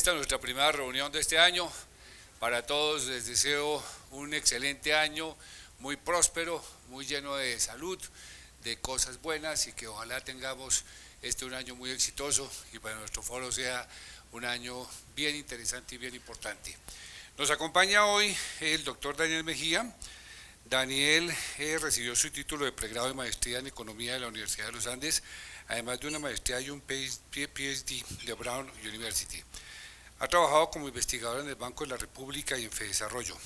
Esta es nuestra primera reunión de este año. Para todos les deseo un excelente año, muy próspero, muy lleno de salud, de cosas buenas y que ojalá tengamos un año muy exitoso y para nuestro foro sea un año bien interesante y bien importante. Nos acompaña hoy el doctor Daniel Mejía. Daniel recibió su título de pregrado de maestría en Economía de la Universidad de los Andes, además de una maestría y un PhD de Brown University. Ha trabajado como investigador en el Banco de la República y en Fedesarrollo.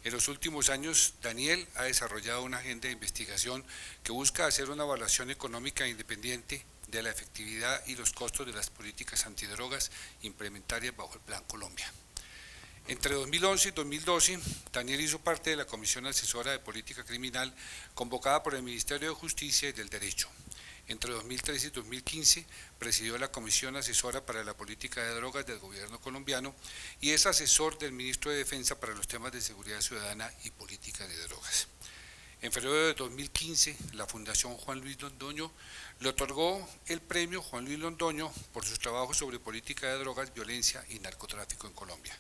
En los últimos años, Daniel ha desarrollado una agenda de investigación que busca hacer una evaluación económica independiente de la efectividad y los costos de las políticas antidrogas implementarias bajo el Plan Colombia. Entre 2011 y 2012, Daniel hizo parte de la Comisión Asesora de Política Criminal convocada por el Ministerio de Justicia y del Derecho. Entre 2013 y 2015 presidió la Comisión Asesora para la Política de Drogas del Gobierno colombiano y es asesor del Ministro de Defensa para los temas de seguridad ciudadana y política de drogas. En febrero de 2015, la Fundación Juan Luis Londoño le otorgó el premio Juan Luis Londoño por sus trabajos sobre política de drogas, violencia y narcotráfico en Colombia.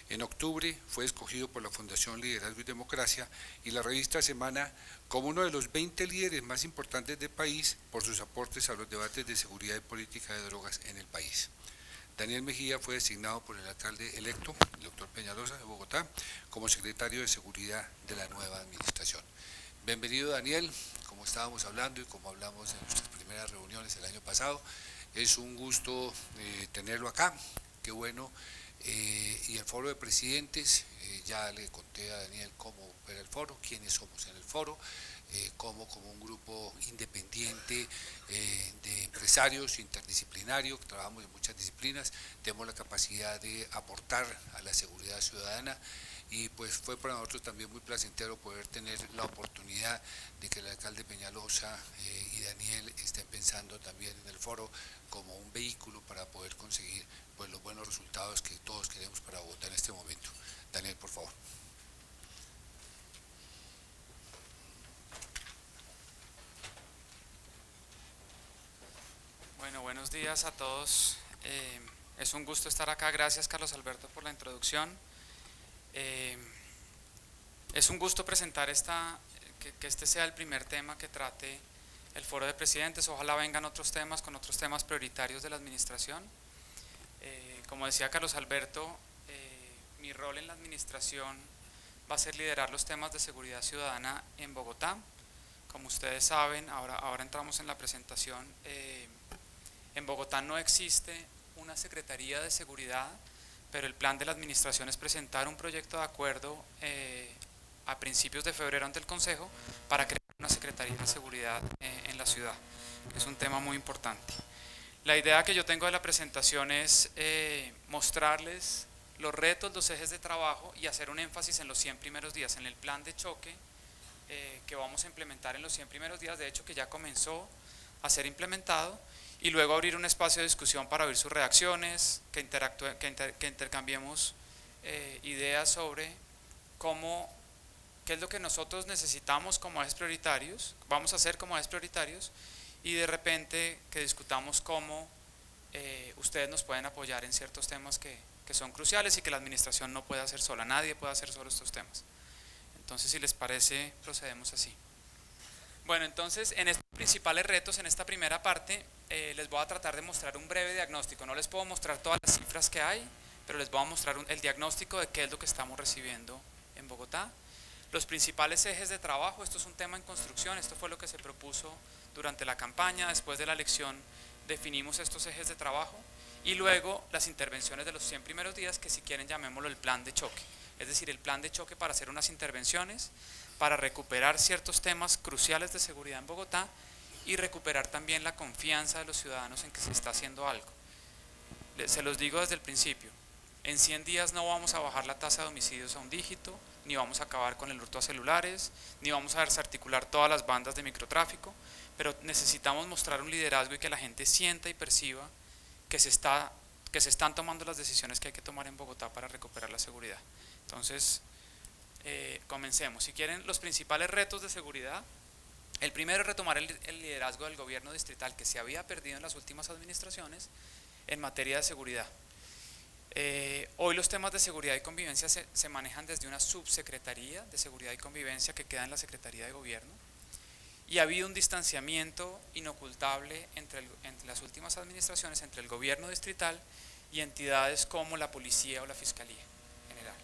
En octubre fue escogido por la Fundación Liderazgo y Democracia y la revista Semana como uno de los 20 líderes más importantes del país por sus aportes a los debates de seguridad y política de drogas en el país. Daniel Mejía fue designado por el alcalde electo, el doctor Peñalosa de Bogotá, como secretario de Seguridad de la nueva administración. Bienvenido, Daniel. Como estábamos hablando y como hablamos en nuestras primeras reuniones el año pasado, es un gusto tenerlo acá. Qué bueno. Y el foro de presidentes, ya le conté a Daniel cómo opera el foro, quiénes somos en el foro, cómo como un grupo independiente de empresarios interdisciplinarios, que trabajamos en muchas disciplinas, tenemos la capacidad de aportar a la seguridad ciudadana y pues fue para nosotros también muy placentero poder tener la oportunidad de que el alcalde Peñalosa y Daniel estén pensando también en el foro como un vehículo para poder conseguir pues los buenos resultados que todos queremos para Bogotá en este momento. Daniel, por favor. Bueno, buenos días a todos. Es un gusto estar acá. Gracias, Carlos Alberto, por la introducción. Es un gusto presentar que este sea el primer tema que trate el foro de presidentes. Ojalá vengan otros temas con otros temas prioritarios de la administración. Como decía Carlos Alberto, mi rol en la administración va a ser liderar los temas de seguridad ciudadana en Bogotá. Como ustedes saben, ahora entramos en la presentación. En Bogotá no existe una Secretaría de Seguridad, pero el plan de la administración es presentar un proyecto de acuerdo a principios de febrero ante el Consejo para crear una Secretaría de Seguridad en la ciudad. Es un tema muy importante. La idea que yo tengo de la presentación es mostrarles los retos, los ejes de trabajo y hacer un énfasis en los 100 primeros días, en el plan de choque que vamos a implementar en los 100 primeros días, de hecho que ya comenzó a ser implementado, y luego abrir un espacio de discusión para oír sus reacciones, que intercambiemos ideas sobre qué es lo que nosotros necesitamos como ejes prioritarios, vamos a hacer como ejes prioritarios, y de repente que discutamos cómo ustedes nos pueden apoyar en ciertos temas que son cruciales y que la administración no puede hacer sola, nadie puede hacer solo estos temas. Entonces, si les parece, procedemos así. Bueno, entonces, en estos principales retos, en esta primera parte, les voy a tratar de mostrar un breve diagnóstico. No les puedo mostrar todas las cifras que hay, pero les voy a mostrar el diagnóstico de qué es lo que estamos recibiendo en Bogotá. Los principales ejes de trabajo, esto es un tema en construcción, esto fue lo que se propuso durante la campaña, después de la elección definimos estos ejes de trabajo y luego las intervenciones de los 100 primeros días, que si quieren llamémoslo el plan de choque, es decir, el plan de choque para hacer unas intervenciones, para recuperar ciertos temas cruciales de seguridad en Bogotá y recuperar también la confianza de los ciudadanos en que se está haciendo algo. Se los digo desde el principio, en 100 días no vamos a bajar la tasa de homicidios a un dígito, ni vamos a acabar con el hurto a celulares, ni vamos a desarticular todas las bandas de microtráfico, pero necesitamos mostrar un liderazgo y que la gente sienta y perciba que se están tomando las decisiones que hay que tomar en Bogotá para recuperar la seguridad. Entonces, comencemos. Si quieren, los principales retos de seguridad. El primero es retomar el liderazgo del gobierno distrital que se había perdido en las últimas administraciones en materia de seguridad. Hoy los temas de seguridad y convivencia se manejan desde una subsecretaría de seguridad y convivencia que queda en la Secretaría de Gobierno, y ha habido un distanciamiento inocultable entre las últimas administraciones, entre el gobierno distrital y entidades como la policía o la fiscalía general,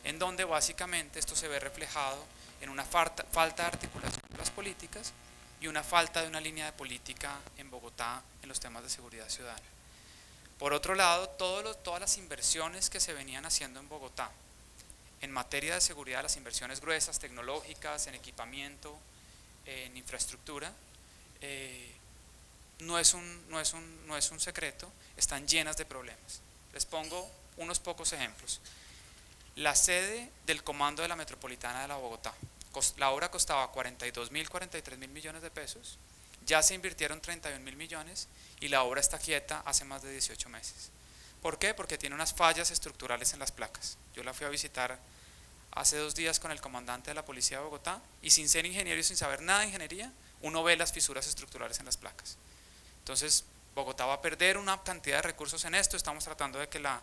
en donde básicamente esto se ve reflejado en una falta de articulación de las políticas y una falta de una línea de política en Bogotá en los temas de seguridad ciudadana. Por otro lado, todas las inversiones que se venían haciendo en Bogotá en materia de seguridad, las inversiones gruesas, tecnológicas, en equipamiento, en infraestructura, no es un secreto, están llenas de problemas. Les pongo unos pocos ejemplos. La sede del comando de la Metropolitana de la Bogotá, la obra costaba 43.000 millones de pesos, ya se invirtieron 31.000 millones y la obra está quieta hace más de 18 meses. ¿Por qué? Porque tiene unas fallas estructurales en las placas. Yo la fui a visitar hace 2 días con el comandante de la Policía de Bogotá y sin ser ingeniero y sin saber nada de ingeniería, uno ve las fisuras estructurales en las placas. Entonces, Bogotá va a perder una cantidad de recursos en esto. Estamos tratando de que la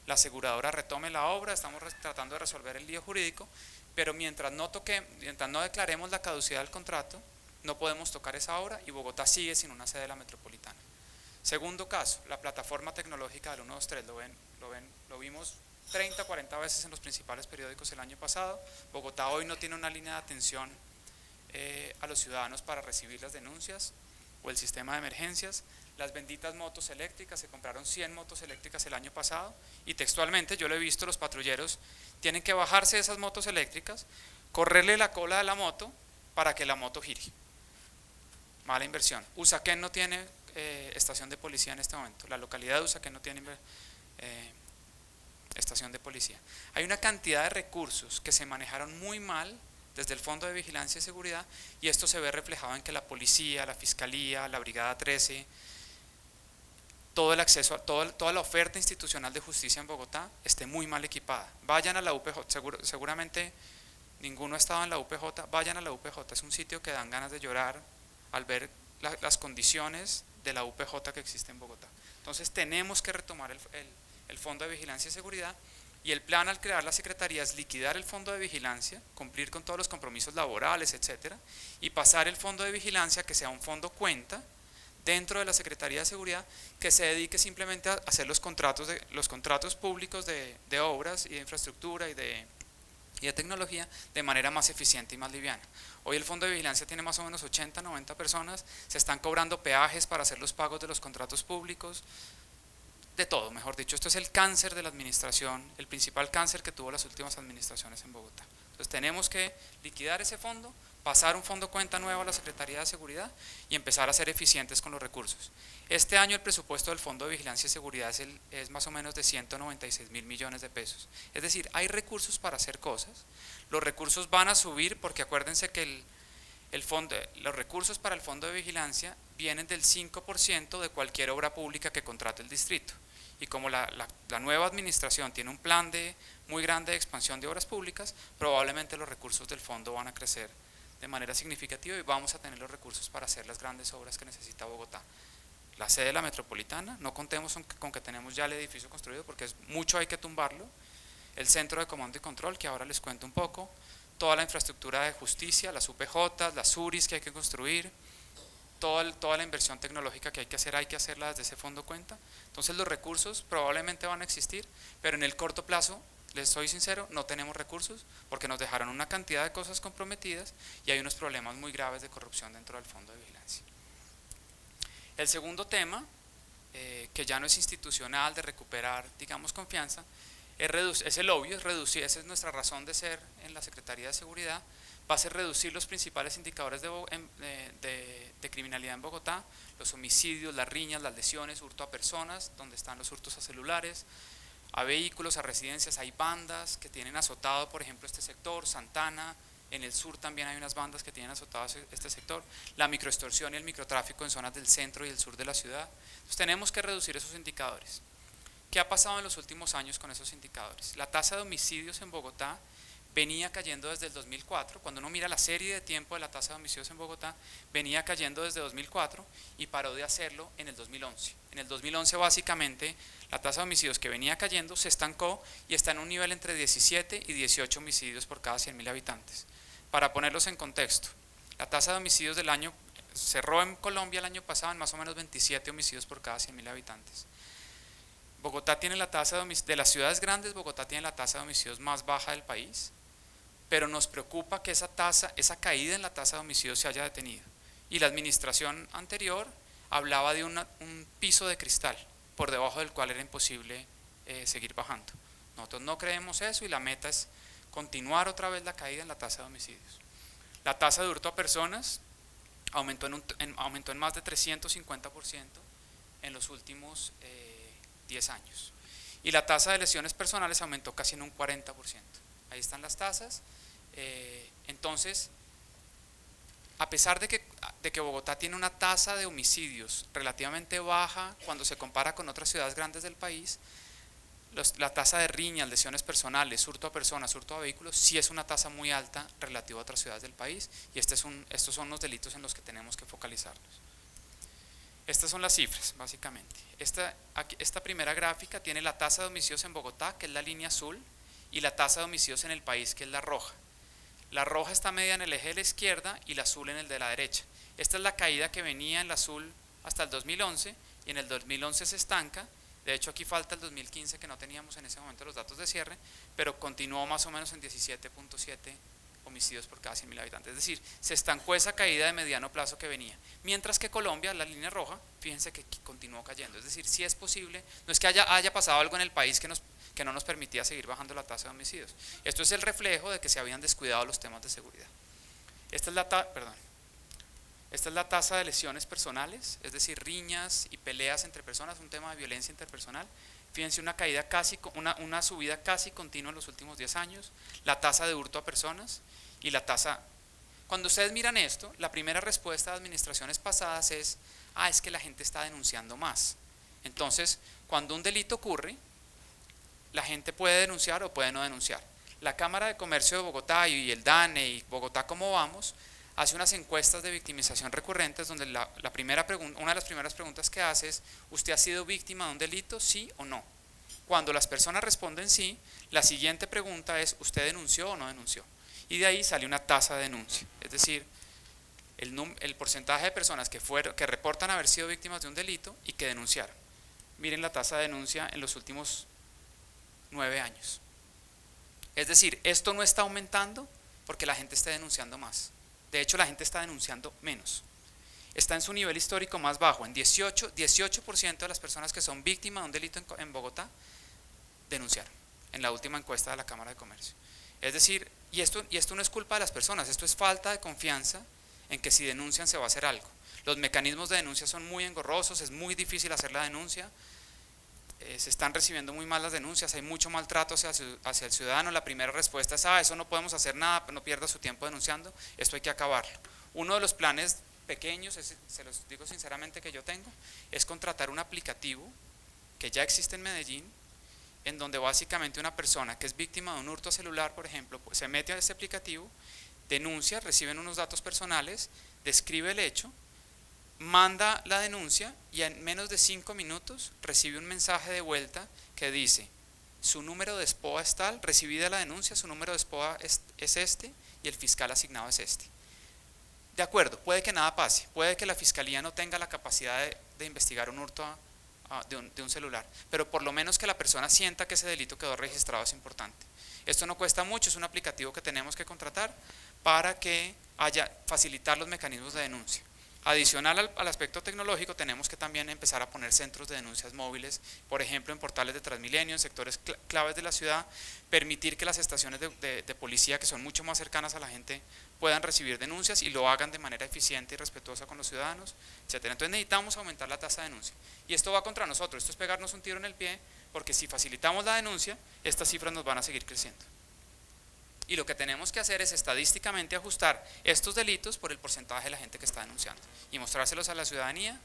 aseguradora retome la obra, estamos tratando de resolver el lío jurídico, pero mientras no declaremos la caducidad del contrato, no podemos tocar esa obra y Bogotá sigue sin una sede de la Metropolitana. Segundo caso, la plataforma tecnológica del 123, lo vimos 30, 40 veces en los principales periódicos el año pasado. Bogotá hoy no tiene una línea de atención a los ciudadanos para recibir las denuncias o el sistema de emergencias. Las benditas motos eléctricas, se compraron 100 motos eléctricas el año pasado y textualmente yo lo he visto, los patrulleros tienen que bajarse de esas motos eléctricas, correrle la cola de la moto para que la moto gire. Mala inversión. Usaquén no tiene estación de policía en este momento, la localidad de Usaquén no tiene estación de policía. Hay una cantidad de recursos que se manejaron muy mal desde el Fondo de Vigilancia y Seguridad y esto se ve reflejado en que la policía, la fiscalía, la Brigada 13, todo el acceso a toda la oferta institucional de justicia en Bogotá esté muy mal equipada. Vayan a la UPJ, seguramente ninguno ha estado en la UPJ, vayan a la UPJ, es un sitio que dan ganas de llorar al ver las condiciones de la UPJ que existe en Bogotá. Entonces tenemos que retomar el Fondo de Vigilancia y Seguridad y el plan al crear la Secretaría es liquidar el Fondo de Vigilancia, cumplir con todos los compromisos laborales, etcétera, y pasar el Fondo de Vigilancia que sea un fondo cuenta dentro de la Secretaría de Seguridad que se dedique simplemente a hacer los contratos públicos de obras y de infraestructura y de tecnología de manera más eficiente y más liviana. Hoy el Fondo de Vigilancia tiene más o menos 80, 90 personas, se están cobrando peajes para hacer los pagos de los contratos públicos, de todo, mejor dicho. Esto es el cáncer de la administración, el principal cáncer que tuvo las últimas administraciones en Bogotá. Entonces tenemos que liquidar ese fondo, pasar un fondo cuenta nuevo a la Secretaría de Seguridad y empezar a ser eficientes con los recursos. Este año el presupuesto del Fondo de Vigilancia y Seguridad es más o menos de 196.000 millones de pesos. Es decir, hay recursos para hacer cosas, los recursos van a subir porque acuérdense que los recursos para el Fondo de Vigilancia vienen del 5% de cualquier obra pública que contrate el distrito. Y como la nueva administración tiene un plan muy grande de expansión de obras públicas, probablemente los recursos del fondo van a crecer de manera significativa y vamos a tener los recursos para hacer las grandes obras que necesita Bogotá. La sede de la Metropolitana, no contemos con que tenemos ya el edificio construido porque mucho hay que tumbarlo, el centro de comando y control, que ahora les cuento un poco, toda la infraestructura de justicia, las UPJ, las URIs que hay que construir, toda la inversión tecnológica que hay que hacerla desde ese fondo cuenta. Entonces los recursos probablemente van a existir, pero en el corto plazo, les soy sincero, no tenemos recursos porque nos dejaron una cantidad de cosas comprometidas y hay unos problemas muy graves de corrupción dentro del Fondo de Vigilancia. El segundo tema, que ya no es institucional, de recuperar, digamos, confianza, es el obvio, es reducir, esa es nuestra razón de ser en la Secretaría de Seguridad, va a ser reducir los principales indicadores de criminalidad en Bogotá, los homicidios, las riñas, las lesiones, hurto a personas, donde están los hurtos a celulares, a vehículos, a residencias. Hay bandas que tienen azotado, por ejemplo, este sector, Santana, en el sur también hay unas bandas que tienen azotado este sector, la microextorsión y el microtráfico en zonas del centro y el sur de la ciudad. Entonces tenemos que reducir esos indicadores. ¿Qué ha pasado en los últimos años con esos indicadores? La tasa de homicidios en Bogotá venía cayendo desde el 2004, cuando uno mira la serie de tiempo de la tasa de homicidios en Bogotá, venía cayendo desde 2004 y paró de hacerlo en el 2011. En el 2011 básicamente la tasa de homicidios que venía cayendo se estancó y está en un nivel entre 17 y 18 homicidios por cada 100.000 habitantes. Para ponerlos en contexto, la tasa de homicidios del año cerró en Colombia el año pasado en más o menos 27 homicidios por cada 100.000 habitantes. Bogotá tiene la tasa de homicidios, de las ciudades grandes, Bogotá tiene la tasa de homicidios más baja del país, pero nos preocupa que esa caída en la tasa de homicidios se haya detenido. Y la administración anterior hablaba de un piso de cristal, por debajo del cual era imposible seguir bajando. Nosotros no creemos eso y la meta es continuar otra vez la caída en la tasa de homicidios. La tasa de hurto a personas aumentó en más de 350% en los últimos 10 años. Y la tasa de lesiones personales aumentó casi en un 40%. Ahí están las tasas. Entonces, a pesar de que Bogotá tiene una tasa de homicidios relativamente baja cuando se compara con otras ciudades grandes del país, la tasa de riñas, lesiones personales, hurto a personas, hurto a vehículos, sí es una tasa muy alta relativa a otras ciudades del país, y estos son los delitos en los que tenemos que focalizarnos. Estas son las cifras, básicamente. Esta primera gráfica tiene la tasa de homicidios en Bogotá, que es la línea azul, y la tasa de homicidios en el país, que es la roja. La roja está medida en el eje de la izquierda y la azul en el de la derecha. Esta es la caída que venía en la azul hasta el 2011, y en el 2011 se estanca. De hecho, aquí falta el 2015, que no teníamos en ese momento los datos de cierre, pero continuó más o menos en 17.7 homicidios por cada 100.000 habitantes. Es decir, se estancó esa caída de mediano plazo que venía. Mientras que Colombia, la línea roja, fíjense que continuó cayendo. Es decir, sí es posible, no es que haya pasado algo en el país que no nos permitía seguir bajando la tasa de homicidios. Esto es el reflejo de que se habían descuidado los temas de seguridad. Esta es la tasa de lesiones personales, es decir, riñas y peleas entre personas, un tema de violencia interpersonal. Fíjense, una subida casi continua en los últimos 10 años, la tasa de hurto a personas y la tasa. Cuando ustedes miran esto, la primera respuesta de administraciones pasadas es que la gente está denunciando más. Entonces, cuando un delito ocurre, la gente puede denunciar o puede no denunciar. La Cámara de Comercio de Bogotá y el DANE y Bogotá Cómo Vamos hace unas encuestas de victimización recurrentes donde una de las primeras preguntas que hace es: ¿usted ha sido víctima de un delito, sí o no? Cuando las personas responden sí, la siguiente pregunta es: ¿usted denunció o no denunció? Y de ahí sale una tasa de denuncia, es decir, el porcentaje de personas que reportan haber sido víctimas de un delito y que denunciaron. Miren la tasa de denuncia en los últimos 9 años. Es decir, esto no está aumentando porque la gente esté denunciando más. De hecho, la gente está denunciando menos. Está en su nivel histórico más bajo. En 18% de las personas que son víctimas de un delito en Bogotá denunciaron en la última encuesta de la Cámara de Comercio. Es decir, y esto no es culpa de las personas, esto es falta de confianza en que si denuncian se va a hacer algo. Los mecanismos de denuncia son muy engorrosos, es muy difícil hacer la denuncia. Se están recibiendo muy mal las denuncias, hay mucho maltrato hacia el ciudadano. La primera respuesta es: eso no podemos hacer nada, no pierda su tiempo denunciando, esto hay que acabarlo. Uno de los planes pequeños, se los digo sinceramente, que yo tengo, es contratar un aplicativo que ya existe en Medellín, en donde básicamente una persona que es víctima de un hurto celular, por ejemplo, pues se mete a ese aplicativo, denuncia, reciben unos datos personales, describe el hecho, manda la denuncia y en menos de 5 minutos recibe un mensaje de vuelta que dice: su número de SPOA es tal, recibida la denuncia, su número de SPOA es este y el fiscal asignado es este. De acuerdo, puede que nada pase, puede que la fiscalía no tenga la capacidad de investigar un hurto de un celular, pero por lo menos que la persona sienta que ese delito quedó registrado es importante. Esto no cuesta mucho, es un aplicativo que tenemos que contratar para que facilitar los mecanismos de denuncia. Adicional al aspecto tecnológico, tenemos que también empezar a poner centros de denuncias móviles, por ejemplo en portales de Transmilenio, en sectores claves de la ciudad, permitir que las estaciones de policía, que son mucho más cercanas a la gente, puedan recibir denuncias y lo hagan de manera eficiente y respetuosa con los ciudadanos, etc. Entonces necesitamos aumentar la tasa de denuncia. Y esto va contra nosotros, esto es pegarnos un tiro en el pie, porque si facilitamos la denuncia, estas cifras nos van a seguir creciendo. Y lo que tenemos que hacer es estadísticamente ajustar estos delitos por el porcentaje de la gente que está denunciando y mostrárselos a la ciudadanía,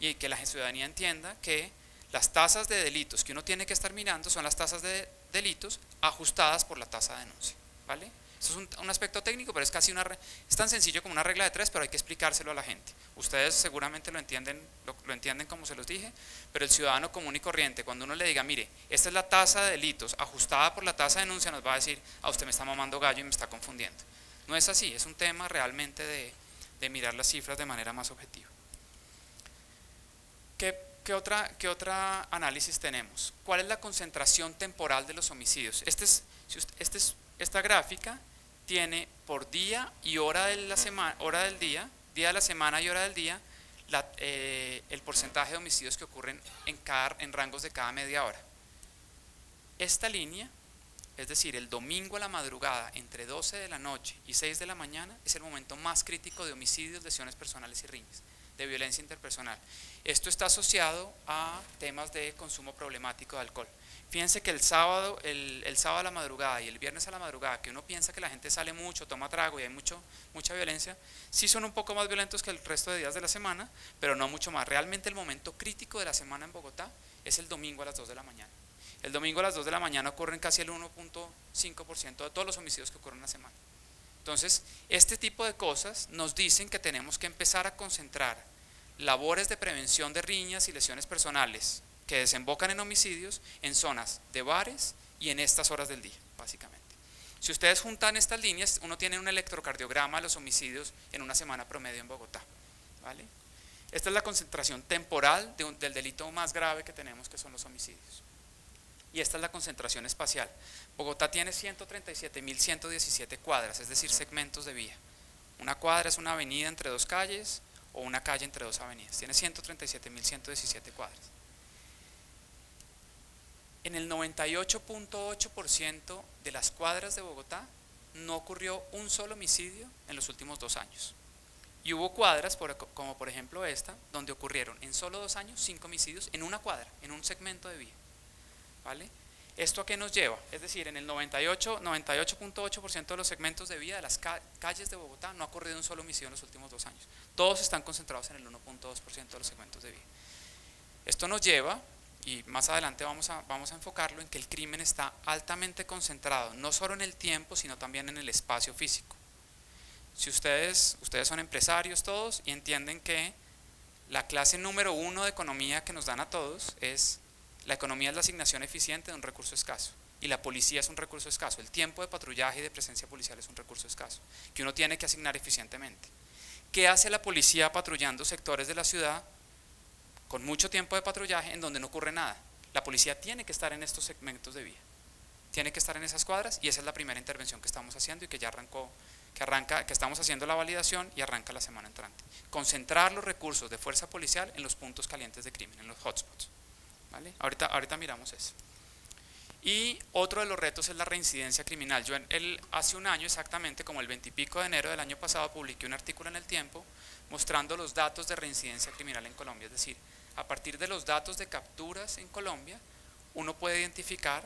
y que la ciudadanía entienda que las tasas de delitos que uno tiene que estar mirando son las tasas de delitos ajustadas por la tasa de denuncia, ¿vale? Esto es un aspecto técnico, pero es casi es tan sencillo como una regla de 3, pero hay que explicárselo a la gente. Ustedes seguramente lo entienden como se los dije, pero el ciudadano común y corriente, cuando uno le diga, mire, esta es la tasa de delitos ajustada por la tasa de denuncia, nos va a decir, usted me está mamando gallo y me está confundiendo. No es así, es un tema realmente de mirar las cifras de manera más objetiva. ¿Qué otra análisis tenemos? ¿Cuál es la concentración temporal de los homicidios? Esta gráfica tiene por día y hora de la semana, día de la semana y hora del día, el porcentaje de homicidios que ocurren en rangos de cada media hora. Esta línea, es decir, el domingo a la madrugada entre 12 de la noche y 6 de la mañana, es el momento más crítico de homicidios, lesiones personales y riñas, de violencia interpersonal. Esto está asociado a temas de consumo problemático de alcohol. Fíjense que el sábado a la madrugada y el viernes a la madrugada, que uno piensa que la gente sale mucho, toma trago y hay mucha violencia, sí son un poco más violentos que el resto de días de la semana, pero no mucho más. Realmente el momento crítico de la semana en Bogotá es el domingo a las 2 de la mañana. El domingo a las 2 de la mañana ocurren casi el 1.5% de todos los homicidios que ocurren en la semana. Entonces, este tipo de cosas nos dicen que tenemos que empezar a concentrar labores de prevención de riñas y lesiones personales que desembocan en homicidios en zonas de bares y en estas horas del día, básicamente. Si ustedes juntan estas líneas, uno tiene un electrocardiograma de los homicidios en una semana promedio en Bogotá, ¿vale? Esta es la concentración temporal del delito más grave que tenemos, que son los homicidios. Y esta es la concentración espacial. Bogotá tiene 137.117 cuadras, es decir, segmentos de vía. Una cuadra es una avenida entre dos calles o una calle entre dos avenidas. Tiene 137.117 cuadras. En el 98.8% de las cuadras de Bogotá no ocurrió un solo homicidio en los últimos 2 años. Y hubo cuadras, como por ejemplo esta, donde ocurrieron en solo 2 años 5 homicidios en una cuadra, en un segmento de vía, ¿vale? ¿Esto a qué nos lleva? Es decir, en el 98.8% de los segmentos de vía de las calles de Bogotá no ha ocurrido un solo homicidio en los últimos 2 años. Todos están concentrados en el 1.2% de los segmentos de vía. Esto nos lleva, y más adelante vamos a enfocarlo, en que el crimen está altamente concentrado, no solo en el tiempo, sino también en el espacio físico. Si ustedes son empresarios todos y entienden que la clase número 1 de economía que nos dan a todos es, la economía es la asignación eficiente de un recurso escaso, y la policía es un recurso escaso, el tiempo de patrullaje y de presencia policial es un recurso escaso, que uno tiene que asignar eficientemente. ¿Qué hace la policía patrullando sectores de la ciudad con mucho tiempo de patrullaje en donde no ocurre nada? La policía tiene que estar en estos segmentos de vía, tiene que estar en esas cuadras, y esa es la primera intervención que estamos haciendo y que ya arrancó, que estamos haciendo la validación y arranca la semana entrante. Concentrar los recursos de fuerza policial en los puntos calientes de crimen, en los hotspots, ¿vale? Ahorita miramos eso. Y otro de los retos es la reincidencia criminal. Yo hace un año exactamente, como el 20 y pico de enero del año pasado, publiqué un artículo en El Tiempo mostrando los datos de reincidencia criminal en Colombia. Es decir, a partir de los datos de capturas en Colombia, uno puede identificar,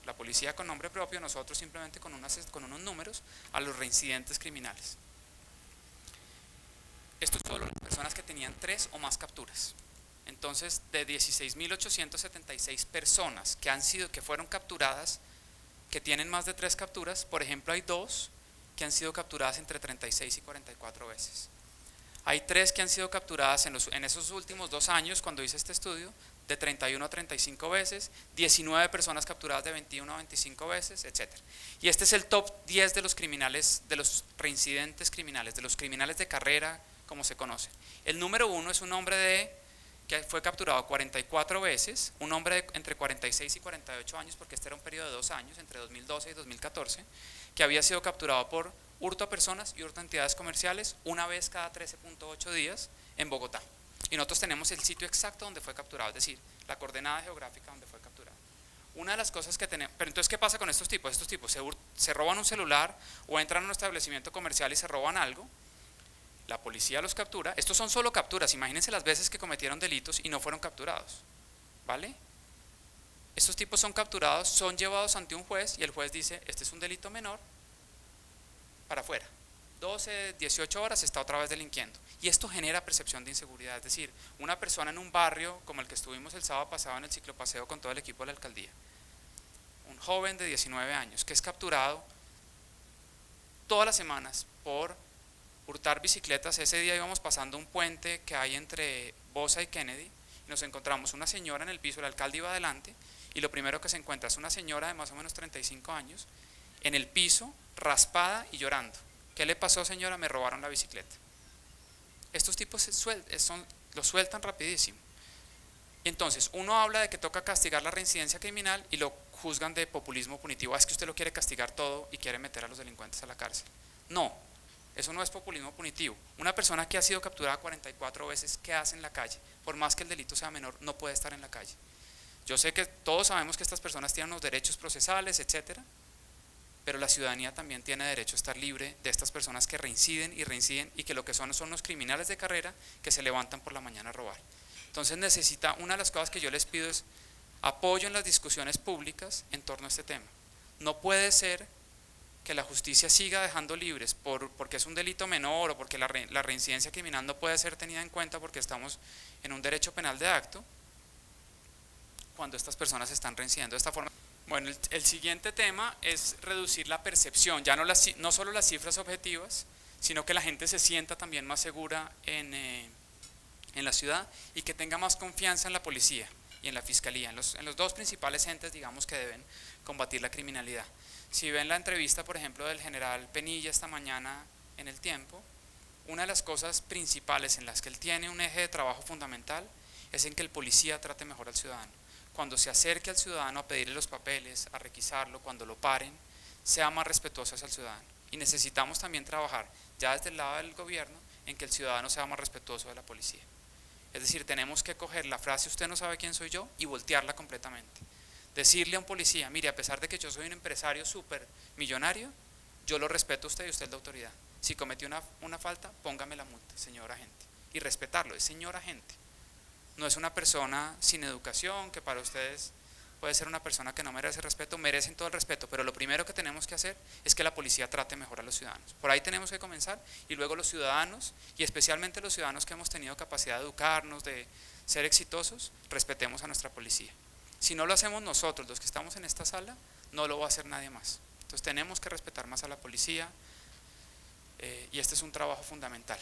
la policía con nombre propio, nosotros simplemente con unos números, a los reincidentes criminales. Esto es solo las personas que tenían 3 o más capturas. Entonces, de 16.876 personas que fueron capturadas, que tienen más de 3 capturas, por ejemplo, hay 2 que han sido capturadas entre 36 y 44 veces. Hay 3 que han sido capturadas en esos últimos 2 años, cuando hice este estudio, de 31 a 35 veces, 19 personas capturadas de 21 a 25 veces, etc. Y este es el top 10 de los criminales, de los reincidentes criminales, de los criminales de carrera, como se conoce. El número 1 es un hombre que fue capturado 44 veces, un hombre entre 46 y 48 años, porque este era un periodo de 2 años, entre 2012 y 2014, que había sido capturado por hurto a personas y hurto a entidades comerciales una vez cada 13.8 días en Bogotá. Y nosotros tenemos el sitio exacto donde fue capturado, es decir, la coordenada geográfica donde fue capturado. Una de las cosas que tenemos, pero entonces, ¿qué pasa con estos tipos? Estos tipos se roban un celular o entran a un establecimiento comercial y se roban algo. La policía los captura. Estos son solo capturas, imagínense las veces que cometieron delitos y no fueron capturados, ¿vale? Estos tipos son capturados, son llevados ante un juez y el juez dice, este es un delito menor, para afuera. 12, 18 horas está otra vez delinquiendo. Y esto genera percepción de inseguridad, es decir, una persona en un barrio como el que estuvimos el sábado pasado en el ciclopaseo con todo el equipo de la alcaldía, un joven de 19 años que es capturado, todas las semanas por hurtar bicicletas. Ese día íbamos pasando un puente que hay entre Bosa y Kennedy, y nos encontramos una señora en el piso, el alcalde iba adelante, y lo primero que se encuentra es una señora de más o menos 35 años, en el piso, raspada y llorando. ¿Qué le pasó, señora? Me robaron la bicicleta. Estos tipos lo sueltan rapidísimo. Entonces, uno habla de que toca castigar la reincidencia criminal y lo juzgan de populismo punitivo. Es que usted lo quiere castigar todo y quiere meter a los delincuentes a la cárcel. No, eso no es populismo punitivo. Una persona que ha sido capturada 44 veces, ¿qué hace en la calle? Por más que el delito sea menor, no puede estar en la calle. Yo sé que todos sabemos que estas personas tienen unos derechos procesales, etcétera, pero la ciudadanía también tiene derecho a estar libre de estas personas que reinciden y que lo que son los criminales de carrera que se levantan por la mañana a robar. Entonces una de las cosas que yo les pido es apoyo en las discusiones públicas en torno a este tema. No puede ser que la justicia siga dejando libres porque es un delito menor o porque la reincidencia criminal no puede ser tenida en cuenta porque estamos en un derecho penal de acto cuando estas personas están reincidiendo de esta forma. Bueno, el siguiente tema es reducir la percepción, ya no solo las cifras objetivas, sino que la gente se sienta también más segura en la ciudad y que tenga más confianza en la policía y en la fiscalía, en los dos principales entes, digamos, que deben combatir la criminalidad. Si ven la entrevista, por ejemplo, del general Penilla esta mañana en El Tiempo, una de las cosas principales en las que él tiene un eje de trabajo fundamental es en que el policía trate mejor al ciudadano. Cuando se acerque al ciudadano a pedirle los papeles, a requisarlo, cuando lo paren, sea más respetuoso hacia el ciudadano. Y necesitamos también trabajar, ya desde el lado del gobierno, en que el ciudadano sea más respetuoso de la policía. Es decir, tenemos que coger la frase "usted no sabe quién soy yo" y voltearla completamente. Decirle a un policía, mire, a pesar de que yo soy un empresario súper millonario, yo lo respeto a usted y usted es la autoridad. Si cometió una falta, póngame la multa, señor agente. Y respetarlo, es señor agente. No es una persona sin educación, que para ustedes puede ser una persona que no merece respeto, merecen todo el respeto, pero lo primero que tenemos que hacer es que la policía trate mejor a los ciudadanos. Por ahí tenemos que comenzar y luego los ciudadanos, y especialmente los ciudadanos que hemos tenido capacidad de educarnos, de ser exitosos, respetemos a nuestra policía. Si no lo hacemos nosotros, los que estamos en esta sala, no lo va a hacer nadie más. Entonces tenemos que respetar más a la policía y este es un trabajo fundamental.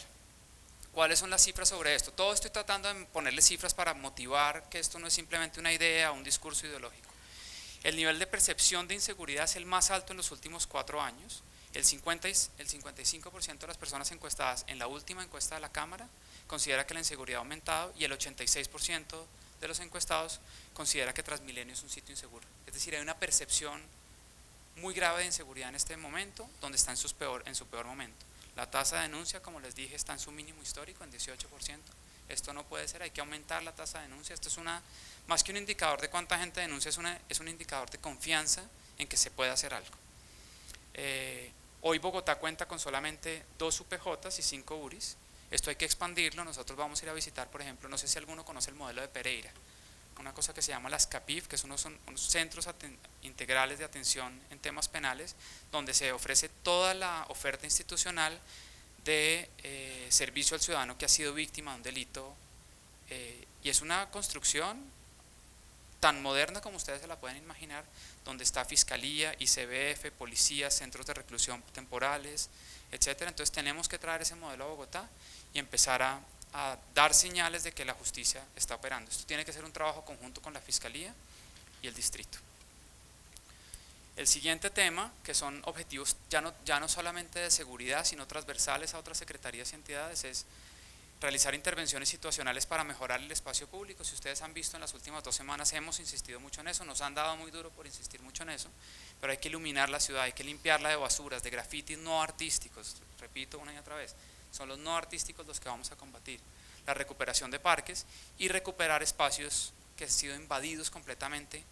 ¿Cuáles son las cifras sobre esto? Todo estoy tratando de ponerle cifras para motivar que esto no es simplemente una idea o un discurso ideológico. El nivel de percepción de inseguridad es el más alto en los últimos 4 años. El 55% de las personas encuestadas en la última encuesta de la Cámara considera que la inseguridad ha aumentado y el 86% de los encuestados considera que Transmilenio es un sitio inseguro. Es decir, hay una percepción muy grave de inseguridad en este momento, donde está en su peor momento. La tasa de denuncia, como les dije, está en su mínimo histórico, en 18%. Esto no puede ser, hay que aumentar la tasa de denuncia. Esto es más que un indicador de cuánta gente denuncia, es un indicador de confianza en que se puede hacer algo. Hoy Bogotá cuenta con solamente 2 UPJs y 5 URIs. Esto hay que expandirlo. Nosotros vamos a ir a visitar, por ejemplo, no sé si alguno conoce el modelo de Pereira, una cosa que se llama las CAPIF, que son unos centros integrales de atención en temas penales, donde se ofrece toda la oferta institucional de servicio al ciudadano que ha sido víctima de un delito, y es una construcción tan moderna como ustedes se la pueden imaginar, donde está Fiscalía, ICBF, policías, centros de reclusión temporales, etcétera. Entonces tenemos que traer ese modelo a Bogotá y empezar a dar señales de que la justicia está operando. Esto tiene que ser un trabajo conjunto con la Fiscalía y el distrito. El siguiente tema, que son objetivos ya no solamente de seguridad, sino transversales a otras secretarías y entidades, es realizar intervenciones situacionales para mejorar el espacio público. Si ustedes han visto en las últimas 2 semanas hemos insistido mucho en eso, nos han dado muy duro por insistir mucho en eso, pero hay que iluminar la ciudad, hay que limpiarla de basuras, de grafitis no artísticos, repito una y otra vez, son los no artísticos los que vamos a combatir. La recuperación de parques y recuperar espacios que han sido invadidos completamente,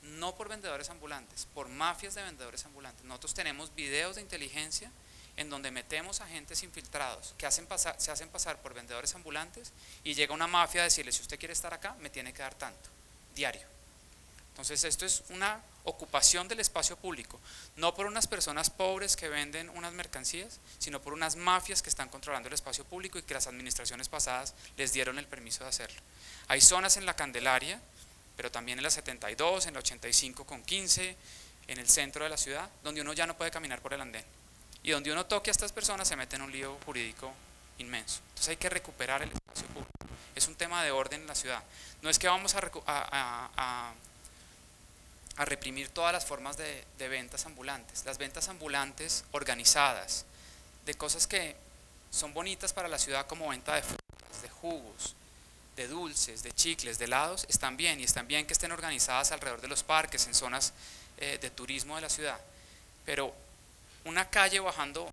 no por vendedores ambulantes, por mafias de vendedores ambulantes. Nosotros tenemos videos de inteligencia en donde metemos agentes infiltrados que se hacen pasar por vendedores ambulantes y llega una mafia a decirle: si usted quiere estar acá, me tiene que dar tanto, diario. Entonces esto es una ocupación del espacio público, no por unas personas pobres que venden unas mercancías, sino por unas mafias que están controlando el espacio público y que las administraciones pasadas les dieron el permiso de hacerlo. Hay zonas en la Candelaria, pero también en la 72, en la 85 con 15, en el centro de la ciudad, donde uno ya no puede caminar por el andén. Y donde uno toque a estas personas se mete en un lío jurídico inmenso. Entonces hay que recuperar el espacio público. Es un tema de orden en la ciudad. No es que vamos a reprimir todas las formas de ventas ambulantes. Las ventas ambulantes organizadas, de cosas que son bonitas para la ciudad, como venta de frutas, de jugos, de dulces, de chicles, de helados, están bien, y están bien que estén organizadas alrededor de los parques, en zonas de turismo de la ciudad. Pero una calle bajando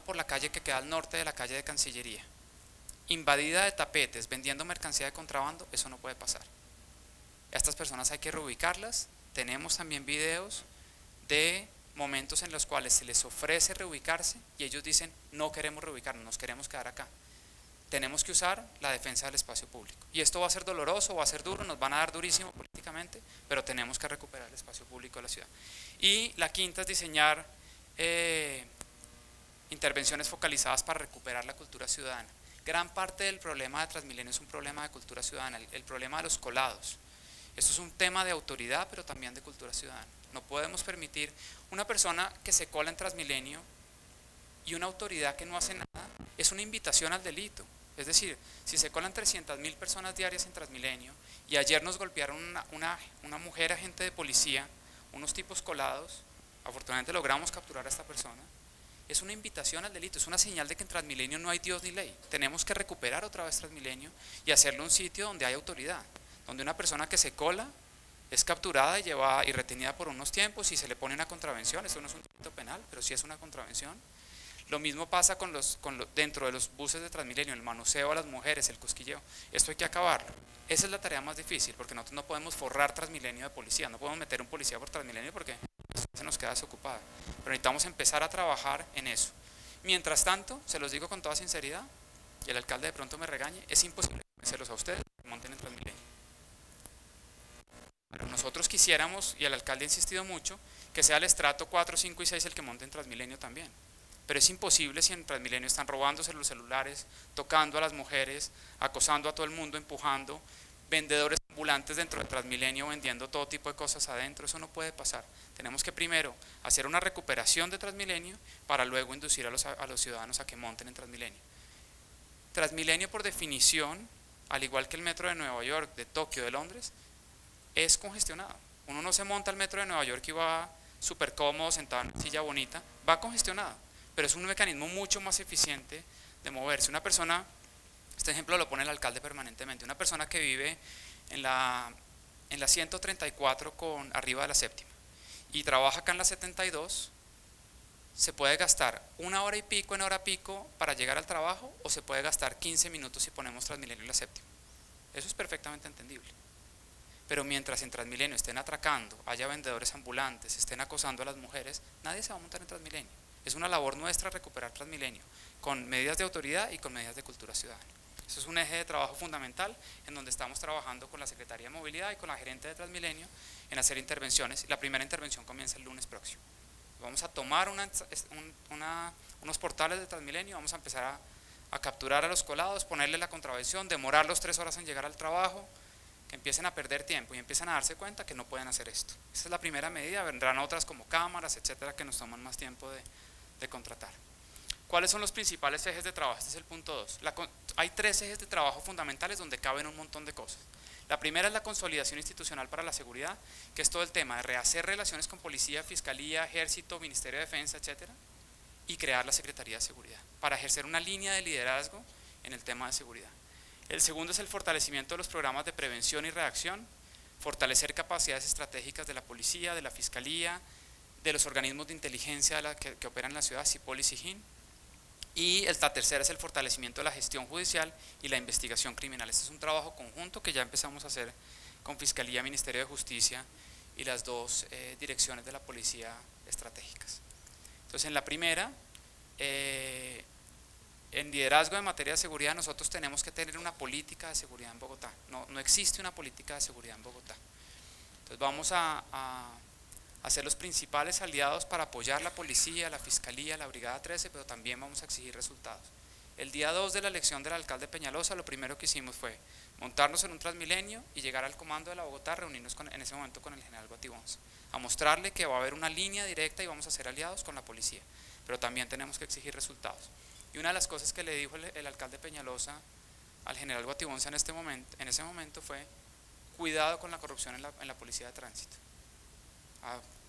por la calle que queda al norte de la calle de Cancillería, invadida de tapetes, vendiendo mercancía de contrabando, eso no puede pasar. A estas personas hay que reubicarlas. Tenemos también videos de momentos en los cuales se les ofrece reubicarse y ellos dicen: no queremos reubicarnos, nos queremos quedar acá. Tenemos que usar la defensa del espacio público. Y esto va a ser doloroso, va a ser duro, nos van a dar durísimo políticamente, pero tenemos que recuperar el espacio público de la ciudad. Y la quinta es diseñar intervenciones focalizadas para recuperar la cultura ciudadana. Gran parte del problema de Transmilenio es un problema de cultura ciudadana, el problema de los colados. Esto es un tema de autoridad, pero también de cultura ciudadana. No podemos permitir una persona que se cola en Transmilenio y una autoridad que no hace nada. Es una invitación al delito. Es decir, si se colan 300.000 personas diarias en Transmilenio y ayer nos golpearon una mujer agente de policía, unos tipos colados, afortunadamente logramos capturar a esta persona, es una invitación al delito, es una señal de que en Transmilenio no hay Dios ni ley. Tenemos que recuperar otra vez Transmilenio y hacerlo un sitio donde hay autoridad, donde una persona que se cola es capturada y retenida por unos tiempos y se le pone una contravención. Eso no es un delito penal, pero sí es una contravención. Lo mismo pasa dentro de los buses de Transmilenio, el manoseo a las mujeres, el cosquilleo. Esto hay que acabarlo. Esa es la tarea más difícil, porque nosotros no podemos forrar Transmilenio de policía, no podemos meter un policía por Transmilenio porque se nos queda desocupada. Pero necesitamos empezar a trabajar en eso. Mientras tanto, se los digo con toda sinceridad, y el alcalde de pronto me regañe, es imposible convencerlos a ustedes que monten en Transmilenio. Pero nosotros quisiéramos, y el alcalde ha insistido mucho, que sea el estrato 4, 5 y 6 el que monte en Transmilenio también. Pero es imposible si en Transmilenio están robándose los celulares, tocando a las mujeres, acosando a todo el mundo, empujando, vendedores ambulantes dentro de Transmilenio vendiendo todo tipo de cosas adentro. Eso no puede pasar. Tenemos que primero hacer una recuperación de Transmilenio para luego inducir a los ciudadanos a que monten en Transmilenio. Transmilenio, por definición, al igual que el metro de Nueva York, de Tokio, de Londres, es congestionado. Uno no se monta al metro de Nueva York y va súper cómodo, sentado en una silla bonita, va congestionado, pero es un mecanismo mucho más eficiente de moverse. Una persona, este ejemplo lo pone el alcalde permanentemente, una persona que vive en la 134 arriba de la séptima y trabaja acá en la 72, se puede gastar 1 hora y pico en hora pico para llegar al trabajo, o se puede gastar 15 minutos si ponemos Transmilenio en la séptima. Eso es perfectamente entendible. Pero mientras en Transmilenio estén atracando, haya vendedores ambulantes, estén acosando a las mujeres, nadie se va a montar en Transmilenio. Es una labor nuestra recuperar Transmilenio, con medidas de autoridad y con medidas de cultura ciudadana. Eso es un eje de trabajo fundamental en donde estamos trabajando con la Secretaría de Movilidad y con la gerente de Transmilenio en hacer intervenciones. La primera intervención comienza el lunes próximo. Vamos a tomar unos portales de Transmilenio, vamos a empezar a capturar a los colados, ponerle la contravención, demorarlos 3 horas en llegar al trabajo, que empiecen a perder tiempo y empiezan a darse cuenta que no pueden hacer esto. Esa es la primera medida. Vendrán otras como cámaras, etcétera, que nos toman más tiempo de contratar. ¿Cuáles son los principales ejes de trabajo? Este es el punto 2. Hay 3 ejes de trabajo fundamentales donde caben un montón de cosas. La primera es la consolidación institucional para la seguridad, que es todo el tema de rehacer relaciones con policía, fiscalía, ejército, ministerio de defensa, etcétera, y crear la Secretaría de Seguridad para ejercer una línea de liderazgo en el tema de seguridad. El segundo es el fortalecimiento de los programas de prevención y reacción, fortalecer capacidades estratégicas de la policía, de la fiscalía, de los organismos de inteligencia que operan en la ciudad, CIPOL y SIJIN. Y la tercera es el fortalecimiento de la gestión judicial y la investigación criminal. Este es un trabajo conjunto que ya empezamos a hacer con Fiscalía, Ministerio de Justicia y las 2 direcciones de la policía estratégicas. Entonces, en la primera, en liderazgo en materia de seguridad, nosotros tenemos que tener una política de seguridad en Bogotá. No existe una política de seguridad en Bogotá. Entonces vamos a ser los principales aliados para apoyar la policía, la fiscalía, la brigada 13, pero también vamos a exigir resultados. El día 2 de la elección del alcalde Peñalosa, lo primero que hicimos fue montarnos en un Transmilenio y llegar al comando de la Bogotá, reunirnos en ese momento con el general Guatibonza. a mostrarle que va a haber una línea directa y vamos a ser aliados con la policía, pero también tenemos que exigir resultados. Y una de las cosas que le dijo el alcalde Peñalosa al general Guatibonza en ese momento fue: cuidado con la corrupción en la policía de tránsito.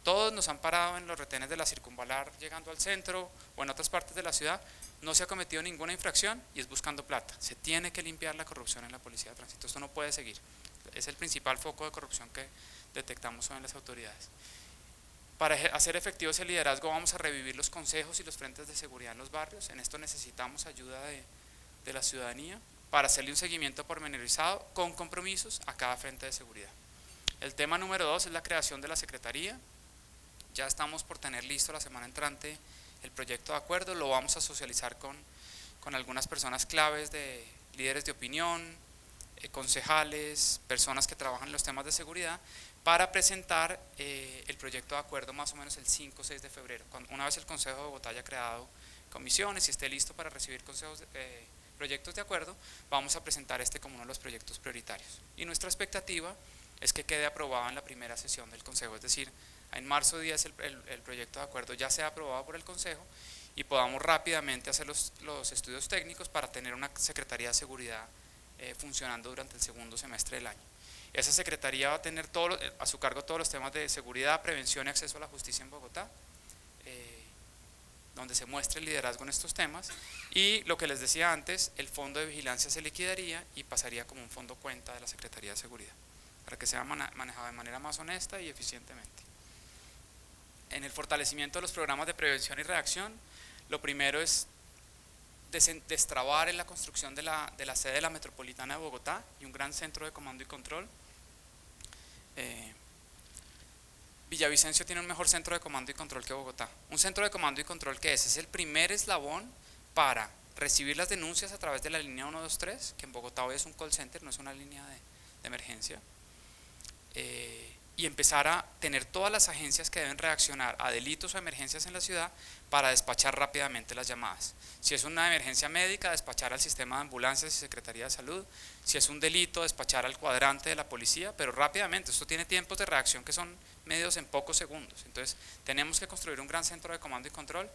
Todos nos han parado en los retenes de la circunvalar llegando al centro o en otras partes de la ciudad, no se ha cometido ninguna infracción y es buscando plata. Se tiene que limpiar la corrupción en la policía de tránsito, esto no puede seguir. Es el principal foco de corrupción que detectamos hoy en las autoridades. Para hacer efectivo ese liderazgo vamos a revivir los consejos y los frentes de seguridad en los barrios. En esto necesitamos ayuda de la ciudadanía para hacerle un seguimiento pormenorizado con compromisos a cada frente de seguridad. El tema número 2 es la creación de la Secretaría. Ya estamos por tener listo la semana entrante el proyecto de acuerdo, lo vamos a socializar con algunas personas claves, de líderes de opinión, concejales, personas que trabajan en los temas de seguridad, para presentar el proyecto de acuerdo más o menos el 5 o 6 de febrero, una vez el Consejo de Bogotá haya creado comisiones y esté listo para recibir proyectos de acuerdo, vamos a presentar este como uno de los proyectos prioritarios. Y nuestra expectativa es que quede aprobado en la primera sesión del Consejo, es decir, en marzo 10 el proyecto de acuerdo ya sea aprobado por el Consejo y podamos rápidamente hacer los estudios técnicos para tener una Secretaría de Seguridad funcionando durante el segundo semestre del año. Esa Secretaría va a tener a su cargo todos los temas de seguridad, prevención y acceso a la justicia en Bogotá, donde se muestre el liderazgo en estos temas, y lo que les decía antes, el fondo de vigilancia se liquidaría y pasaría como un fondo cuenta de la Secretaría de Seguridad, para que sea manejado de manera más honesta y eficientemente. En el fortalecimiento de los programas de prevención y reacción, lo primero es destrabar en la construcción de la sede de la Metropolitana de Bogotá y un gran centro de comando y control. Villavicencio tiene un mejor centro de comando y control que Bogotá. Un centro de comando y control que es el primer eslabón para recibir las denuncias a través de la línea 123, que en Bogotá hoy es un call center, no es una línea de emergencia, y empezar a tener todas las agencias que deben reaccionar a delitos o emergencias en la ciudad para despachar rápidamente las llamadas. Si es una emergencia médica, despachar al sistema de ambulancias y Secretaría de Salud. Si es un delito, despachar al cuadrante de la policía, pero rápidamente. Esto tiene tiempos de reacción que son medidos en pocos segundos. Entonces tenemos que construir un gran centro de comando y control.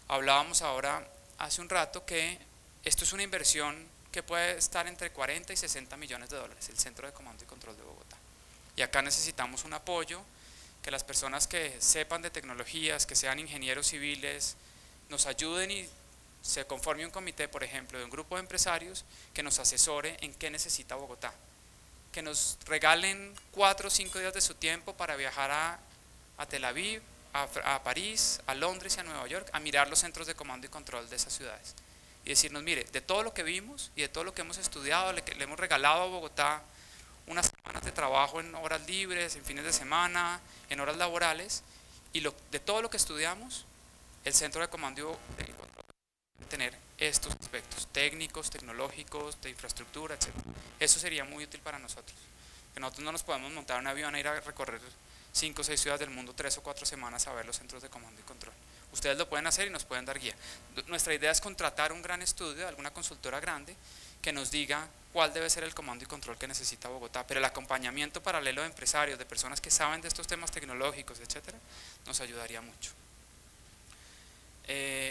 Hablábamos ahora hace un rato que esto es una inversión que puede estar entre 40 y 60 millones de dólares, el centro de comando y control de Bogotá. Y acá necesitamos un apoyo, que las personas que sepan de tecnologías, que sean ingenieros civiles, nos ayuden y se conforme un comité, por ejemplo, de un grupo de empresarios que nos asesore en qué necesita Bogotá. Que nos regalen 4 o 5 días de su tiempo para viajar a Tel Aviv, a París, a Londres y a Nueva York, a mirar los centros de comando y control de esas ciudades. Y decirnos, mire, de todo lo que vimos y de todo lo que hemos estudiado, le hemos regalado a Bogotá unas semanas de trabajo en horas libres, en fines de semana, en horas laborales, y de todo lo que estudiamos, el centro de comando y control debe tener estos aspectos técnicos, tecnológicos, de infraestructura, etc. Eso sería muy útil para nosotros, que nosotros no nos podemos montar en un avión e ir a recorrer 5 o 6 ciudades del mundo 3 o 4 semanas a ver los centros de comando y control. Ustedes lo pueden hacer y nos pueden dar guía. Nuestra idea es contratar un gran estudio de alguna consultora grande que nos diga cuál debe ser el comando y control que necesita Bogotá, pero el acompañamiento paralelo de empresarios, de personas que saben de estos temas tecnológicos, etcétera, nos ayudaría mucho.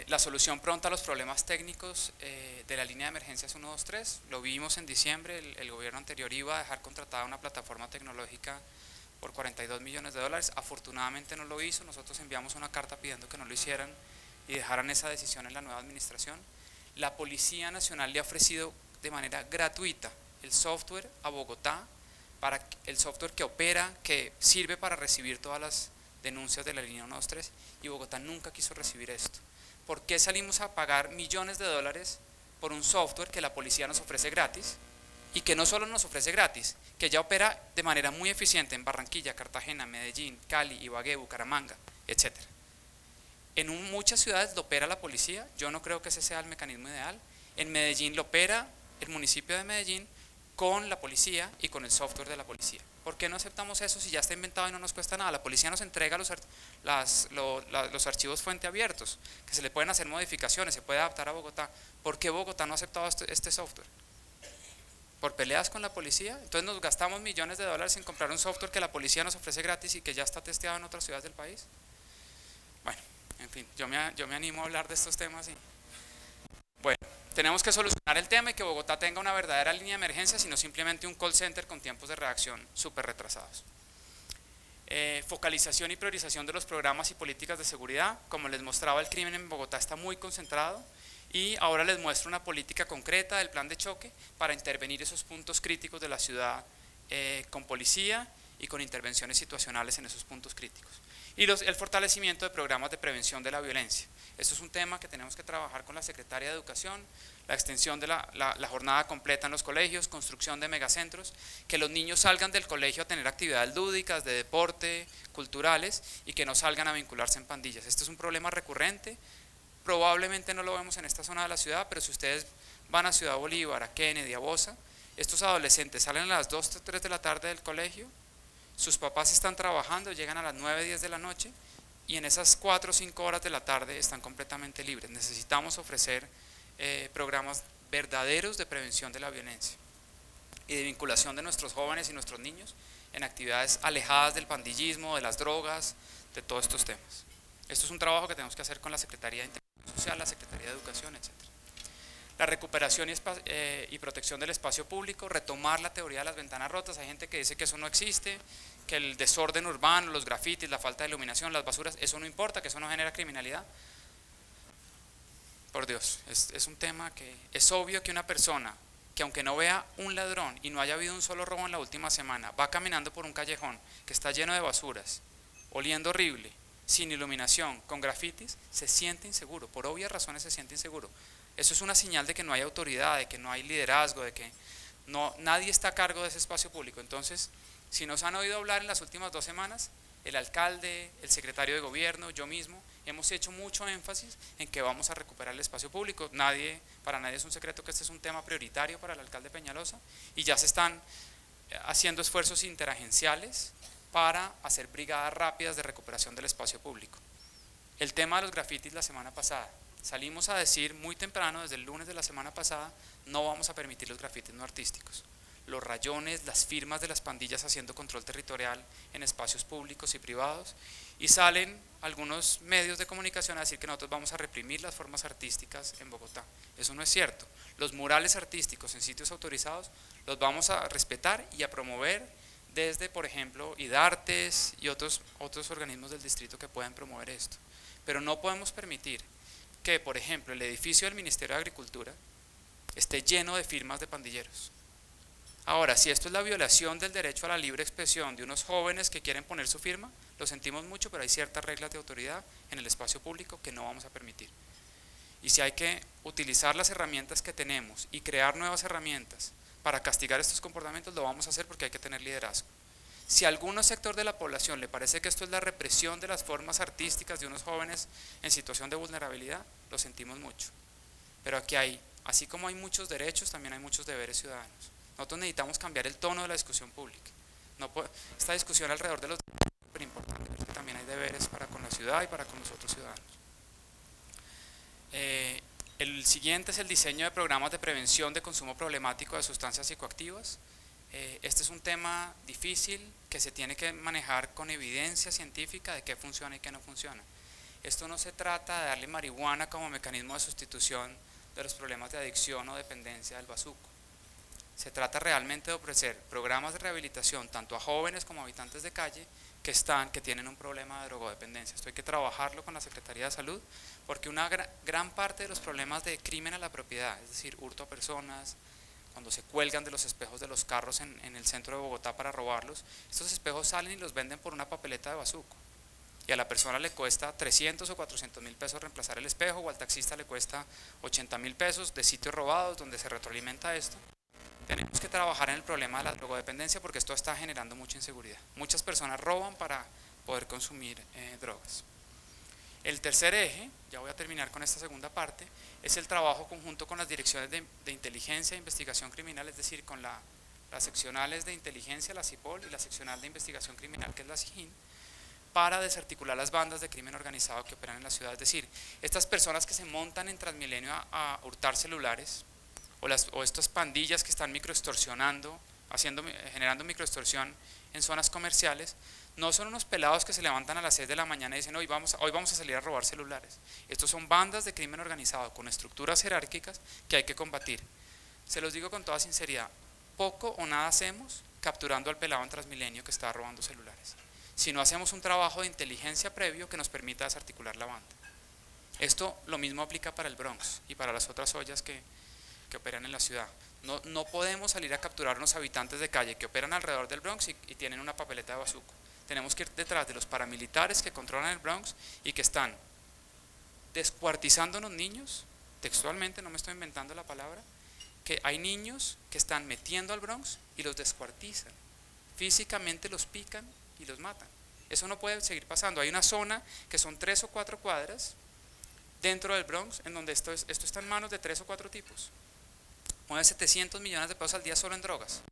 La solución pronta a los problemas técnicos de la línea de emergencias 123, lo vimos en diciembre, el gobierno anterior iba a dejar contratada una plataforma tecnológica por 42 millones de dólares, afortunadamente no lo hizo, nosotros enviamos una carta pidiendo que no lo hicieran y dejaran esa decisión en la nueva administración. La Policía Nacional le ha ofrecido de manera gratuita el software a Bogotá, para el software que opera, que sirve para recibir todas las denuncias de la línea 123, y Bogotá nunca quiso recibir esto. ¿Por qué salimos a pagar millones de dólares por un software que la policía nos ofrece gratis? Y que no solo nos ofrece gratis, que ya opera de manera muy eficiente en Barranquilla, Cartagena, Medellín, Cali, Ibagué, Bucaramanga, etc. En muchas ciudades lo opera la policía, yo no creo que ese sea el mecanismo ideal. En Medellín lo opera el municipio de Medellín con la policía y con el software de la policía. ¿Por qué no aceptamos eso si ya está inventado y no nos cuesta nada? La policía nos entrega los archivos fuente abiertos, que se le pueden hacer modificaciones, se puede adaptar a Bogotá. ¿Por qué Bogotá no ha aceptado este software? por peleas con la policía. Entonces nos gastamos millones de dólares en comprar un software que la policía nos ofrece gratis y que ya está testeado en otras ciudades del país. Bueno, en fin, yo me animo a hablar de estos temas. Bueno, tenemos que solucionar el tema y que Bogotá tenga una verdadera línea de emergencia, sino simplemente un call center con tiempos de reacción súper retrasados. Focalización y priorización de los programas y políticas de seguridad. Como les mostraba, el crimen en Bogotá está muy concentrado y ahora les muestro una política concreta del plan de choque para intervenir esos puntos críticos de la ciudad con policía y con intervenciones situacionales en esos puntos críticos. Y el fortalecimiento de programas de prevención de la violencia. Esto es un tema que tenemos que trabajar con la Secretaría de Educación, la extensión de la jornada completa en los colegios, construcción de megacentros, que los niños salgan del colegio a tener actividades lúdicas, de deporte, culturales, y que no salgan a vincularse en pandillas. Este es un problema recurrente, probablemente no lo vemos en esta zona de la ciudad, pero si ustedes van a Ciudad Bolívar, a Kennedy, a Bosa, estos adolescentes salen a las 2 o 3 de la tarde del colegio, sus papás están trabajando, llegan a las 9 o 10 de la noche, y en esas 4 o 5 horas de la tarde están completamente libres. Necesitamos ofrecer programas verdaderos de prevención de la violencia y de vinculación de nuestros jóvenes y nuestros niños en actividades alejadas del pandillismo, de las drogas, de todos estos temas. Esto es un trabajo que tenemos que hacer con la Secretaría de Integración Social, la Secretaría de Educación, etc. La recuperación y protección del espacio público, retomar la teoría de las ventanas rotas. Hay gente que dice que eso no existe, que el desorden urbano, los grafitis, la falta de iluminación, las basuras, eso no importa, que eso no genera criminalidad. Por Dios, es un tema que es obvio que una persona que aunque no vea un ladrón y no haya habido un solo robo en la última semana, va caminando por un callejón que está lleno de basuras, oliendo horrible, sin iluminación, con grafitis, se siente inseguro, por obvias razones se siente inseguro. Eso es una señal de que no hay autoridad, de que no hay liderazgo, de que nadie está a cargo de ese espacio público. Entonces, si nos han oído hablar en las últimas 2 semanas, el alcalde, el secretario de gobierno, yo mismo, hemos hecho mucho énfasis en que vamos a recuperar el espacio público. Para nadie es un secreto que este es un tema prioritario para el alcalde Peñalosa y ya se están haciendo esfuerzos interagenciales para hacer brigadas rápidas de recuperación del espacio público. El tema de los grafitis la semana pasada, salimos a decir muy temprano, desde el lunes de la semana pasada, no vamos a permitir los grafitis no artísticos. Los rayones, las firmas de las pandillas haciendo control territorial en espacios públicos y privados, y salen algunos medios de comunicación a decir que nosotros vamos a reprimir las formas artísticas en Bogotá. Eso no es cierto. Los murales artísticos en sitios autorizados los vamos a respetar y a promover desde, por ejemplo, IDARTES y otros organismos del distrito que pueden promover esto. Pero no podemos permitir que, por ejemplo, el edificio del Ministerio de Agricultura esté lleno de firmas de pandilleros. Ahora, si esto es la violación del derecho a la libre expresión de unos jóvenes que quieren poner su firma, lo sentimos mucho, pero hay ciertas reglas de autoridad en el espacio público que no vamos a permitir. Y si hay que utilizar las herramientas que tenemos y crear nuevas herramientas para castigar estos comportamientos, lo vamos a hacer porque hay que tener liderazgo. Si a algún sector de la población le parece que esto es la represión de las formas artísticas de unos jóvenes en situación de vulnerabilidad, lo sentimos mucho. Pero aquí así como hay muchos derechos, también hay muchos deberes ciudadanos. Nosotros necesitamos cambiar el tono de la discusión pública. Esta discusión alrededor de los derechos es súper importante, porque también hay deberes para con la ciudad y para con los otros ciudadanos. El siguiente es el diseño de programas de prevención de consumo problemático de sustancias psicoactivas. Este es un tema difícil que se tiene que manejar con evidencia científica de qué funciona y qué no funciona. Esto no se trata de darle marihuana como mecanismo de sustitución de los problemas de adicción o dependencia del bazuco. Se trata realmente de ofrecer programas de rehabilitación tanto a jóvenes como a habitantes de calle que tienen un problema de drogodependencia. Esto hay que trabajarlo con la Secretaría de Salud porque una gran parte de los problemas de crimen a la propiedad, es decir, hurto a personas, cuando se cuelgan de los espejos de los carros en el centro de Bogotá para robarlos, estos espejos salen y los venden por una papeleta de bazuco. Y a la persona le cuesta 300 o 400 mil pesos reemplazar el espejo, o al taxista le cuesta 80 mil pesos de sitios robados donde se retroalimenta esto. Tenemos que trabajar en el problema de la drogodependencia porque esto está generando mucha inseguridad. Muchas personas roban para poder consumir drogas. El tercer eje, ya voy a terminar con esta segunda parte, es el trabajo conjunto con las direcciones de inteligencia e investigación criminal, es decir, con las seccionales de inteligencia, la CIPOL, y la seccional de investigación criminal, que es la SIJIN, para desarticular las bandas de crimen organizado que operan en la ciudad. Es decir, estas personas que se montan en Transmilenio a hurtar celulares, o estas pandillas que están microextorsionando, generando microextorsión en zonas comerciales, no son unos pelados que se levantan a las 6 de la mañana y dicen hoy vamos a salir a robar celulares. Estos son bandas de crimen organizado con estructuras jerárquicas que hay que combatir. Se los digo con toda sinceridad, poco o nada hacemos capturando al pelado en Transmilenio que está robando celulares, si no hacemos un trabajo de inteligencia previo que nos permita desarticular la banda. Esto lo mismo aplica para el Bronx y para las otras ollas que operan en la ciudad. No podemos salir a capturar a unos habitantes de calle que operan alrededor del Bronx y tienen una papeleta de bazuco. Tenemos que ir detrás de los paramilitares que controlan el Bronx y que están descuartizando a los niños, textualmente, no me estoy inventando la palabra, que hay niños que están metiendo al Bronx y los descuartizan, físicamente los pican y los matan. Eso no puede seguir pasando. Hay una zona que son 3 o 4 cuadras dentro del Bronx en donde esto está en manos de 3 o 4 tipos. Mueve 700 millones de pesos al día solo en drogas.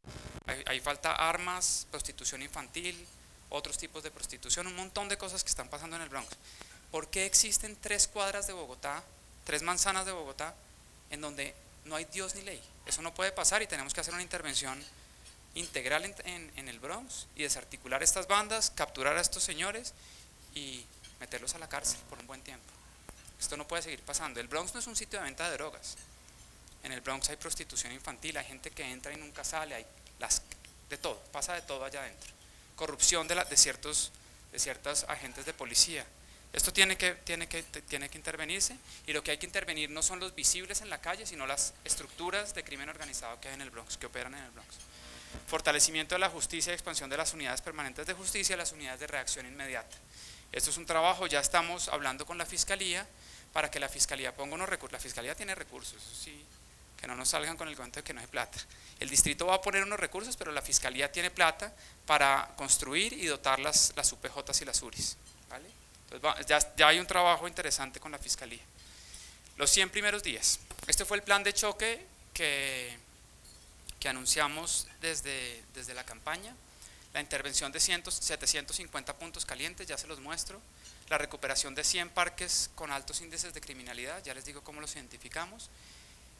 Ahí falta armas, prostitución infantil, otros tipos de prostitución, un montón de cosas que están pasando en el Bronx. ¿Por qué existen 3 cuadras de Bogotá, 3 manzanas de Bogotá, en donde no hay Dios ni ley? Eso no puede pasar y tenemos que hacer una intervención integral en el Bronx y desarticular estas bandas, capturar a estos señores y meterlos a la cárcel por un buen tiempo. Esto no puede seguir pasando. El Bronx no es un sitio de venta de drogas. En el Bronx hay prostitución infantil, hay gente que entra y nunca sale, hay de todo, pasa de todo allá adentro. Corrupción de ciertos agentes de policía. Esto tiene que intervenirse, y lo que hay que intervenir no son los visibles en la calle, sino las estructuras de crimen organizado que hay en el Bronx, que operan en el Bronx. Fortalecimiento de la justicia y expansión de las unidades permanentes de justicia y las unidades de reacción inmediata. Esto es un trabajo, ya estamos hablando con la Fiscalía para que la Fiscalía ponga unos recursos. La Fiscalía tiene recursos, sí, que no nos salgan con el cuento de que no hay plata. El distrito va a poner unos recursos, pero la Fiscalía tiene plata para construir y dotar las UPJs y las URIs, ¿vale? Entonces ya hay un trabajo interesante con la Fiscalía. Los 100 primeros días. Este fue el plan de choque que anunciamos desde la campaña. La intervención de 750 puntos calientes, ya se los muestro. La recuperación de 100 parques con altos índices de criminalidad, ya les digo cómo los identificamos.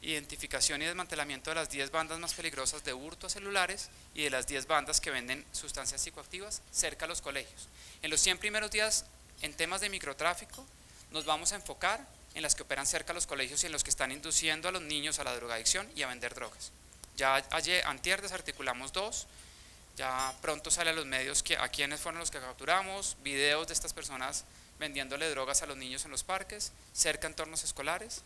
Identificación y desmantelamiento de las 10 bandas más peligrosas de hurto a celulares y de las 10 bandas que venden sustancias psicoactivas cerca a los colegios. En los 100 primeros días, en temas de microtráfico, nos vamos a enfocar en las que operan cerca a los colegios y en los que están induciendo a los niños a la drogadicción y a vender drogas. Ya antier desarticulamos 2, ya pronto sale a los medios a quiénes fueron los que capturamos, videos de estas personas vendiéndole drogas a los niños en los parques, cerca a entornos escolares,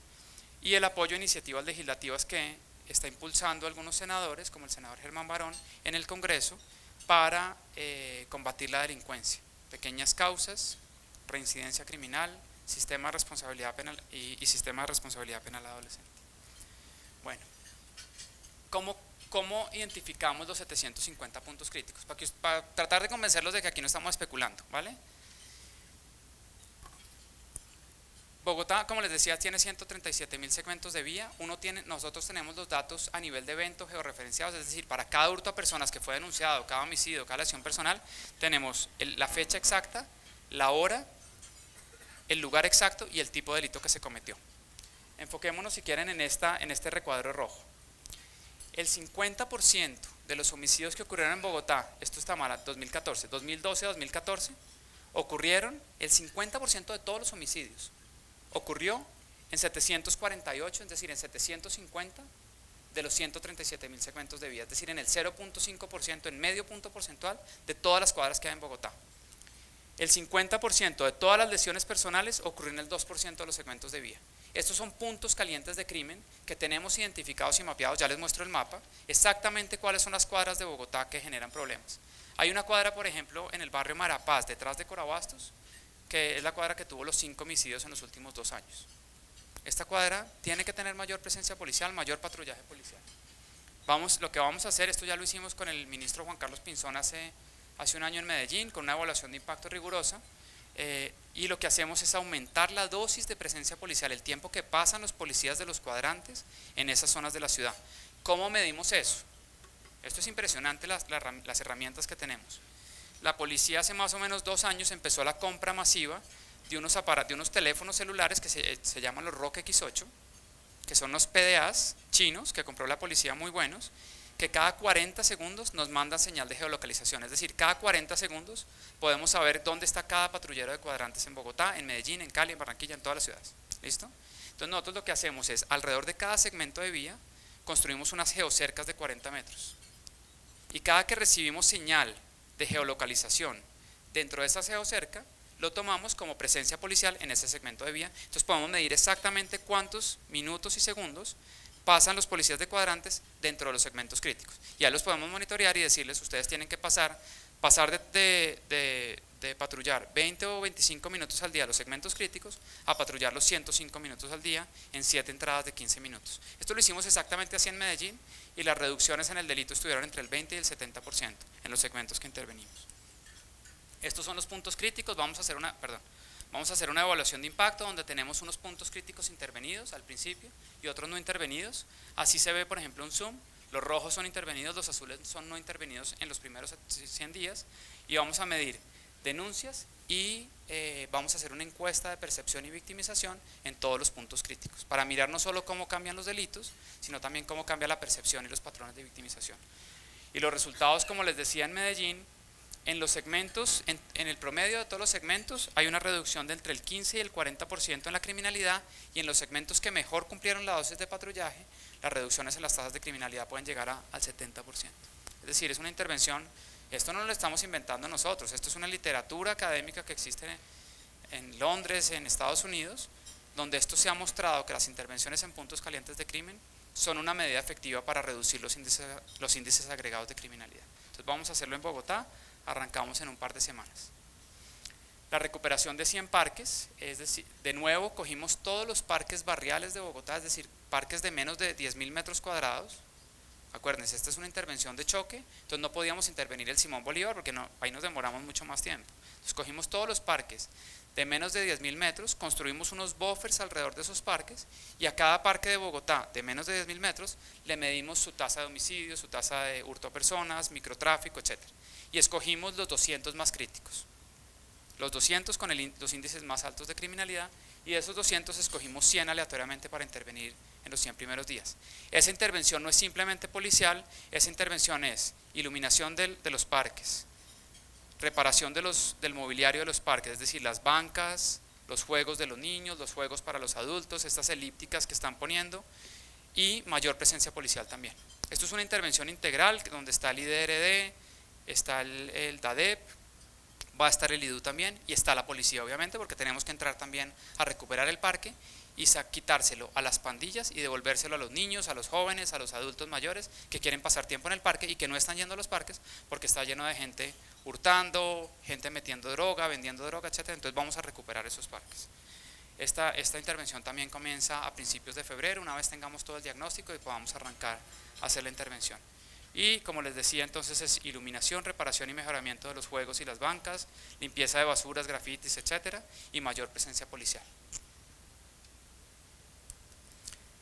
y el apoyo a iniciativas legislativas que está impulsando algunos senadores, como el senador Germán Barón, en el Congreso, para combatir la delincuencia. Pequeñas causas, reincidencia criminal, sistema de responsabilidad penal y sistema de responsabilidad penal adolescente. Bueno, ¿cómo identificamos los 750 puntos críticos? Para tratar de convencerlos de que aquí no estamos especulando, ¿vale? Bogotá, como les decía, tiene 137.000 segmentos de vía. Nosotros tenemos los datos a nivel de eventos georreferenciados, es decir, para cada hurto a personas que fue denunciado, cada homicidio, cada lesión personal, tenemos la fecha exacta, la hora, el lugar exacto y el tipo de delito que se cometió. Enfoquémonos, si quieren, en este recuadro rojo. El 50% de los homicidios que ocurrieron en Bogotá, esto está mal, 2014, 2012 a 2014, ocurrieron, el 50% de todos los homicidios ocurrió en 748, es decir, en 750 de los 137.000 segmentos de vía, es decir, en el 0.5%, en medio punto porcentual de todas las cuadras que hay en Bogotá. El 50% de todas las lesiones personales ocurrió en el 2% de los segmentos de vía. Estos son puntos calientes de crimen que tenemos identificados y mapeados, ya les muestro el mapa, exactamente cuáles son las cuadras de Bogotá que generan problemas. Hay una cuadra, por ejemplo, en el barrio Marapaz, detrás de Corabastos, que es la cuadra que tuvo los 5 homicidios en los últimos 2 años. Esta cuadra tiene que tener mayor presencia policial, mayor patrullaje policial. Lo que vamos a hacer, esto ya lo hicimos con el ministro Juan Carlos Pinzón hace 1 año en Medellín, con una evaluación de impacto rigurosa, y lo que hacemos es aumentar la dosis de presencia policial, el tiempo que pasan los policías de los cuadrantes en esas zonas de la ciudad. ¿Cómo medimos eso? Esto es impresionante, las herramientas que tenemos. La policía hace más o menos 2 años empezó la compra masiva de unos teléfonos celulares que se llaman los ROC X8, que son los PDAs chinos que compró la policía, muy buenos, que cada 40 segundos nos mandan señal de geolocalización, es decir, cada 40 segundos podemos saber dónde está cada patrullero de cuadrantes en Bogotá, en Medellín, en Cali, en Barranquilla, en todas las ciudades. ¿Listo? Entonces nosotros lo que hacemos es, alrededor de cada segmento de vía, construimos unas geocercas de 40 metros. Y cada que recibimos señal de geolocalización dentro de esa geocerca, lo tomamos como presencia policial en ese segmento de vía. Entonces podemos medir exactamente cuántos minutos y segundos pasan los policías de cuadrantes dentro de los segmentos críticos. Ya los podemos monitorear y decirles, ustedes tienen que pasar de patrullar 20 o 25 minutos al día los segmentos críticos a patrullar los 105 minutos al día en 7 entradas de 15 minutos. Esto lo hicimos exactamente así en Medellín y las reducciones en el delito estuvieron entre el 20 y el 70% en los segmentos que intervenimos. Estos son los puntos críticos. Vamos a hacer una evaluación de impacto donde tenemos unos puntos críticos intervenidos al principio y otros no intervenidos. Así se ve, por ejemplo, un zoom. Los rojos son intervenidos, los azules son no intervenidos en los primeros 100 días. Y vamos a medir denuncias y vamos a hacer una encuesta de percepción y victimización en todos los puntos críticos para mirar no solo cómo cambian los delitos, sino también cómo cambia la percepción y los patrones de victimización. Y los resultados, como les decía, en Medellín, en los segmentos, en el promedio de todos los segmentos hay una reducción de entre el 15 y el 40% en la criminalidad, y en los segmentos que mejor cumplieron la dosis de patrullaje, las reducciones en las tasas de criminalidad pueden llegar al 70%. Es decir, es una intervención, esto no lo estamos inventando nosotros, esto es una literatura académica que existe en Londres, en Estados Unidos, donde esto se ha mostrado que las intervenciones en puntos calientes de crimen son una medida efectiva para reducir los índices agregados de criminalidad. Entonces vamos a hacerlo en Bogotá. Arrancamos en un par de semanas. La recuperación de 100 parques, es decir, de nuevo cogimos todos los parques barriales de Bogotá, es decir, parques de menos de 10.000 metros cuadrados. Acuérdense, esta es una intervención de choque, entonces no podíamos intervenir el Simón Bolívar porque ahí nos demoramos mucho más tiempo. Entonces cogimos todos los parques de menos de 10.000 metros, construimos unos buffers alrededor de esos parques y a cada parque de Bogotá de menos de 10.000 metros le medimos su tasa de homicidio, su tasa de hurto a personas, microtráfico, etc. Y escogimos los 200 más críticos, los 200 con los índices más altos de criminalidad, y de esos 200 escogimos 100 aleatoriamente para intervenir en los 100 primeros días. Esa intervención no es simplemente policial, esa intervención es iluminación de los parques, reparación del mobiliario de los parques, es decir, las bancas, los juegos de los niños, los juegos para los adultos, estas elípticas que están poniendo, y mayor presencia policial también. Esto es una intervención integral donde está el IDRD, está el DADEP, va a estar el IDU también, y está la policía obviamente, porque tenemos que entrar también a recuperar el parque y quitárselo a las pandillas y devolvérselo a los niños, a los jóvenes, a los adultos mayores que quieren pasar tiempo en el parque y que no están yendo a los parques porque está lleno de gente hurtando, gente metiendo droga, vendiendo droga, etc. Entonces vamos a recuperar esos parques. Esta intervención también comienza a principios de febrero, una vez tengamos todo el diagnóstico y podamos arrancar a hacer la intervención. Y como les decía, entonces es iluminación, reparación y mejoramiento de los juegos y las bancas, limpieza de basuras, grafitis, etcétera, y mayor presencia policial.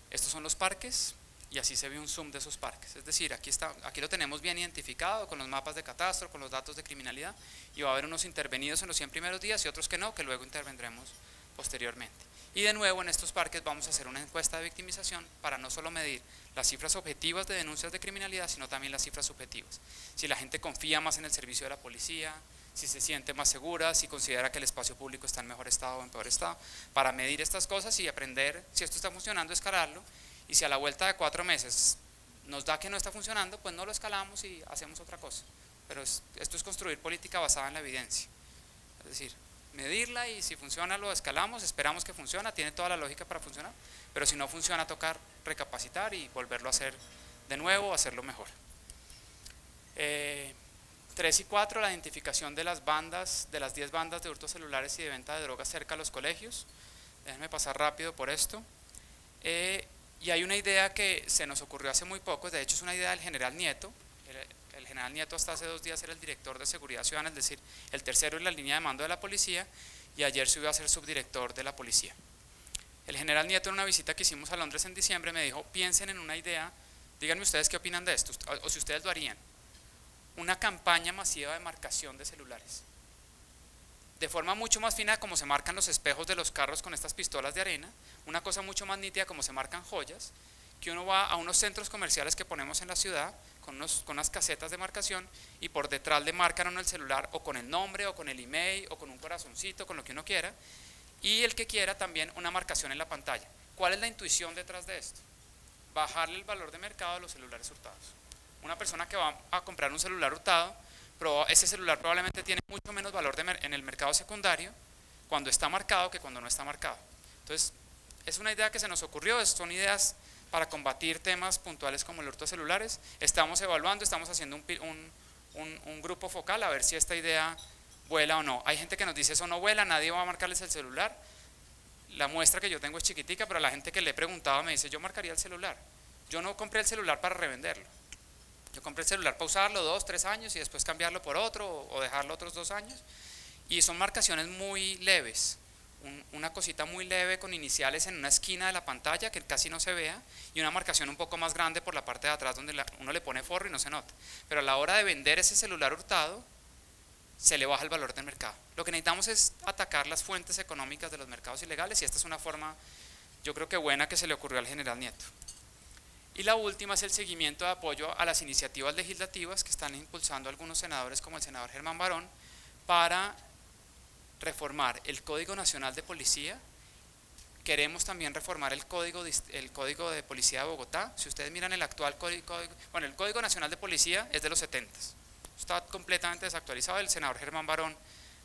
Estos son los parques y así se ve un zoom de esos parques. Es decir, aquí lo tenemos bien identificado con los mapas de catastro, con los datos de criminalidad, y va a haber unos intervenidos en los 100 primeros días y otros que no, que luego intervendremos posteriormente. Y de nuevo en estos parques vamos a hacer una encuesta de victimización para no solo medir las cifras objetivas de denuncias de criminalidad, sino también las cifras subjetivas. Si la gente confía más en el servicio de la policía, si se siente más segura, si considera que el espacio público está en mejor estado o en peor estado, para medir estas cosas y aprender si esto está funcionando, escalarlo, y si a la vuelta de 4 meses nos da que no está funcionando, pues no lo escalamos y hacemos otra cosa. Pero esto es construir política basada en la evidencia, es decir, medirla y si funciona lo escalamos, esperamos que funcione, tiene toda la lógica para funcionar, pero si no funciona tocar recapacitar y volverlo a hacer de nuevo o hacerlo mejor. 3 y 4, la identificación de las 10 bandas de hurtos celulares y de venta de drogas cerca a los colegios. Déjenme pasar rápido por esto. Y hay una idea que se nos ocurrió hace muy poco, de hecho es una idea del general Nieto. El general Nieto hasta hace 2 días era el director de seguridad ciudadana, es decir, el tercero en la línea de mando de la policía, y ayer subió a ser subdirector de la policía. El general Nieto en una visita que hicimos a Londres en diciembre me dijo, piensen en una idea, díganme ustedes qué opinan de esto, o si ustedes lo harían, una campaña masiva de marcación de celulares. de forma mucho más fina como se marcan los espejos de los carros con estas pistolas de arena, una cosa mucho más nítida como se marcan joyas, que uno va a unos centros comerciales que ponemos en la ciudad con unas casetas de marcación y por detrás le marcan a uno el celular o con el nombre o con el email o con un corazoncito, con lo que uno quiera, y el que quiera también una marcación en la pantalla. ¿Cuál es la intuición detrás de esto? Bajarle el valor de mercado a los celulares hurtados. Una persona que va a comprar un celular hurtado, ese celular probablemente tiene mucho menos valor en el mercado secundario cuando está marcado que cuando no está marcado. Entonces, es una idea que se nos ocurrió, son ideas para combatir temas puntuales como el hurto de celulares. Estamos evaluando, estamos haciendo un grupo focal a ver si esta idea vuela o no. Hay gente que nos dice eso no vuela, nadie va a marcarles el celular. La muestra que yo tengo es chiquitica, pero la gente que le he preguntado me dice yo marcaría el celular. Yo no compré el celular para revenderlo. Yo compré el celular para usarlo 2, 3 años y después cambiarlo por otro o dejarlo otros 2 años. Y son marcaciones muy leves, una cosita muy leve con iniciales en una esquina de la pantalla que casi no se vea y una marcación un poco más grande por la parte de atrás donde uno le pone forro y no se nota. Pero a la hora de vender ese celular hurtado se le baja el valor del mercado. Lo que necesitamos es atacar las fuentes económicas de los mercados ilegales y esta es una forma, yo creo que buena, que se le ocurrió al general Nieto. Y la última es el seguimiento de apoyo a las iniciativas legislativas que están impulsando algunos senadores como el senador Germán Barón para reformar el Código Nacional de Policía. Queremos también reformar el Código de Policía de Bogotá. Si ustedes miran el actual el Código Nacional de Policía es de los 70, está completamente desactualizado. El senador Germán Barón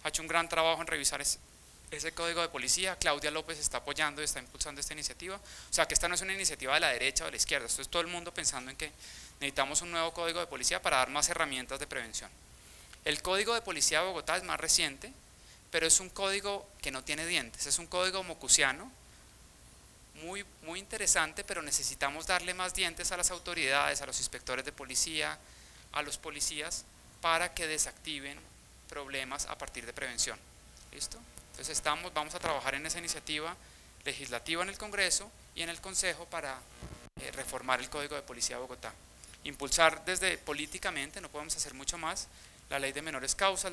ha hecho un gran trabajo en revisar ese Código de Policía. Claudia López está apoyando y está impulsando esta iniciativa. O sea que esta no es una iniciativa de la derecha o de la izquierda, esto es todo el mundo pensando en que necesitamos un nuevo Código de Policía para dar más herramientas de prevención. El Código de Policía de Bogotá es más reciente, pero es un código que no tiene dientes, es un código mocusiano, muy interesante, pero necesitamos darle más dientes a las autoridades, a los inspectores de policía, a los policías, para que desactiven problemas a partir de prevención. ¿Listo? Entonces vamos a trabajar en esa iniciativa legislativa en el Congreso y en el Consejo para reformar el Código de Policía de Bogotá. Impulsar desde políticamente, no podemos hacer mucho más, la ley de menores causas,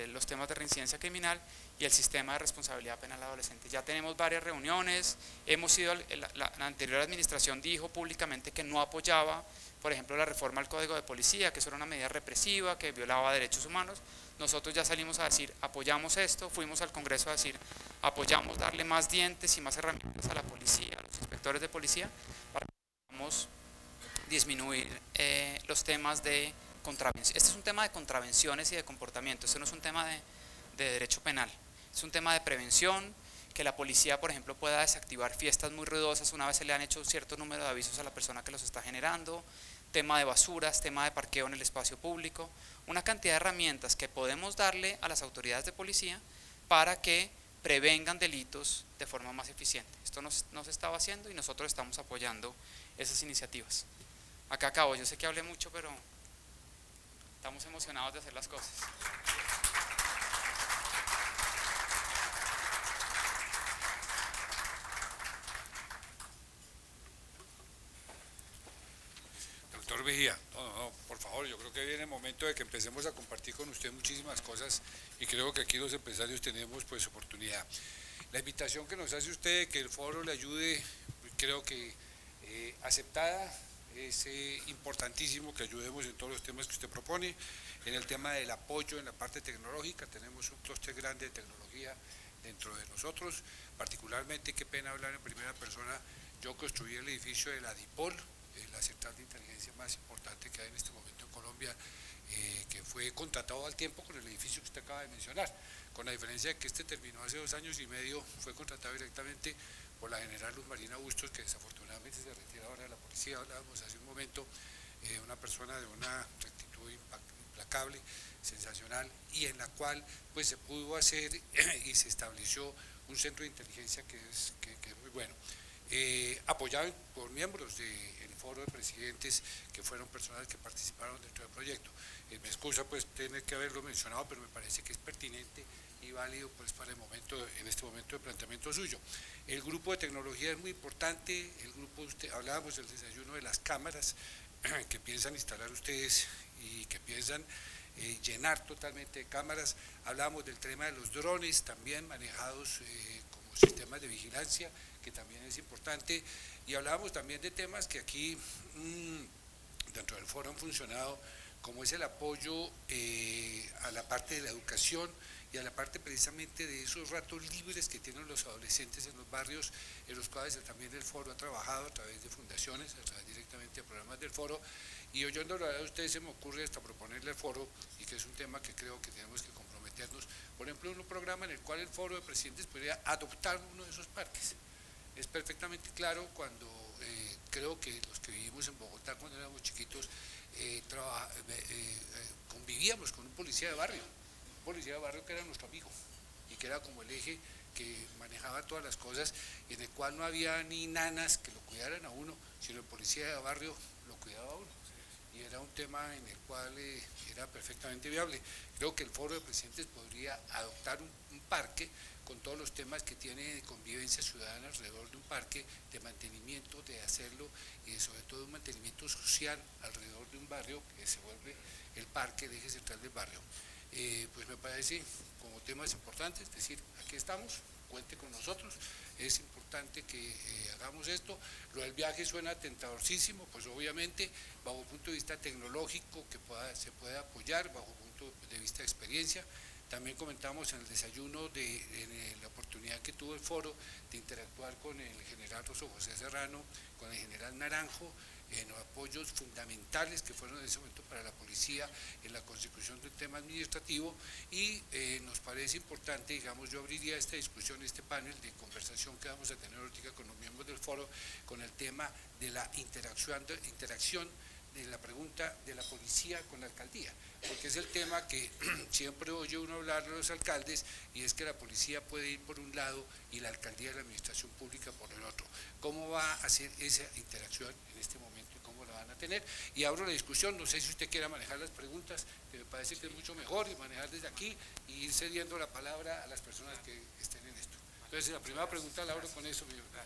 los temas de reincidencia criminal y el sistema de responsabilidad penal adolescente. Ya tenemos varias reuniones, la anterior administración dijo públicamente que no apoyaba, por ejemplo, la reforma al Código de Policía, que eso era una medida represiva, que violaba derechos humanos. Nosotros ya salimos a decir, apoyamos esto, fuimos al Congreso a decir, apoyamos darle más dientes y más herramientas a la policía, a los inspectores de policía, para que podamos disminuir los temas de contravención. Este es un tema de contravenciones y de comportamiento, este no es un tema de derecho penal, es un tema de prevención, que la policía, por ejemplo, pueda desactivar fiestas muy ruidosas una vez se le han hecho un cierto número de avisos a la persona que los está generando, tema de basuras, tema de parqueo en el espacio público, una cantidad de herramientas que podemos darle a las autoridades de policía para que prevengan delitos de forma más eficiente. Esto no se estaba haciendo y nosotros estamos apoyando esas iniciativas. Acá acabo, yo sé que hablé mucho, pero estamos emocionados de hacer las cosas. Doctor Mejía, no, por favor, yo creo que viene el momento de que empecemos a compartir con usted muchísimas cosas y creo que aquí los empresarios tenemos pues oportunidad. La invitación que nos hace usted, que el foro le ayude, creo que aceptada, es importantísimo que ayudemos en todos los temas que usted propone. En el tema del apoyo en la parte tecnológica, tenemos un clúster grande de tecnología dentro de nosotros, particularmente, qué pena hablar en primera persona, yo construí el edificio de la DIPOL, la central de inteligencia más importante que hay en este momento en Colombia, que fue contratado al tiempo con el edificio que usted acaba de mencionar, con la diferencia de que este terminó hace 2 años y medio, fue contratado directamente por la general Luz Marina Bustos, que desafortunadamente se retira ahora de la policía. Hablábamos hace un momento, una persona de una rectitud implacable, sensacional, y en la cual pues se pudo hacer y se estableció un centro de inteligencia que es muy bueno. Apoyado por miembros del foro de presidentes que fueron personas que participaron dentro del proyecto. Me excusa pues tener que haberlo mencionado, pero me parece que es pertinente y válido pues para el momento, en este momento de planteamiento suyo. El grupo de tecnología es muy importante, el grupo, hablábamos del desayuno de las cámaras que piensan instalar ustedes y que piensan llenar totalmente de cámaras. Hablábamos del tema de los drones también manejados como sistemas de vigilancia, que también es importante, y hablábamos también de temas que aquí dentro del foro han funcionado, como es el apoyo a la parte de la educación y a la parte precisamente de esos ratos libres que tienen los adolescentes en los barrios, en los cuales también el foro ha trabajado a través de fundaciones, a través directamente de programas del foro, y oyéndolo a ustedes se me ocurre hasta proponerle al foro, y que es un tema que creo que tenemos que comprometernos, por ejemplo, un programa en el cual el foro de presidentes podría adoptar uno de esos parques. Es perfectamente claro cuando creo que los que vivimos en Bogotá cuando éramos chiquitos convivíamos con un policía de barrio que era nuestro amigo y que era como el eje que manejaba todas las cosas, y en el cual no había ni nanas que lo cuidaran a uno, sino el policía de barrio lo cuidaba a uno, y era un tema en el cual era perfectamente viable. Creo que el foro de presidentes podría adoptar un parque con todos los temas que tiene de convivencia ciudadana alrededor de un parque, de mantenimiento, de hacerlo, y sobre todo un mantenimiento social alrededor de un barrio que se vuelve el parque, el eje central del barrio. Pues me parece como temas importantes, es decir, aquí estamos, cuente con nosotros, es importante que hagamos esto. Lo del viaje suena tentadorcísimo, pues obviamente bajo el punto de vista tecnológico que se puede apoyar, bajo el punto de vista de experiencia. También comentamos en el desayuno en la oportunidad que tuvo el foro de interactuar con el general Rosso José Serrano, con el general Naranjo, en los apoyos fundamentales que fueron en ese momento para la policía en la consecución del tema administrativo, y nos parece importante, digamos, yo abriría esta discusión, este panel de conversación que vamos a tener ahorita con los miembros del foro, con el tema de la interacción de la pregunta de la policía con la alcaldía, porque es el tema que siempre oye uno hablar de los alcaldes, y es que la policía puede ir por un lado y la alcaldía de la administración pública por el otro. ¿Cómo va a hacer esa interacción en este momento y cómo la van a tener? Y abro la discusión, no sé si usted quiera manejar las preguntas, que me parece que es mucho mejor, y manejar desde aquí y ir cediendo la palabra a las personas que estén en esto. Entonces, la primera pregunta la abro con eso, mi doctor.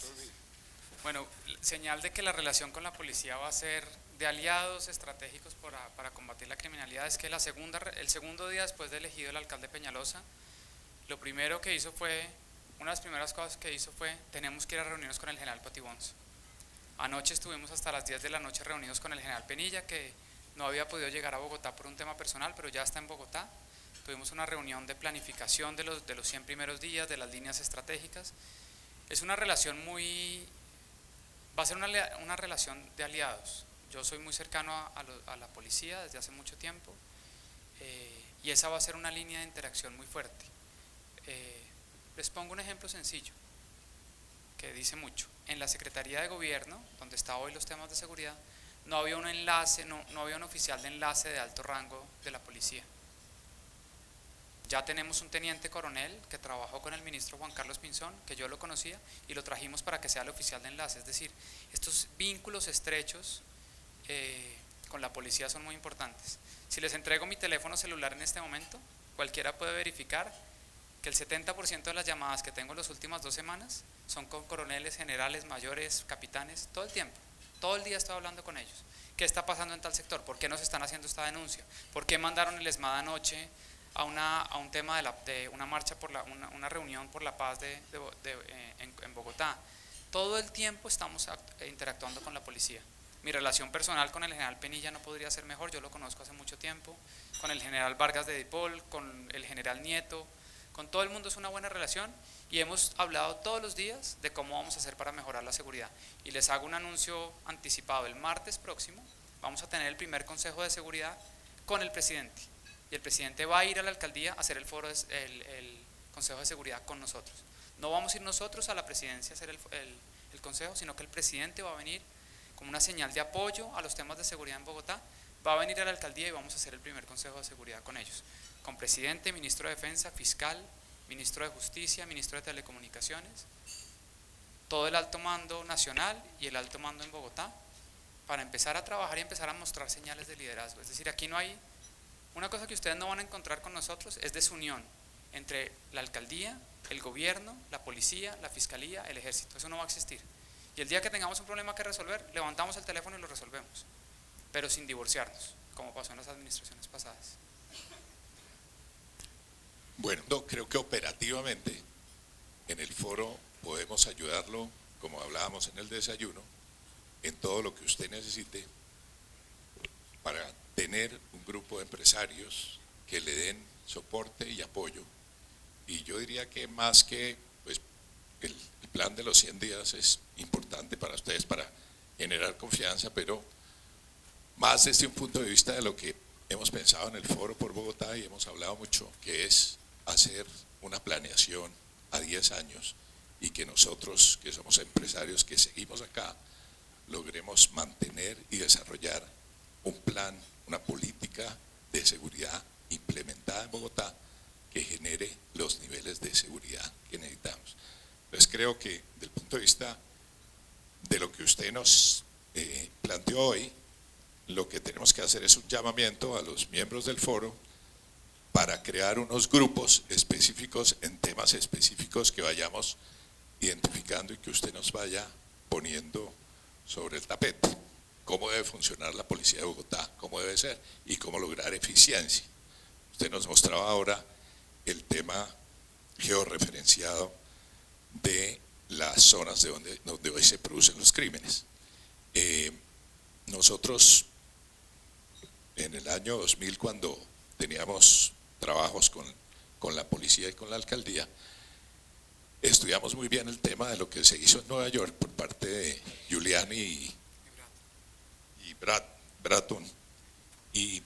Bueno, señal de que la relación con la policía va a ser de aliados estratégicos para combatir la criminalidad es que el segundo día después de elegido el alcalde Peñalosa, lo primero que hizo fue, una de las primeras cosas que hizo fue, tenemos que ir a reunirnos con el general Potibons. Anoche estuvimos hasta las 10 de la noche reunidos con el general Penilla, que no había podido llegar a Bogotá por un tema personal, pero ya está en Bogotá. Tuvimos una reunión de planificación de los 100 primeros días, de las líneas estratégicas. Es una relación va a ser una relación de aliados. Yo soy muy cercano a la policía desde hace mucho tiempo, y esa va a ser una línea de interacción muy fuerte. Les pongo un ejemplo sencillo que dice mucho. En la Secretaría de Gobierno, donde está hoy los temas de seguridad, no había un enlace, no había un oficial de enlace de alto rango de la policía. Ya tenemos un teniente coronel que trabajó con el ministro Juan Carlos Pinzón, que yo lo conocía, y lo trajimos para que sea el oficial de enlace. Es decir, estos vínculos estrechos con la policía son muy importantes. Si les entrego mi teléfono celular en este momento, cualquiera puede verificar que el 70% de las llamadas que tengo en las últimas 2 semanas son con coroneles, generales, mayores, capitanes, todo el tiempo. Todo el día estoy hablando con ellos. ¿Qué está pasando en tal sector? ¿Por qué nos están haciendo esta denuncia? ¿Por qué mandaron el ESMAD anoche a un tema de una marcha, una reunión por la paz en Bogotá? Todo el tiempo estamos interactuando con la policía. Mi relación personal con el general Penilla no podría ser mejor, yo lo conozco hace mucho tiempo, con el general Vargas de Dipol, con el general Nieto, con todo el mundo es una buena relación, y hemos hablado todos los días de cómo vamos a hacer para mejorar la seguridad. Y les hago un anuncio anticipado: el martes próximo vamos a tener el primer consejo de seguridad con el presidente, y el presidente va a ir a la alcaldía a hacer el consejo de seguridad con nosotros. No vamos a ir nosotros a la presidencia a hacer el consejo, sino que el presidente va a venir como una señal de apoyo a los temas de seguridad en Bogotá, va a venir a la alcaldía y vamos a hacer el primer consejo de seguridad con ellos, con presidente, ministro de Defensa, fiscal, ministro de Justicia, ministro de Telecomunicaciones, todo el alto mando nacional y el alto mando en Bogotá, para empezar a trabajar y empezar a mostrar señales de liderazgo. Es decir, aquí no hay, una cosa que ustedes no van a encontrar con nosotros es desunión entre la alcaldía, el gobierno, la policía, la fiscalía, el ejército. Eso no va a existir. Y el día que tengamos un problema que resolver, levantamos el teléfono y lo resolvemos, pero sin divorciarnos, como pasó en las administraciones pasadas. Bueno, no, creo que operativamente en el foro podemos ayudarlo, como hablábamos en el desayuno, en todo lo que usted necesite para tener un grupo de empresarios que le den soporte y apoyo. Y yo diría que más que pues, el plan de los 100 días es importante para ustedes para generar confianza, pero más desde un punto de vista de lo que hemos pensado en el Foro por Bogotá y hemos hablado mucho, que es hacer una planeación a 10 años y que nosotros, que somos empresarios que seguimos acá, logremos mantener y desarrollar un plan, una política de seguridad implementada en Bogotá que genere los niveles de seguridad que necesitamos. Entonces creo que desde el punto de vista de lo que usted nos planteó hoy, lo que tenemos que hacer es un llamamiento a los miembros del foro para crear unos grupos específicos en temas específicos que vayamos identificando y que usted nos vaya poniendo sobre el tapete. Cómo debe funcionar la policía de Bogotá, cómo debe ser y cómo lograr eficiencia. Usted nos mostraba ahora el tema georreferenciado de las zonas donde hoy se producen los crímenes. Nosotros en el año 2000, cuando teníamos trabajos con la policía y con la alcaldía, estudiamos muy bien el tema de lo que se hizo en Nueva York por parte de Giuliani y Bratton, y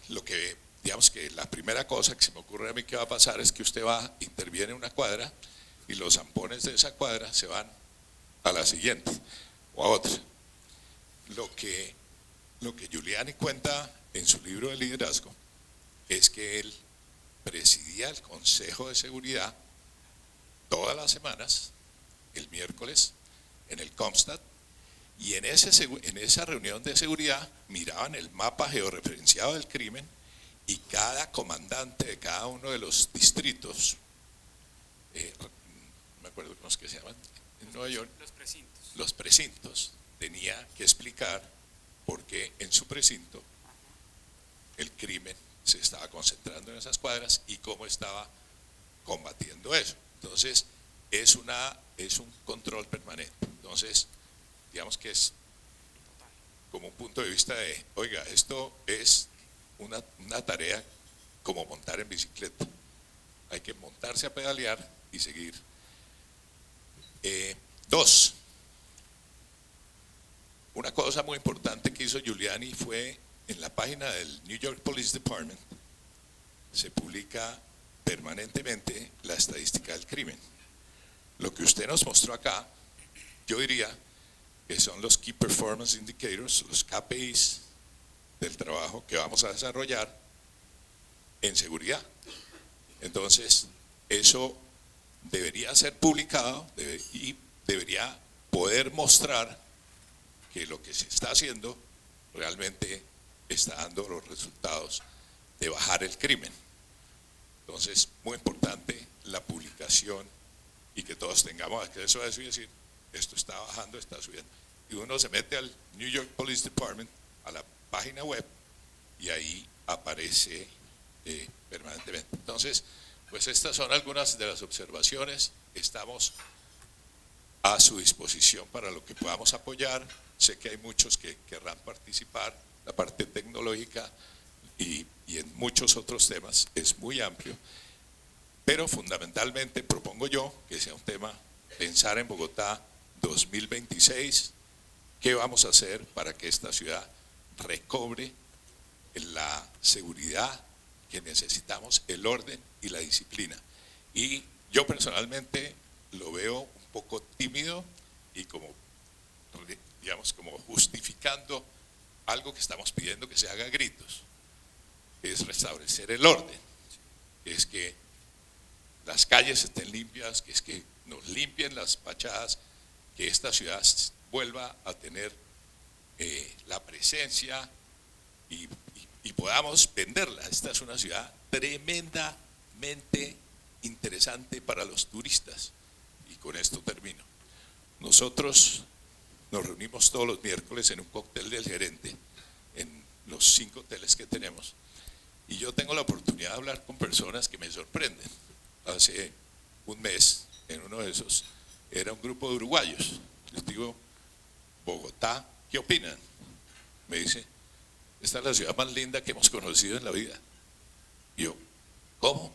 lo que, digamos que la primera cosa que se me ocurre a mí que va a pasar es que usted interviene en una cuadra y los zampones de esa cuadra se van a la siguiente o a otra. Lo que Giuliani cuenta en su libro de liderazgo es que él presidía el Consejo de Seguridad todas las semanas, el miércoles, en el Comstat, y en esa reunión de seguridad miraban el mapa georreferenciado del crimen y cada comandante de cada uno de los distritos, no me acuerdo cómo es que se llaman en Nueva York, los precintos, tenía que explicar por qué en su precinto el crimen se estaba concentrando en esas cuadras y cómo estaba combatiendo eso. Entonces es un control permanente. Entonces digamos que es como un punto de vista de, oiga, esto es una tarea como montar en bicicleta. Hay que montarse a pedalear y seguir. Dos, una cosa muy importante que hizo Giuliani fue en la página del New York Police Department, se publica permanentemente la estadística del crimen. Lo que usted nos mostró acá, yo diría que son los Key Performance Indicators, los KPIs del trabajo que vamos a desarrollar en seguridad. Entonces, eso debería ser publicado y debería poder mostrar que lo que se está haciendo realmente está dando los resultados de bajar el crimen. Entonces, muy importante la publicación y que todos tengamos acceso a eso y decir, esto está bajando, está subiendo. Y uno se mete al New York Police Department, a la página web, y ahí aparece permanentemente. Entonces, pues estas son algunas de las observaciones. Estamos a su disposición para lo que podamos apoyar. Sé que hay muchos que querrán participar, la parte tecnológica y en muchos otros temas es muy amplio, pero fundamentalmente propongo yo que sea un tema pensar en Bogotá 2026, qué vamos a hacer para que esta ciudad recobre la seguridad que necesitamos, el orden y la disciplina. Y yo personalmente lo veo un poco tímido y como, digamos, como justificando algo que estamos pidiendo que se haga a gritos, es restablecer el orden, es que las calles estén limpias, que es que nos limpien las fachadas, que esta ciudad vuelva a tener la presencia y podamos venderla. Esta es una ciudad tremendamente interesante para los turistas. Y con esto termino. Nosotros nos reunimos todos los miércoles en un cóctel del gerente, en los 5 hoteles que tenemos, Y yo tengo la oportunidad de hablar con personas que me sorprenden. Hace un mes, en uno de esos, era un grupo de uruguayos. Les digo, Bogotá, ¿qué opinan? Me dice, esta es la ciudad más linda que hemos conocido en la vida. Y yo, ¿cómo?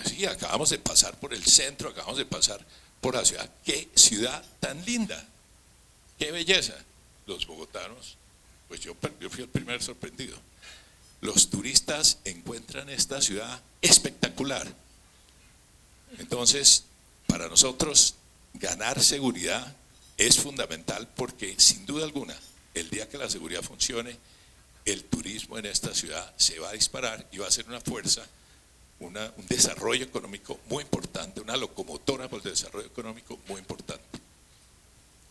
Sí, acabamos de pasar por el centro, acabamos de pasar por la ciudad. ¡Qué ciudad tan linda! ¡Qué belleza! Los bogotanos, pues yo fui el primer sorprendido. Los turistas encuentran esta ciudad espectacular. Entonces, para nosotros, ganar seguridad es fundamental porque, sin duda alguna, el día que la seguridad funcione, el turismo en esta ciudad se va a disparar y va a ser una fuerza, un desarrollo económico muy importante, una locomotora por el desarrollo económico muy importante.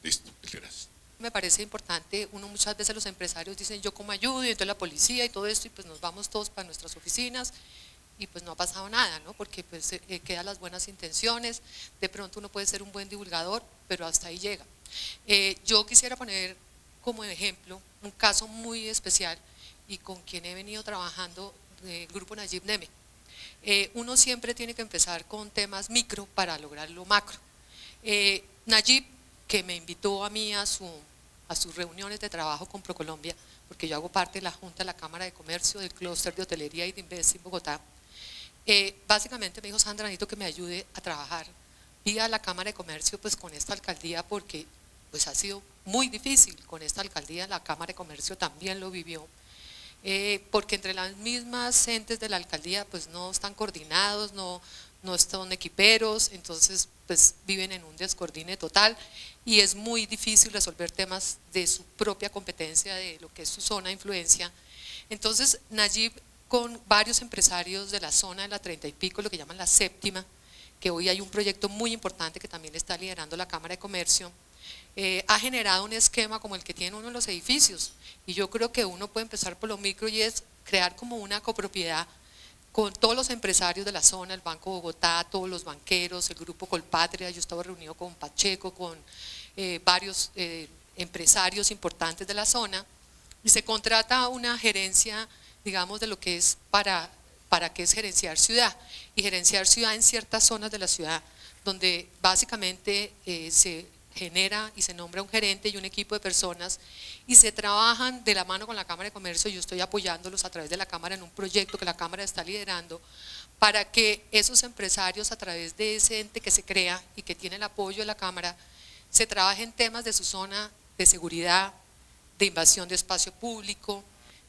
Listo, gracias. Me parece importante, muchas veces los empresarios dicen yo cómo ayudo y entonces la policía y todo esto y pues nos vamos todos para nuestras oficinas y pues no ha pasado nada, ¿no? Porque pues quedan las buenas intenciones, de pronto uno puede ser un buen divulgador, pero hasta ahí llega. Yo quisiera poner como ejemplo un caso muy especial y con quien he venido trabajando, el grupo Najib Neme. Uno siempre tiene que empezar con temas micro para lograr lo macro. Najib, que me invitó a mí a sus reuniones de trabajo con ProColombia, porque yo hago parte de la Junta de la Cámara de Comercio del Clúster de Hotelería y de Invest en Bogotá, básicamente me dijo, Sandra, necesito que me ayude a trabajar vía la Cámara de Comercio pues con esta alcaldía, porque pues ha sido muy difícil con esta alcaldía, la Cámara de Comercio también lo vivió, porque entre las mismas entes de la alcaldía pues no están coordinados, no están equiperos, entonces pues viven en un descoordine total y es muy difícil resolver temas de su propia competencia, de lo que es su zona de influencia. Entonces Najib, con varios empresarios de la zona de la 30 y pico, lo que llaman la séptima, que hoy hay un proyecto muy importante que también está liderando la Cámara de Comercio, ha generado un esquema como el que tiene uno en los edificios, y yo creo que uno puede empezar por lo micro y es crear como una copropiedad con todos los empresarios de la zona, el Banco Bogotá, todos los banqueros, el Grupo Colpatria. Yo estaba reunido con Pacheco, con varios empresarios importantes de la zona, y se contrata una gerencia, digamos, de lo que es para qué es gerenciar ciudad, y gerenciar ciudad en ciertas zonas de la ciudad, donde básicamente se genera y se nombra un gerente y un equipo de personas y se trabajan de la mano con la Cámara de Comercio. Yo estoy apoyándolos a través de la Cámara en un proyecto que la Cámara está liderando para que esos empresarios, a través de ese ente que se crea y que tiene el apoyo de la Cámara, se trabajen temas de su zona de seguridad, de invasión de espacio público,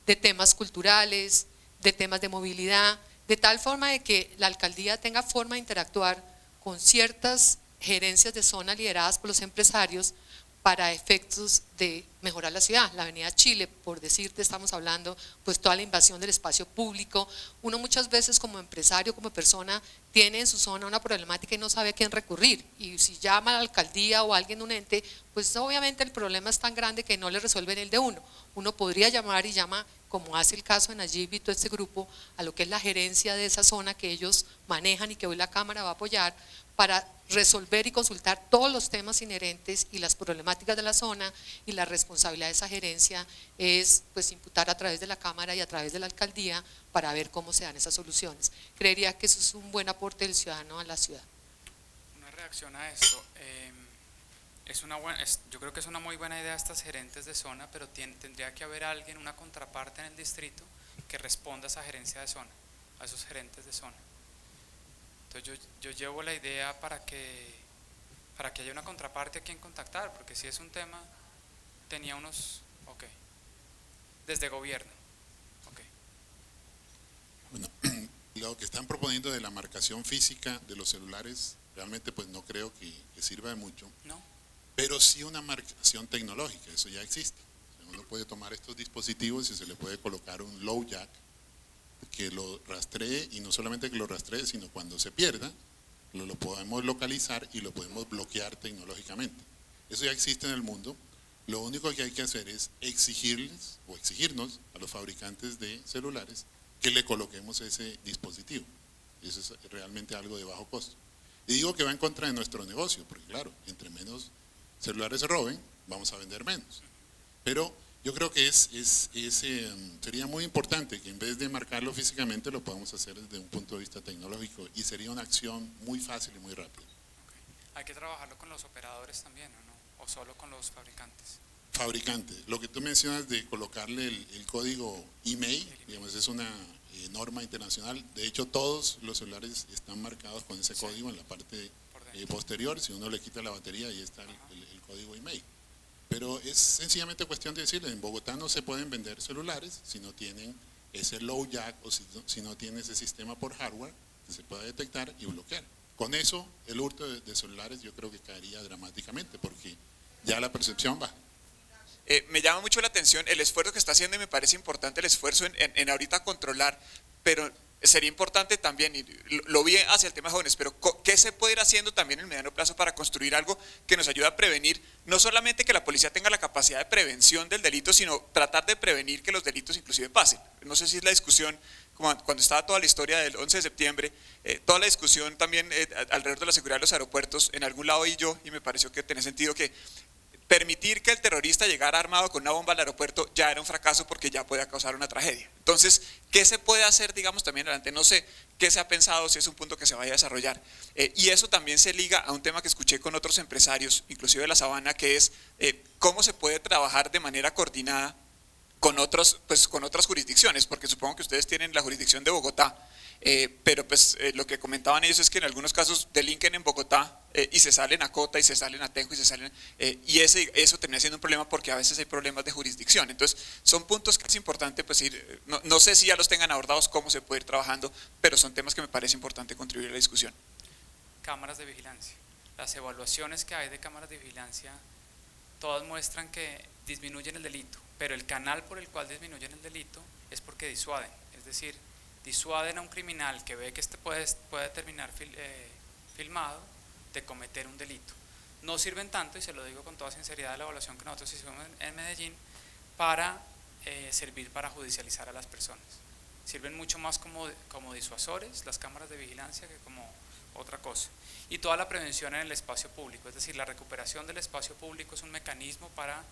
de temas culturales, de temas de movilidad, de tal forma de que la alcaldía tenga forma de interactuar con ciertas gerencias de zona lideradas por los empresarios para efectos de mejorar la ciudad. La avenida Chile, por decirte, estamos hablando pues toda la invasión del espacio público. Uno muchas veces como empresario, como persona, tiene en su zona una problemática y no sabe a quién recurrir, y si llama a la alcaldía o a alguien de un ente, pues obviamente el problema es tan grande que no le resuelven el de uno. Uno podría llamar y llama, como hace el caso de Najib y todo este grupo, a lo que es la gerencia de esa zona que ellos manejan y que hoy la Cámara va a apoyar, para resolver y consultar todos los temas inherentes y las problemáticas de la zona, y la responsabilidad de esa gerencia es pues imputar a través de la Cámara y a través de la alcaldía para ver cómo se dan esas soluciones. Creería que eso es un buen aporte del ciudadano a la ciudad. Una reacción a esto, yo creo que es una muy buena idea estas gerentes de zona, pero tendría que haber alguien, una contraparte en el distrito que responda a esa gerencia de zona, a esos gerentes de zona. Entonces yo llevo la idea para que haya una contraparte a quien contactar, porque si es un tema, tenía unos, desde gobierno, Bueno, lo que están proponiendo de la marcación física de los celulares, realmente pues no creo que sirva de mucho, ¿no? Pero sí una marcación tecnológica, eso ya existe. Uno puede tomar estos dispositivos y se le puede colocar un low jack que lo rastree, y no solamente que lo rastree, sino cuando se pierda, lo podemos localizar y lo podemos bloquear tecnológicamente. Eso ya existe en el mundo. Lo único que hay que hacer es exigirles o exigirnos a los fabricantes de celulares que le coloquemos ese dispositivo. Eso es realmente algo de bajo costo. Y digo que va en contra de nuestro negocio, porque claro, entre menos celulares se roben, vamos a vender menos. Pero Yo creo que sería muy importante que en vez de marcarlo físicamente lo podamos hacer desde un punto de vista tecnológico y sería una acción muy fácil y muy rápida. Hay que trabajarlo con los operadores también, ¿o no? ¿O solo con los fabricantes? Fabricante. Lo que tú mencionas de colocarle el código email, digamos, es una norma internacional. De hecho, todos los celulares están marcados con ese código en la parte posterior. Si uno le quita la batería, ahí está el código email. Pero es sencillamente cuestión de decirle, en Bogotá no se pueden vender celulares si no tienen ese low jack o si no tiene ese sistema por hardware que se pueda detectar y bloquear. Con eso, el hurto de celulares yo creo que caería dramáticamente porque ya la percepción baja. Me llama mucho la atención el esfuerzo que está haciendo y me parece importante el esfuerzo en ahorita controlar, pero sería importante también, y lo vi hacia el tema de jóvenes, pero ¿qué se puede ir haciendo también en el mediano plazo para construir algo que nos ayude a prevenir, no solamente que la policía tenga la capacidad de prevención del delito, sino tratar de prevenir que los delitos inclusive pasen? No sé si es la discusión, como cuando estaba toda la historia del 11 de septiembre, toda la discusión también alrededor de la seguridad de los aeropuertos, en algún lado y me pareció que tenía sentido que permitir que el terrorista llegara armado con una bomba al aeropuerto ya era un fracaso porque ya podía causar una tragedia. Entonces, ¿qué se puede hacer, digamos, también adelante? No sé qué se ha pensado, si es un punto que se vaya a desarrollar. Y eso también se liga a un tema que escuché con otros empresarios, inclusive de la Sabana, que es cómo se puede trabajar de manera coordinada con otras jurisdicciones, porque supongo que ustedes tienen la jurisdicción de Bogotá, pero pues lo que comentaban ellos es que en algunos casos delinquen en Bogotá y se salen a Cota y se salen a Tenjo y se salen, y eso termina siendo un problema porque a veces hay problemas de jurisdicción. Entonces son puntos que es importante pues ir, no sé si ya los tengan abordados, cómo se puede ir trabajando, pero son temas que me parece importante contribuir a la discusión. Cámaras de vigilancia. Las evaluaciones que hay de cámaras de vigilancia todas muestran que disminuyen el delito, pero el canal por el cual disminuyen el delito es porque disuaden, es decir, disuaden a un criminal que ve que puede terminar filmado de cometer un delito. No sirven tanto, y se lo digo con toda sinceridad de la evaluación que nosotros hicimos en Medellín, para servir para judicializar a las personas. Sirven mucho más como disuasores las cámaras de vigilancia que como otra cosa. Y toda la prevención en el espacio público, es decir, la recuperación del espacio público es un mecanismo para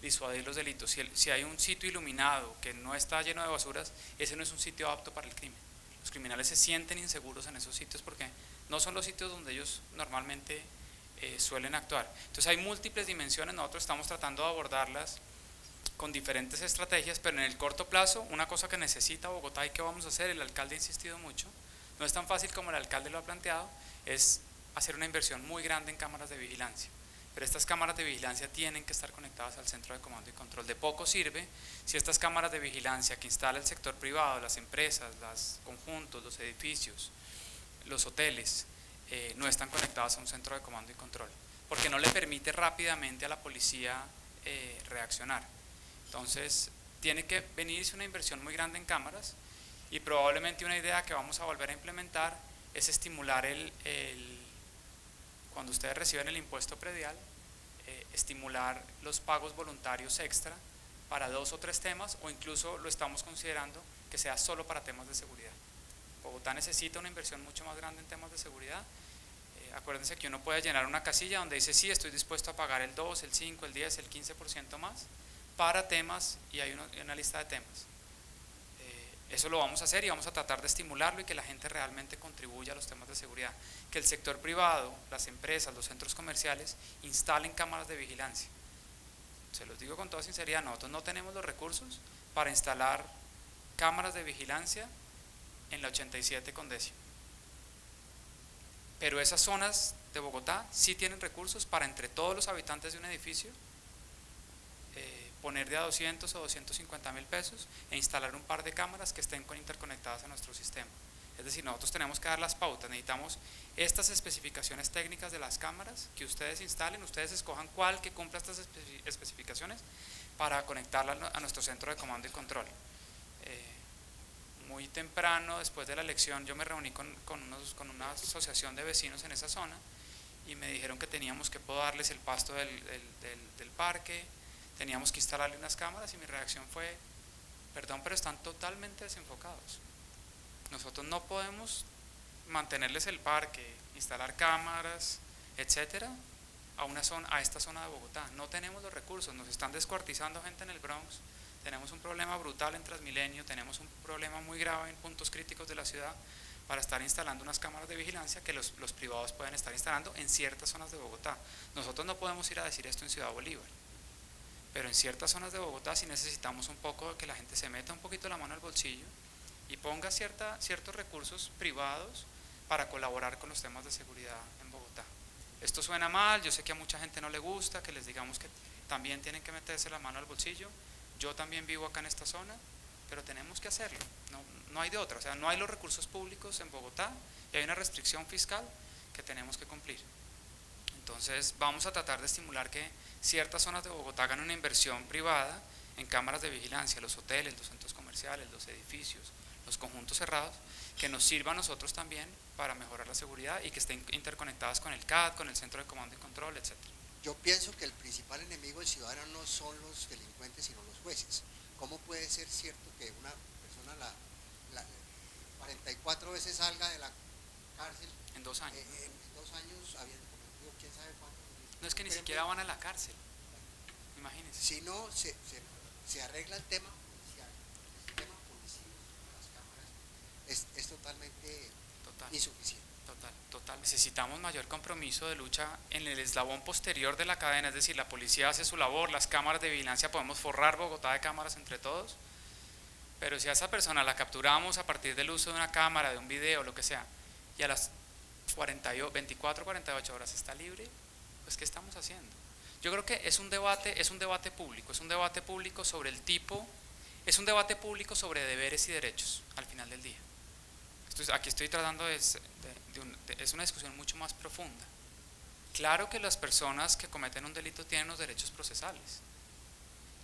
disuadir los delitos. Si hay un sitio iluminado que no está lleno de basuras, ese no es un sitio apto para el crimen. Los criminales se sienten inseguros en esos sitios porque no son los sitios donde ellos normalmente suelen actuar. Entonces hay múltiples dimensiones, nosotros estamos tratando de abordarlas con diferentes estrategias, pero en el corto plazo, una cosa que necesita Bogotá y que vamos a hacer, el alcalde ha insistido mucho, no es tan fácil como el alcalde lo ha planteado, es hacer una inversión muy grande en cámaras de vigilancia. Pero estas cámaras de vigilancia tienen que estar conectadas al centro de comando y control. De poco sirve si estas cámaras de vigilancia que instala el sector privado, las empresas, los conjuntos, los edificios, los hoteles, no están conectadas a un centro de comando y control, porque no le permite rápidamente a la policía reaccionar. Entonces, tiene que venirse una inversión muy grande en cámaras y probablemente una idea que vamos a volver a implementar es estimular cuando ustedes reciben el impuesto predial, estimular los pagos voluntarios extra para 2 o 3 temas, o incluso lo estamos considerando que sea solo para temas de seguridad. Bogotá necesita una inversión mucho más grande en temas de seguridad. Acuérdense que uno puede llenar una casilla donde dice sí, estoy dispuesto a pagar el 2, el 5, el 10, el 15% más para temas, y hay una lista de temas. Eso lo vamos a hacer y vamos a tratar de estimularlo y que la gente realmente contribuya a los temas de seguridad. Que el sector privado, las empresas, los centros comerciales instalen cámaras de vigilancia. Se los digo con toda sinceridad, nosotros no tenemos los recursos para instalar cámaras de vigilancia en la 87 con décimo. Pero esas zonas de Bogotá sí tienen recursos para entre todos los habitantes de un edificio poner de a 200 o 250.000 pesos e instalar un par de cámaras que estén interconectadas a nuestro sistema. Es decir, nosotros tenemos que dar las pautas, necesitamos estas especificaciones técnicas de las cámaras que ustedes instalen, ustedes escojan cuál que cumpla estas especificaciones para conectarla a nuestro centro de comando y control. Muy temprano, después de la elección, yo me reuní con una asociación de vecinos en esa zona y me dijeron que teníamos que podarles el pasto del parque, teníamos que instalarle unas cámaras, y mi reacción fue: perdón, pero están totalmente desenfocados. Nosotros no podemos mantenerles el parque, instalar cámaras, etcétera, a esta zona de Bogotá. No tenemos los recursos, nos están descuartizando gente en el Bronx, tenemos un problema brutal en Transmilenio, tenemos un problema muy grave en puntos críticos de la ciudad para estar instalando unas cámaras de vigilancia que los privados pueden estar instalando en ciertas zonas de Bogotá. Nosotros no podemos ir a decir esto en Ciudad Bolívar, pero en ciertas zonas de Bogotá sí necesitamos un poco de que la gente se meta un poquito la mano al bolsillo y ponga ciertos recursos privados para colaborar con los temas de seguridad en Bogotá. Esto suena mal, yo sé que a mucha gente no le gusta, que les digamos que también tienen que meterse la mano al bolsillo. Yo también vivo acá en esta zona, pero tenemos que hacerlo, no hay de otra. O sea, no hay los recursos públicos en Bogotá y hay una restricción fiscal que tenemos que cumplir. Entonces vamos a tratar de estimular que ciertas zonas de Bogotá hagan una inversión privada en cámaras de vigilancia, los hoteles, los centros comerciales, los edificios, los conjuntos cerrados, que nos sirva a nosotros también para mejorar la seguridad y que estén interconectadas con el CAD, con el Centro de Comando y Control, etc. Yo pienso que el principal enemigo del ciudadano no son los delincuentes, sino los jueces. ¿Cómo puede ser cierto que una persona 44 veces salga de la cárcel En 2 años. en 2 años habiendo cometido quién sabe cuántos delitos? No es que ni siquiera van a la cárcel, imagínense. Si no se arregla el tema policial, el sistema policial, las cámaras, es totalmente insuficiente. Total. Necesitamos mayor compromiso de lucha en el eslabón posterior de la cadena, es decir, la policía hace su labor, las cámaras de vigilancia, podemos forrar Bogotá de cámaras entre todos, pero si a esa persona la capturamos a partir del uso de una cámara, de un video, lo que sea, y a las 24, 48 horas está libre, pues ¿qué estamos haciendo? Yo creo que es un debate público sobre el tipo, es un debate público sobre deberes y derechos al final del día. Aquí estoy tratando es una discusión mucho más profunda. Claro que las personas que cometen un delito tienen los derechos procesales.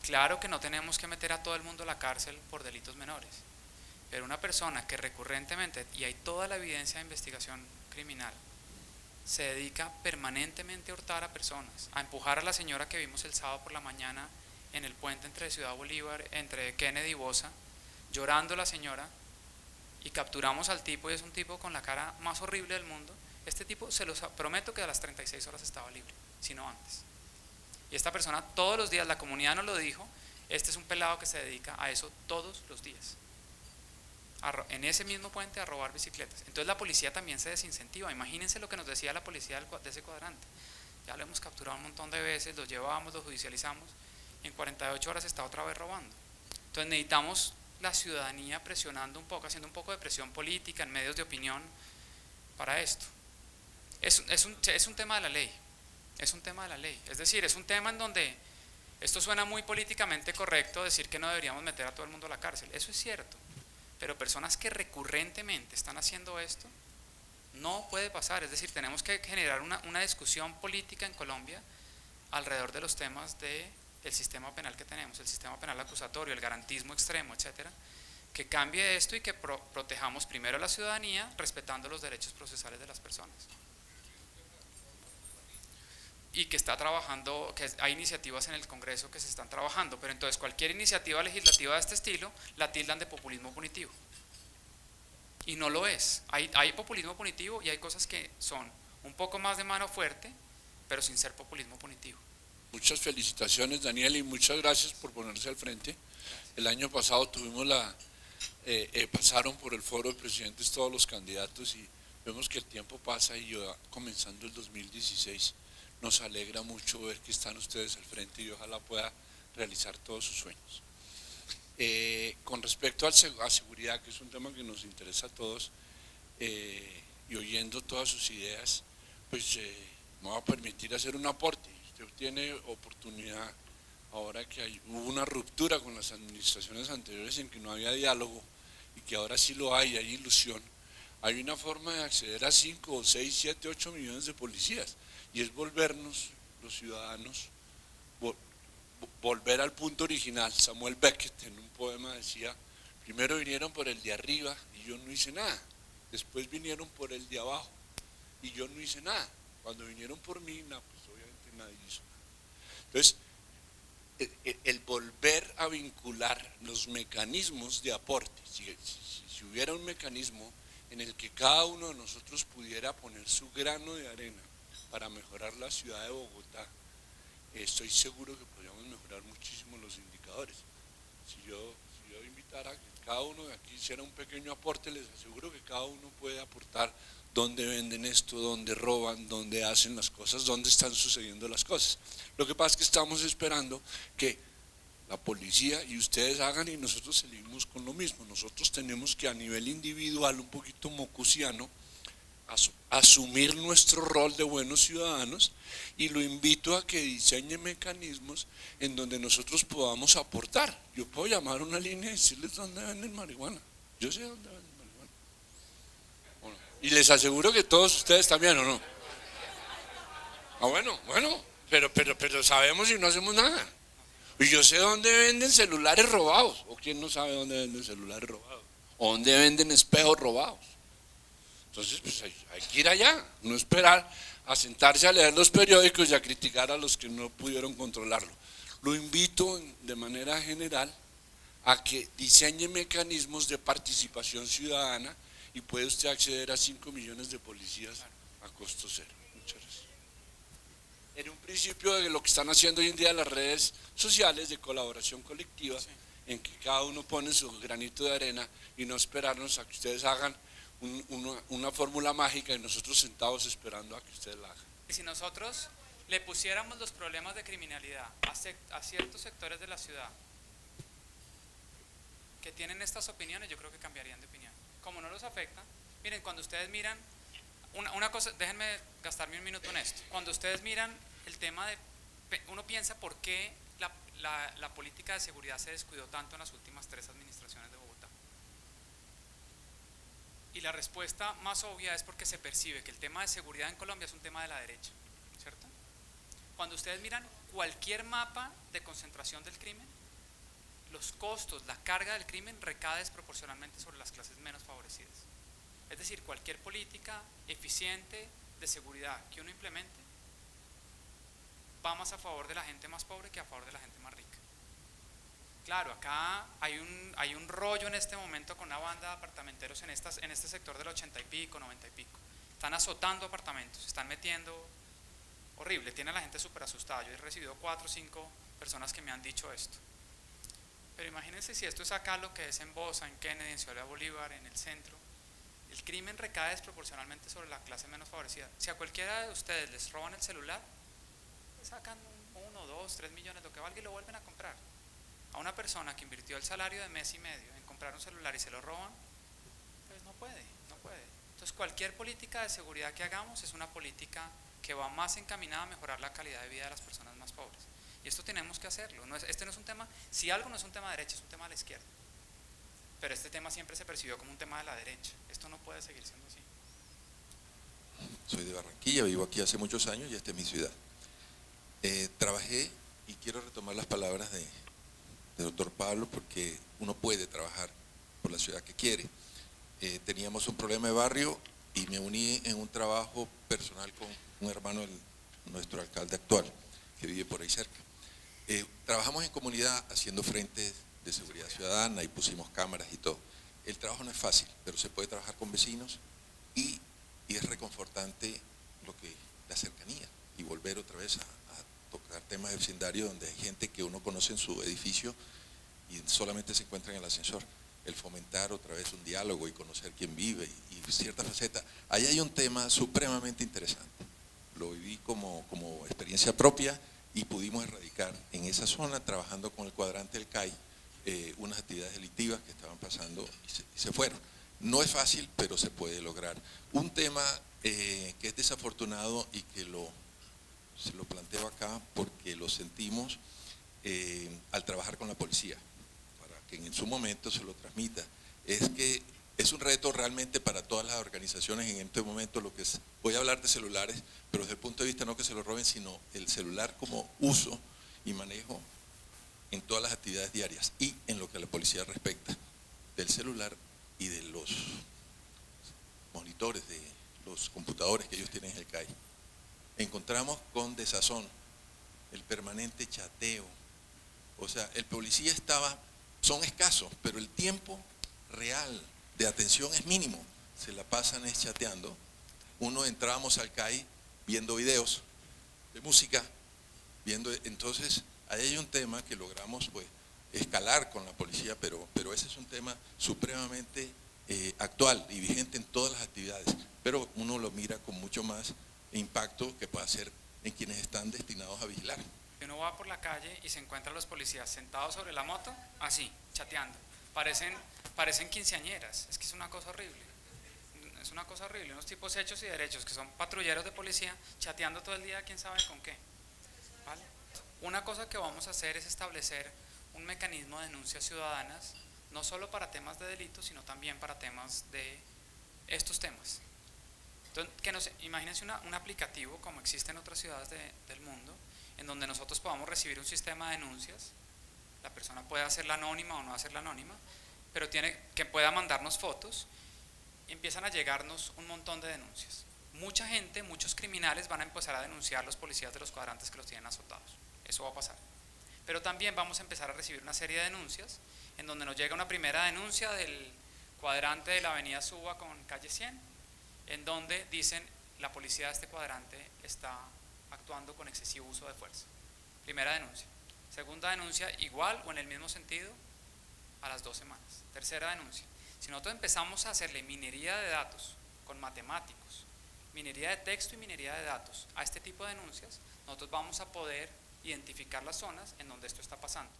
Claro que no tenemos que meter a todo el mundo a la cárcel por delitos menores. Pero una persona que recurrentemente, y hay toda la evidencia de investigación criminal, se dedica permanentemente a hurtar a personas, a empujar a la señora que vimos el sábado por la mañana en el puente entre Ciudad Bolívar, entre Kennedy y Bosa, llorando la señora, y capturamos al tipo y es un tipo con la cara más horrible del mundo. Este tipo, se los prometo que a las 36 horas estaba libre, si no antes. Y esta persona todos los días, la comunidad nos lo dijo, este es un pelado que se dedica a eso todos los días, en ese mismo puente a robar bicicletas. Entonces la policía también se desincentiva. Imagínense lo que nos decía la policía de ese cuadrante: ya lo hemos capturado un montón de veces, lo llevamos, lo judicializamos y en 48 horas está otra vez robando. Entonces necesitamos la ciudadanía presionando un poco, haciendo un poco de presión política en medios de opinión para esto. Es un tema de la ley, es decir, es un tema en donde esto suena muy políticamente correcto, decir que no deberíamos meter a todo el mundo a la cárcel, eso es cierto, pero personas que recurrentemente están haciendo esto, no puede pasar. Es decir, tenemos que generar una discusión política en Colombia alrededor de los temas del sistema penal que tenemos, el sistema penal acusatorio, el garantismo extremo, etcétera, que cambie esto y que protejamos primero a la ciudadanía respetando los derechos procesales de las personas. Y que está trabajando, que hay iniciativas en el Congreso que se están trabajando, pero entonces cualquier iniciativa legislativa de este estilo la tildan de populismo punitivo. Y no lo es. Hay populismo punitivo y hay cosas que son un poco más de mano fuerte, pero sin ser populismo punitivo. Muchas felicitaciones, Daniel, y muchas gracias por ponerse al frente. El año pasado tuvimos pasaron por el foro de presidentes todos los candidatos y vemos que el tiempo pasa y comenzando el 2016 nos alegra mucho ver que están ustedes al frente y ojalá pueda realizar todos sus sueños. Con respecto a seguridad, que es un tema que nos interesa a todos, y oyendo todas sus ideas, pues me va a permitir hacer un aporte. Usted tiene oportunidad, ahora que hubo una ruptura con las administraciones anteriores en que no había diálogo y que ahora sí lo hay ilusión. Hay una forma de acceder a 5, 6, 7, 8 millones de policías y es volvernos los ciudadanos, volver al punto original. Samuel Beckett en un poema decía: primero vinieron por el de arriba y yo no hice nada, después vinieron por el de abajo y yo no hice nada, cuando vinieron por mí, no, pues obviamente nadie hizo nada. Entonces, el volver a vincular los mecanismos de aporte, si hubiera un mecanismo en el que cada uno de nosotros pudiera poner su grano de arena para mejorar la ciudad de Bogotá, estoy seguro que podríamos mejorar muchísimo los indicadores. Si yo invitara a que cada uno de aquí hiciera un pequeño aporte, les aseguro que cada uno puede aportar dónde venden esto, dónde roban, dónde hacen las cosas, dónde están sucediendo las cosas. Lo que pasa es que estamos esperando que la policía y ustedes hagan y nosotros seguimos con lo mismo. Nosotros tenemos que a nivel individual, un poquito mocusiano, asumir nuestro rol de buenos ciudadanos, y lo invito a que diseñe mecanismos en donde nosotros podamos aportar. Yo puedo llamar a una línea y decirles dónde venden marihuana. Yo sé dónde venden marihuana. Bueno, y les aseguro que todos ustedes también, ¿o no? Ah, bueno, pero sabemos y no hacemos nada. Y yo sé dónde venden celulares robados. ¿O quién no sabe dónde venden celulares robados? ¿O dónde venden espejos robados? Entonces, pues hay que ir allá, no esperar a sentarse a leer los periódicos y a criticar a los que no pudieron controlarlo. Lo invito de manera general a que diseñe mecanismos de participación ciudadana, y puede usted acceder a 5 millones de policías a costo cero. Muchas gracias. En un principio de lo que están haciendo hoy en día las redes sociales de colaboración colectiva, sí, en que cada uno pone su granito de arena y no esperarnos a que ustedes hagan una fórmula mágica y nosotros sentados esperando a que ustedes la hagan. Y si nosotros le pusiéramos los problemas de criminalidad a ciertos sectores de la ciudad que tienen estas opiniones, yo creo que cambiarían de opinión. Como no los afecta, miren, cuando ustedes miran, una cosa, déjenme gastarme un minuto en esto. Cuando ustedes miran el tema de, uno piensa por qué la política de seguridad se descuidó tanto en las últimas 3 administraciones de Bogotá. Y la respuesta más obvia es porque se percibe que el tema de seguridad en Colombia es un tema de la derecha, ¿cierto? Cuando ustedes miran cualquier mapa de concentración del crimen, los costos, la carga del crimen recae desproporcionalmente sobre las clases menos favorecidas. Es decir, cualquier política eficiente de seguridad que uno implemente va más a favor de la gente más pobre que a favor de la gente más rica. Claro, acá hay un rollo en este momento con una banda de apartamenteros en este sector del 80 y pico, 90 y pico. Están azotando apartamentos, se están metiendo, horrible, tiene a la gente súper asustada. Yo he recibido 4 o 5 personas que me han dicho esto. Pero imagínense si esto es acá lo que es en Bosa, en Kennedy, en Ciudad Bolívar, en el centro. El crimen recae desproporcionalmente sobre la clase menos favorecida. Si a cualquiera de ustedes les roban el celular, le sacan 1, 2, 3 millones, lo que valga, y lo vuelven a comprar. A una persona que invirtió el salario de mes y medio en comprar un celular y se lo roban, pues no puede. Entonces cualquier política de seguridad que hagamos es una política que va más encaminada a mejorar la calidad de vida de las personas más pobres. Y esto tenemos que hacerlo. Este no es un tema, si algo no es un tema de derecha, es un tema de la izquierda. Pero este tema siempre se percibió como un tema de la derecha. Esto no puede seguir siendo así. Soy de Barranquilla, vivo aquí hace muchos años y esta es mi ciudad. Trabajé, y quiero retomar las palabras de doctor Pablo, porque uno puede trabajar por la ciudad que quiere. Teníamos un problema de barrio y me uní en un trabajo personal con un hermano de nuestro alcalde actual, que vive por ahí cerca. Trabajamos en comunidad haciendo frentes de seguridad ciudadana y pusimos cámaras y todo. El trabajo no es fácil, pero se puede trabajar con vecinos y es reconfortante la cercanía y volver otra vez a tocar temas de vecindario donde hay gente que uno conoce en su edificio y solamente se encuentra en el ascensor. El fomentar otra vez un diálogo y conocer quién vive y cierta faceta. Ahí hay un tema supremamente interesante. Lo viví como experiencia propia y pudimos erradicar en esa zona, trabajando con el cuadrante del CAI, unas actividades delictivas que estaban pasando y se fueron. No es fácil, pero se puede lograr. Un tema que es desafortunado y que se lo planteo acá porque lo sentimos al trabajar con la policía, para que en su momento se lo transmita, es que es un reto realmente para todas las organizaciones en este momento. Voy a hablar de celulares, pero desde el punto de vista no que se lo roben, sino el celular como uso y manejo en todas las actividades diarias y en lo que a la policía respecta, del celular y de los monitores, de los computadores que ellos tienen en el CAI. Encontramos con desazón el permanente chateo. O sea, el policía son escasos, pero el tiempo real de atención es mínimo. Se la pasan chateando. Entrábamos al CAI viendo videos de música, entonces ahí hay un tema que logramos pues escalar con la policía, pero ese es un tema supremamente actual y vigente en todas las actividades, pero uno lo mira con mucho más impacto que puede hacer en quienes están destinados a vigilar. Uno va por la calle y se encuentra a los policías sentados sobre la moto, así, chateando, parecen quinceañeras, es que es una cosa horrible. Es una cosa horrible, unos tipos hechos y derechos que son patrulleros de policía chateando todo el día, quién sabe con qué. ¿Vale? Una cosa que vamos a hacer es establecer un mecanismo de denuncias ciudadanas, no solo para temas de delitos, sino también para temas de estos temas. Entonces, imagínense un aplicativo como existe en otras ciudades del mundo, en donde nosotros podamos recibir un sistema de denuncias, la persona puede hacerla anónima o no hacerla anónima, pero que pueda mandarnos fotos. Empiezan a llegarnos un montón de denuncias. Mucha gente, muchos criminales van a empezar a denunciar a los policías de los cuadrantes que los tienen azotados. Eso va a pasar. Pero también vamos a empezar a recibir una serie de denuncias, en donde nos llega una primera denuncia del cuadrante de la avenida Suba con calle 100, en donde dicen la policía de este cuadrante está actuando con excesivo uso de fuerza. Primera denuncia. Segunda denuncia, igual o en el mismo sentido, a las 2 semanas. Tercera denuncia. Si nosotros empezamos a hacerle minería de datos con matemáticos, minería de texto y minería de datos a este tipo de denuncias, nosotros vamos a poder identificar las zonas en donde esto está pasando.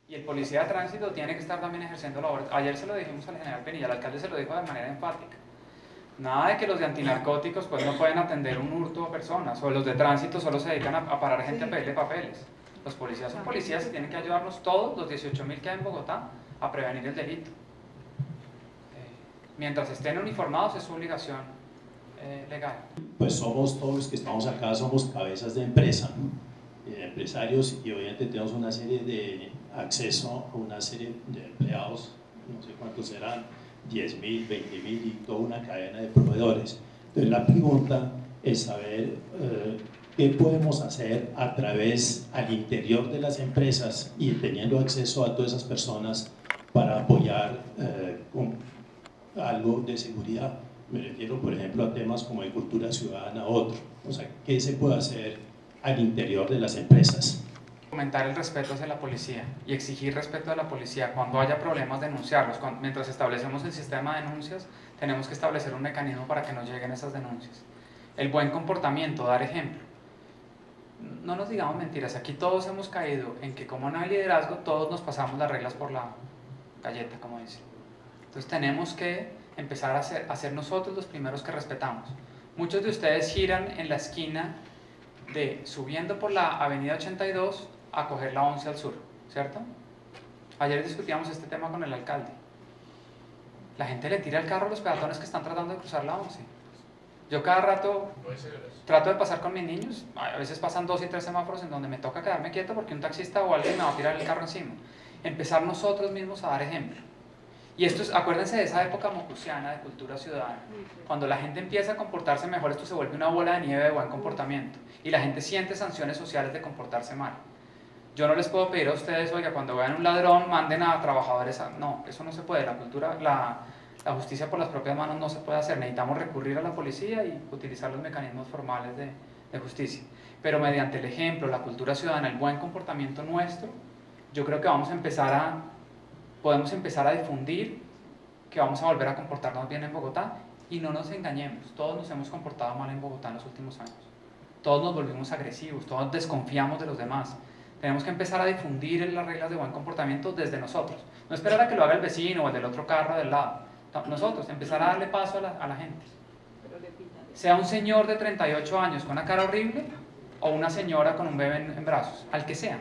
Y el policía de tránsito tiene que estar también ejerciendo labores. Ayer se lo dijimos al general Penilla, el alcalde se lo dijo de manera enfática. Nada de que los de antinarcóticos pues no pueden atender un hurto a personas, o los de tránsito solo se dedican a parar gente a pedirle papeles. Los policías son policías y tienen que ayudarnos todos, los 18.000 que hay en Bogotá, a prevenir el delito. Mientras estén uniformados es su obligación legal. Pues somos todos los que estamos acá, somos cabezas de empresa, empresarios, y obviamente tenemos una serie de acceso a una serie de empleados, no sé cuántos serán, 10.000, 20.000 y toda una cadena de proveedores. Entonces la pregunta es saber qué podemos hacer a través, al interior de las empresas y teniendo acceso a todas esas personas para apoyar con algo de seguridad. Me refiero, por ejemplo, a temas como de cultura ciudadana, otro. O sea, ¿qué se puede hacer al interior de las empresas? Fomentar el respeto hacia la policía y exigir respeto a la policía. Cuando haya problemas, denunciarlos. Mientras establecemos el sistema de denuncias, tenemos que establecer un mecanismo para que nos lleguen esas denuncias. El buen comportamiento, dar ejemplo. No nos digamos mentiras, aquí todos hemos caído en que como no hay liderazgo, todos nos pasamos las reglas por la galleta, como dicen. Entonces tenemos que empezar a ser nosotros los primeros que respetamos. Muchos de ustedes giran en la esquina de subiendo por la avenida 82 a coger la 11 al sur, ¿cierto? Ayer discutíamos este tema con el alcalde. La gente le tira el carro a los peatones que están tratando de cruzar la 11. Yo cada rato trato de pasar con mis niños, a veces pasan 2 y 3 semáforos en donde me toca quedarme quieto porque un taxista o alguien me va a tirar el carro encima. Empezar nosotros mismos a dar ejemplo. Y esto es, acuérdense de esa época mocusiana de cultura ciudadana. Cuando la gente empieza a comportarse mejor, esto se vuelve una bola de nieve de buen comportamiento. Y la gente siente sanciones sociales de comportarse mal. Yo no les puedo pedir a ustedes, oiga, cuando vean un ladrón, manden a trabajadores a... No, eso no se puede. La cultura, la justicia por las propias manos no se puede hacer. Necesitamos recurrir a la policía y utilizar los mecanismos formales de justicia. Pero mediante el ejemplo, la cultura ciudadana, el buen comportamiento nuestro, yo creo que podemos empezar a difundir que vamos a volver a comportarnos bien en Bogotá. Y no nos engañemos, todos nos hemos comportado mal en Bogotá en los últimos años. Todos nos volvimos agresivos, todos desconfiamos de los demás. Tenemos que empezar a difundir las reglas de buen comportamiento desde nosotros. No esperar a que lo haga el vecino o el del otro carro del lado. Nosotros, empezar a darle paso a la gente. Sea un señor de 38 años con una cara horrible o una señora con un bebé en brazos, al que sea.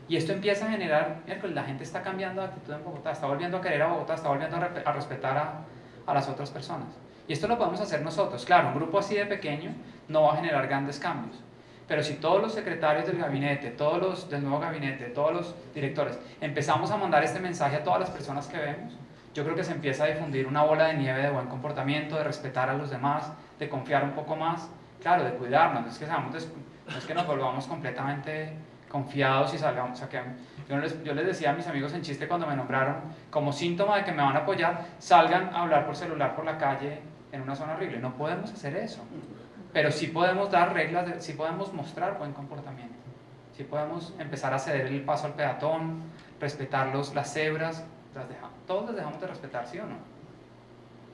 Y esto empieza a generar, la gente está cambiando de actitud en Bogotá, está volviendo a querer a Bogotá, está volviendo a respetar a las otras personas. Y esto lo podemos hacer nosotros. Claro, un grupo así de pequeño no va a generar grandes cambios. Pero si todos los secretarios del gabinete, todos los del nuevo gabinete, todos los directores, empezamos a mandar este mensaje a todas las personas que vemos, yo creo que se empieza a difundir una bola de nieve de buen comportamiento, de respetar a los demás, de confiar un poco más, claro, de cuidarnos. No es que nos volvamos completamente confiados y salgamos. Yo les decía a mis amigos en chiste cuando me nombraron, como síntoma de que me van a apoyar, salgan a hablar por celular por la calle en una zona horrible. No podemos hacer eso. pero sí podemos dar reglas, sí podemos mostrar buen comportamiento, sí podemos empezar a ceder el paso al peatón, respetar las cebras, todos las dejamos de respetar, ¿sí o no?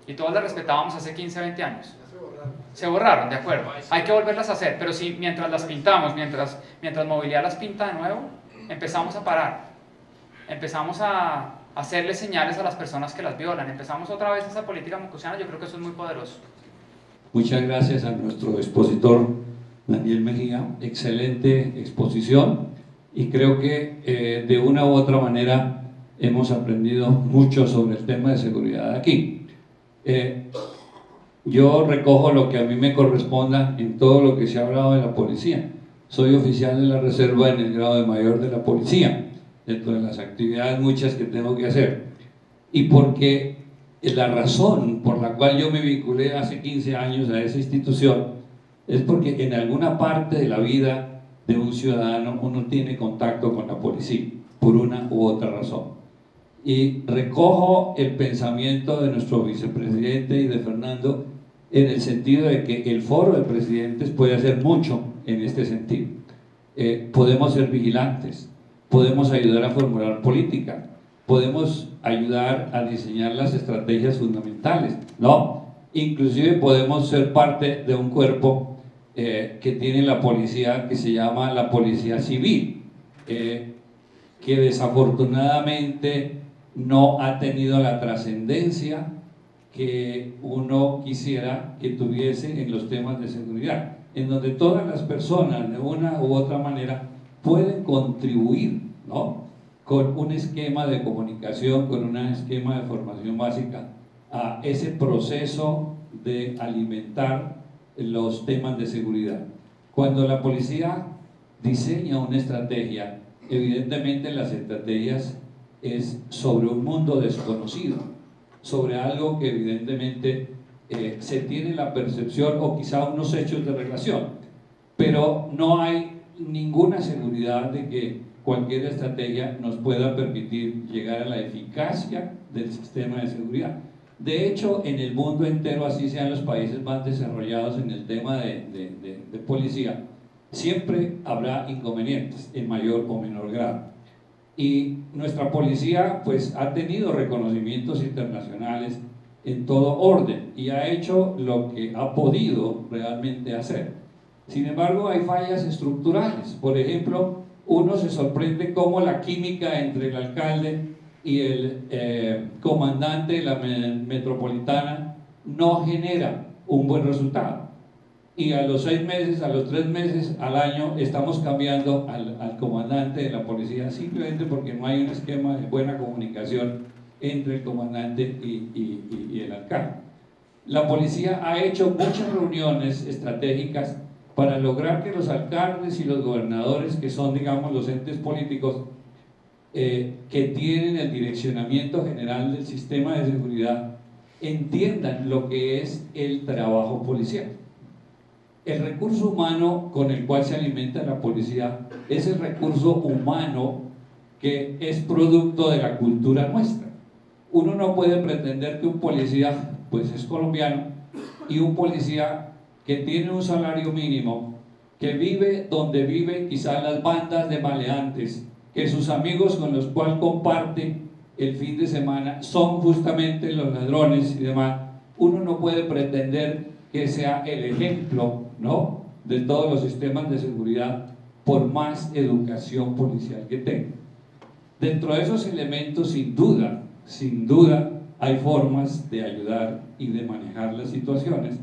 Y todos las respetábamos hace 15, 20 años. Se borraron, de acuerdo. Hay que volverlas a hacer, pero si mientras las pintamos, mientras Movilidad las pinta de nuevo, empezamos a parar, empezamos a hacerle señales a las personas que las violan, empezamos otra vez esa política mocusiana. Yo creo que eso es muy poderoso. Muchas gracias a nuestro expositor Daniel Mejía, excelente exposición, y creo que de una u otra manera hemos aprendido mucho sobre el tema de seguridad aquí. Yo recojo lo que a mí me corresponda en todo lo que se ha hablado de la policía. Soy oficial de la reserva en el grado de mayor de la policía, dentro de las actividades muchas que tengo que hacer. Y porque la razón por la cual yo me vinculé hace 15 años a esa institución es porque en alguna parte de la vida de un ciudadano uno tiene contacto con la policía, por una u otra razón. Y recojo el pensamiento de nuestro vicepresidente y de Fernando en el sentido de que el foro de presidentes puede hacer mucho en este sentido. Podemos ser vigilantes, podemos ayudar a formular política, podemos ayudar a diseñar las estrategias fundamentales, ¿no? Inclusive podemos ser parte de un cuerpo que tiene la policía, que se llama la Policía Civil, que desafortunadamente no ha tenido la trascendencia que uno quisiera que tuviese en los temas de seguridad, en donde todas las personas de una u otra manera pueden contribuir, ¿no?, con un esquema de comunicación, con un esquema de formación básica a ese proceso de alimentar los temas de seguridad. Cuando la policía diseña una estrategia, evidentemente las estrategias es sobre un mundo desconocido, sobre algo que evidentemente se tiene la percepción o quizá unos hechos de relación, pero no hay ninguna seguridad de que cualquier estrategia nos pueda permitir llegar a la eficacia del sistema de seguridad. De hecho, en el mundo entero, así sean los países más desarrollados en el tema de policía, siempre habrá inconvenientes en mayor o menor grado. Y nuestra policía pues ha tenido reconocimientos internacionales en todo orden y ha hecho lo que ha podido realmente hacer. Sin embargo, hay fallas estructurales. Por ejemplo, uno se sorprende cómo la química entre el alcalde y el comandante de la metropolitana no genera un buen resultado. Y a los 6 meses, a los 3 meses, al año, estamos cambiando al comandante de la policía simplemente porque no hay un esquema de buena comunicación entre el comandante y el alcalde. La policía ha hecho muchas reuniones estratégicas para lograr que los alcaldes y los gobernadores, que son, digamos, los entes políticos que tienen el direccionamiento general del sistema de seguridad, entiendan lo que es el trabajo policial. El recurso humano con el cual se alimenta la policía es el recurso humano que es producto de la cultura nuestra. Uno no puede pretender que un policía pues es colombiano y un policía que tiene un salario mínimo, que vive donde viven quizás las bandas de maleantes, que sus amigos con los cuales comparte el fin de semana son justamente los ladrones y demás, uno no puede pretender que sea el ejemplo, ¿no?, de todos los sistemas de seguridad por más educación policial que tenga. Dentro de esos elementos, sin duda, hay formas de ayudar y de manejar las situaciones,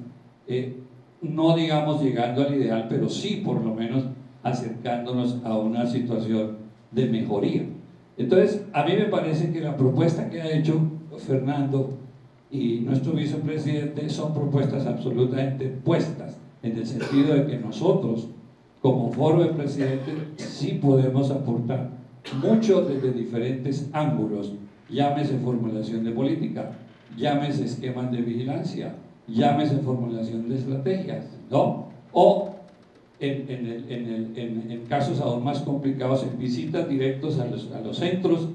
no digamos llegando al ideal, pero sí por lo menos acercándonos a una situación de mejoría. Entonces, a mí me parece que la propuesta que ha hecho Fernando y nuestro vicepresidente son propuestas absolutamente puestas, en el sentido de que nosotros, como foro de presidentes, sí podemos aportar mucho desde diferentes ángulos, llámese formulación de política, llámese esquemas de vigilancia, llámese formulación de estrategias, ¿no? O en casos aún más complicados, en visitas directas a los centros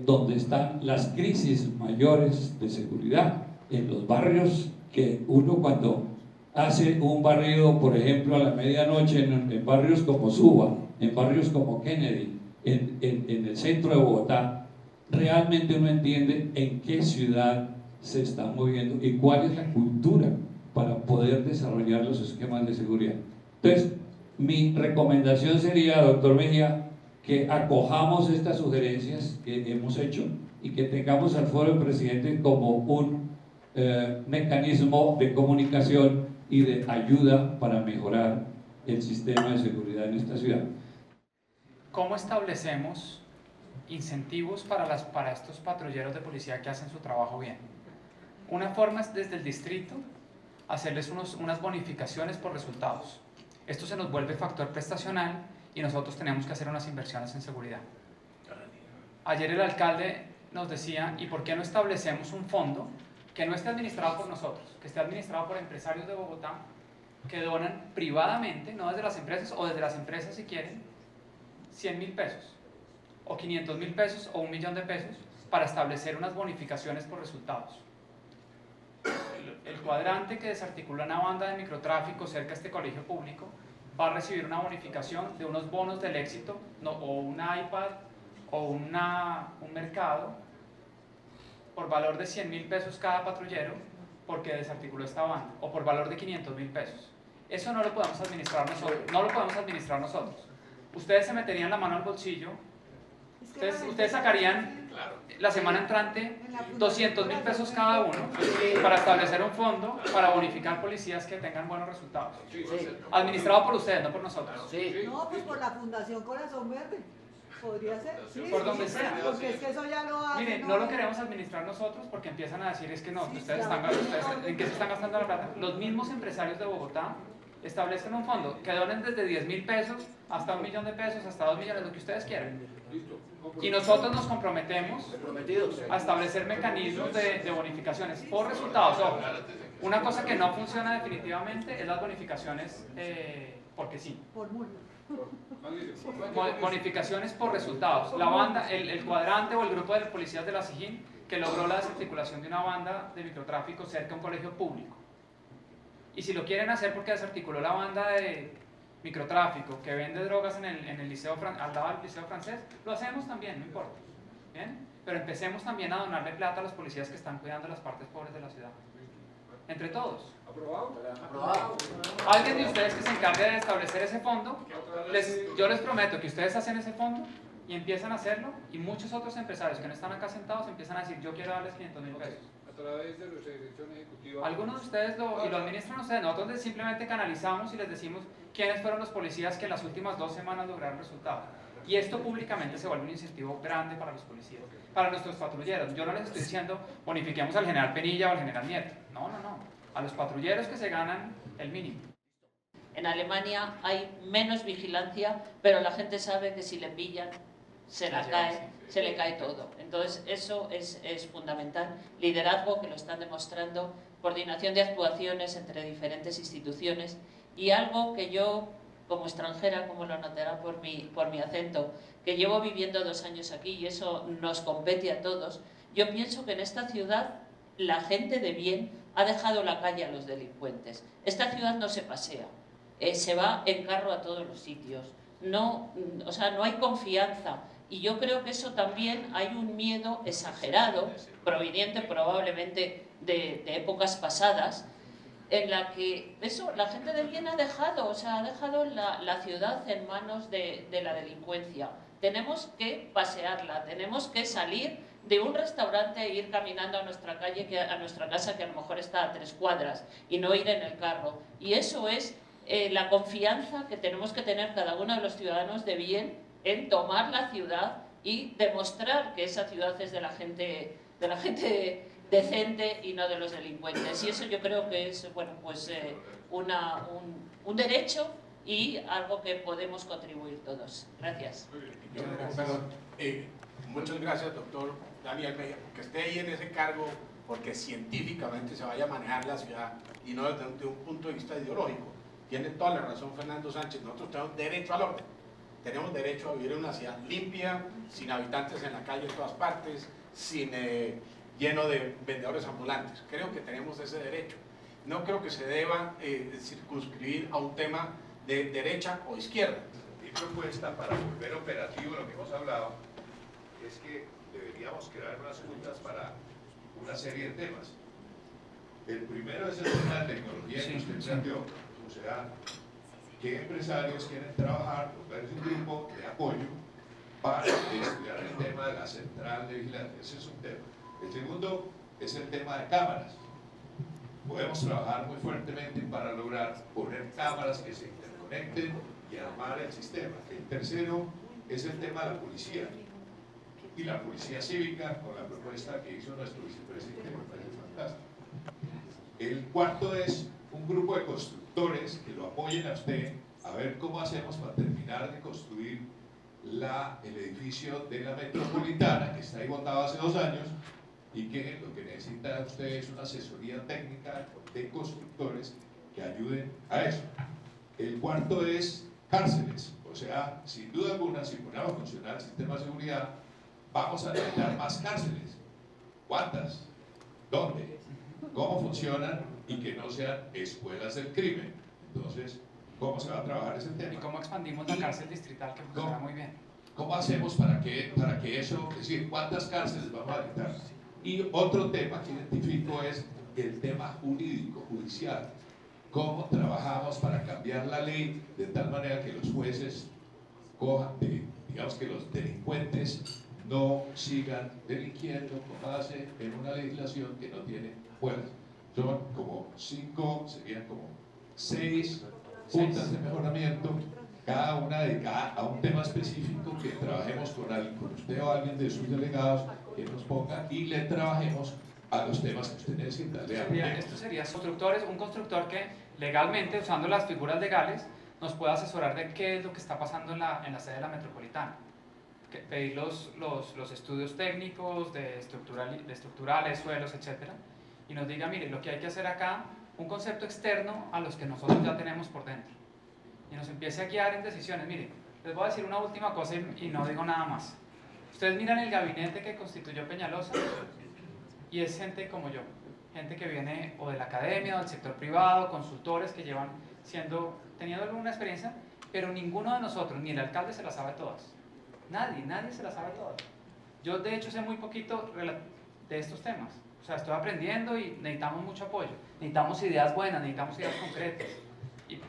donde están las crisis mayores de seguridad, en los barrios que uno cuando hace un barrido, por ejemplo, a la medianoche en barrios como Suba, en barrios como Kennedy, en el centro de Bogotá, realmente uno entiende en qué ciudad se está moviendo y cuál es la cultura para poder desarrollar los esquemas de seguridad. Entonces, mi recomendación sería, doctor Mejía, que acojamos estas sugerencias que hemos hecho y que tengamos al Foro del Presidente como un mecanismo de comunicación y de ayuda para mejorar el sistema de seguridad en esta ciudad. ¿Cómo establecemos incentivos para estos patrulleros de policía que hacen su trabajo bien? Una forma es desde el distrito hacerles unas bonificaciones por resultados. Esto se nos vuelve factor prestacional y nosotros tenemos que hacer unas inversiones en seguridad. Ayer el alcalde nos decía, ¿y por qué no establecemos un fondo que no esté administrado por nosotros, que esté administrado por empresarios de Bogotá que donan privadamente, no desde las empresas, o desde las empresas si quieren, 100.000 pesos, o 500.000 pesos, o 1.000.000 de pesos, para establecer unas bonificaciones por resultados? El cuadrante que desarticula una banda de microtráfico cerca de este colegio público va a recibir una bonificación de unos bonos del éxito, o un iPad, o un mercado, por valor de 100.000 pesos cada patrullero, porque desarticuló esta banda, o por valor de 500.000 pesos. Eso no lo podemos administrar nosotros, Ustedes se meterían la mano al bolsillo, ustedes sacarían la semana entrante 200.000 pesos cada uno para establecer un fondo para bonificar policías que tengan buenos resultados. Administrado por ustedes, no por nosotros. No, pues por la Fundación Corazón Verde. Podría ser, sí, por donde sea. Porque es que eso ya lo hace. Miren, no lo queremos administrar nosotros porque empiezan a decir es que no, ¿en qué se están gastando la plata? Los mismos empresarios de Bogotá establezcan un fondo que donen desde 10.000 pesos hasta 1.000.000 de pesos, hasta 2 millones, lo que ustedes quieran. Y nosotros nos comprometemos a establecer mecanismos de bonificaciones por resultados. Ojo, una cosa que no funciona definitivamente es las bonificaciones porque sí. Por multa. Bonificaciones por resultados. La banda, el cuadrante o el grupo de policías de la SIJIN que logró la desarticulación de una banda de microtráfico cerca de un colegio público. Y si lo quieren hacer porque desarticuló la banda de microtráfico que vende drogas en el liceo, al lado del liceo francés, lo hacemos también, no importa. ¿Bien? Pero empecemos también a donarle plata a los policías que están cuidando las partes pobres de la ciudad. Entre todos. ¿Aprobado? Alguien de ustedes que se encargue de establecer ese fondo, yo les prometo que ustedes hacen ese fondo y empiezan a hacerlo, y muchos otros empresarios que no están acá sentados empiezan a decir, yo quiero darles 500.000 pesos. A través de nuestra dirección ejecutiva. Algunos de ustedes lo administran ustedes, nosotros simplemente canalizamos y les decimos quiénes fueron los policías que en las últimas 2 semanas lograron resultados. Y esto públicamente se vuelve un incentivo grande para los policías, para nuestros patrulleros. Yo no les estoy diciendo bonifiquemos al general Penilla o al general Nieto. No. A los patrulleros que se ganan el mínimo. En Alemania hay menos vigilancia, pero la gente sabe que si le pillan, se le cae todo. Entonces eso es fundamental. Liderazgo, que lo están demostrando, coordinación de actuaciones entre diferentes instituciones, y algo que yo, como extranjera, como lo notará por mi acento, que llevo viviendo 2 años aquí y eso nos compete a todos, yo pienso que en esta ciudad la gente de bien ha dejado la calle a los delincuentes. Esta ciudad no se pasea, se va en carro a todos los sitios, no hay confianza, y yo creo que eso también hay un miedo exagerado, proveniente probablemente de épocas pasadas, en la que la gente de bien ha dejado la ciudad en manos de la delincuencia. Tenemos que pasearla, tenemos que salir de un restaurante e ir caminando a nuestra calle, a nuestra casa, que a lo mejor está a 3 cuadras, y no ir en el carro. Y eso es la confianza que tenemos que tener cada uno de los ciudadanos de bien en tomar la ciudad y demostrar que esa ciudad es de la gente decente y no de los delincuentes. Y eso yo creo que es un derecho y algo que podemos contribuir todos. Gracias. Muchas gracias, doctor Daniel Mejía, porque esté ahí en ese cargo, porque científicamente se vaya a manejar la ciudad y no desde un punto de vista ideológico. Tiene toda la razón Fernando Sánchez, nosotros tenemos derecho al orden, tenemos derecho a vivir en una ciudad limpia, sin habitantes en la calle en todas partes, lleno de vendedores ambulantes. Creo que tenemos ese derecho. no creo que se deba circunscribir a un tema de derecha o izquierda. Mi propuesta para volver operativo lo que hemos hablado es que deberíamos crear unas juntas para una serie de temas. El primero es el tema de tecnología que usted planteó, o sea, qué empresarios quieren trabajar, volverse un grupo de apoyo para estudiar el tema de la central de vigilancia. Ese es un tema. El segundo es el tema de cámaras. Podemos trabajar muy fuertemente para lograr poner cámaras que se interconecten y armar el sistema. El tercero es el tema de la policía y la policía cívica, con la propuesta que hizo nuestro vicepresidente, me parece fantástico. El cuarto es un grupo de constructores que lo apoyen a usted a ver cómo hacemos para terminar de construir el edificio de la Metropolitana, que está ahí botado hace 2 años, y que lo que necesita usted es una asesoría técnica de constructores que ayuden a eso. El cuarto es cárceles, o sea, sin duda alguna, si ponemos a funcionar el sistema de seguridad, vamos a necesitar más cárceles. ¿Cuántas? ¿Dónde? ¿Cómo funcionan? Y que no sean escuelas del crimen. Entonces, ¿cómo se va a trabajar ese tema? ¿Y cómo expandimos la cárcel distrital que funciona muy bien? ¿Cómo hacemos para que eso, es decir, cuántas cárceles vamos a necesitar? Y otro tema que identifico es el tema jurídico, judicial. ¿Cómo trabajamos para cambiar la ley de tal manera que los jueces cojan, digamos que los delincuentes no sigan delinquiendo con base en una legislación que no tiene fuerza? Son como 5, serían como 6 puntas de mejoramiento, cada una dedicada a un tema específico, que trabajemos con usted o alguien de sus delegados que nos ponga y le trabajemos a los temas que usted necesita. Esto sería un constructor que legalmente, usando las figuras legales, nos pueda asesorar de qué es lo que está pasando en la sede de la Metropolitana. Pedir los estudios técnicos de estructurales, suelos, etcétera, y nos diga, mire, lo que hay que hacer acá, un concepto externo a los que nosotros ya tenemos por dentro, y nos empiece a guiar en decisiones. Mire, les voy a decir una última cosa y no digo nada más. Ustedes miran el gabinete que constituyó Peñalosa y es gente como yo, gente que viene o de la academia o del sector privado, consultores que llevan teniendo alguna experiencia, pero ninguno de nosotros, ni el alcalde, se las sabe todas. Nadie se las sabe todas. Yo de hecho sé muy poquito de estos temas. O sea, estoy aprendiendo y necesitamos mucho apoyo. Necesitamos ideas buenas, necesitamos ideas concretas.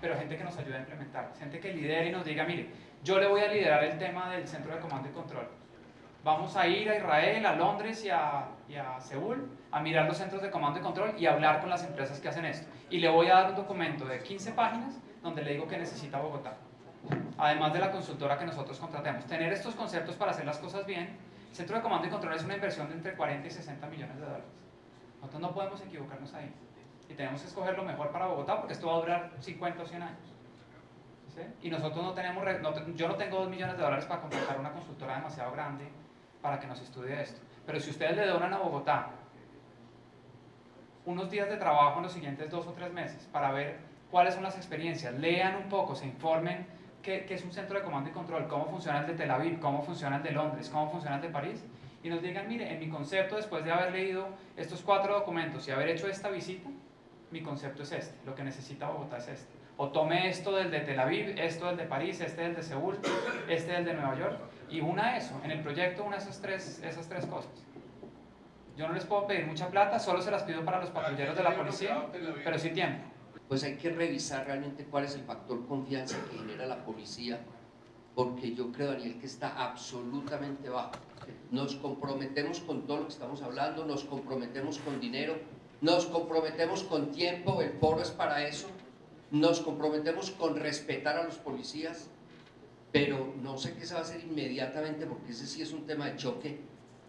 Pero gente que nos ayude a implementar. Gente que lidere y nos diga, mire, yo le voy a liderar el tema del Centro de Comando y Control. Vamos a ir a Israel, a Londres y a Seúl a mirar los centros de comando y control y hablar con las empresas que hacen esto. Y le voy a dar un documento de 15 páginas donde le digo que necesita Bogotá. Además de la consultora que nosotros contratemos. Tener estos conceptos para hacer las cosas bien. El Centro de Comando y Control es una inversión de entre 40 y 60 millones de dólares. Nosotros no podemos equivocarnos ahí. Y tenemos que escoger lo mejor para Bogotá, porque esto va a durar 50 o 100 años. ¿Sí? Y nosotros no tenemos, yo no tengo 2 millones de dólares para contratar una consultora demasiado grande para que nos estudie esto. Pero si ustedes le donan a Bogotá unos días de trabajo en los siguientes 2 o 3 meses para ver cuáles son las experiencias, lean un poco, se informen qué es un centro de comando y control, cómo funciona el de Tel Aviv, cómo funciona el de Londres, cómo funciona el de París, y nos digan, mire, en mi concepto, después de haber leído estos 4 documentos y haber hecho esta visita, mi concepto es este, lo que necesita Bogotá es este. O tome esto del de Tel Aviv, esto del de París, este del de Seúl, este del de Nueva York, y una eso, en el proyecto una esas tres cosas. Yo no les puedo pedir mucha plata, solo se las pido para los patrulleros de la policía, pero sí tiempo. Pues hay que revisar realmente cuál es el factor confianza que genera la policía, porque yo creo, Daniel, que está absolutamente bajo. Nos comprometemos con todo lo que estamos hablando, nos comprometemos con dinero, nos comprometemos con tiempo, el foro es para eso, nos comprometemos con respetar a los policías, pero no sé qué se va a hacer inmediatamente, porque ese sí es un tema de choque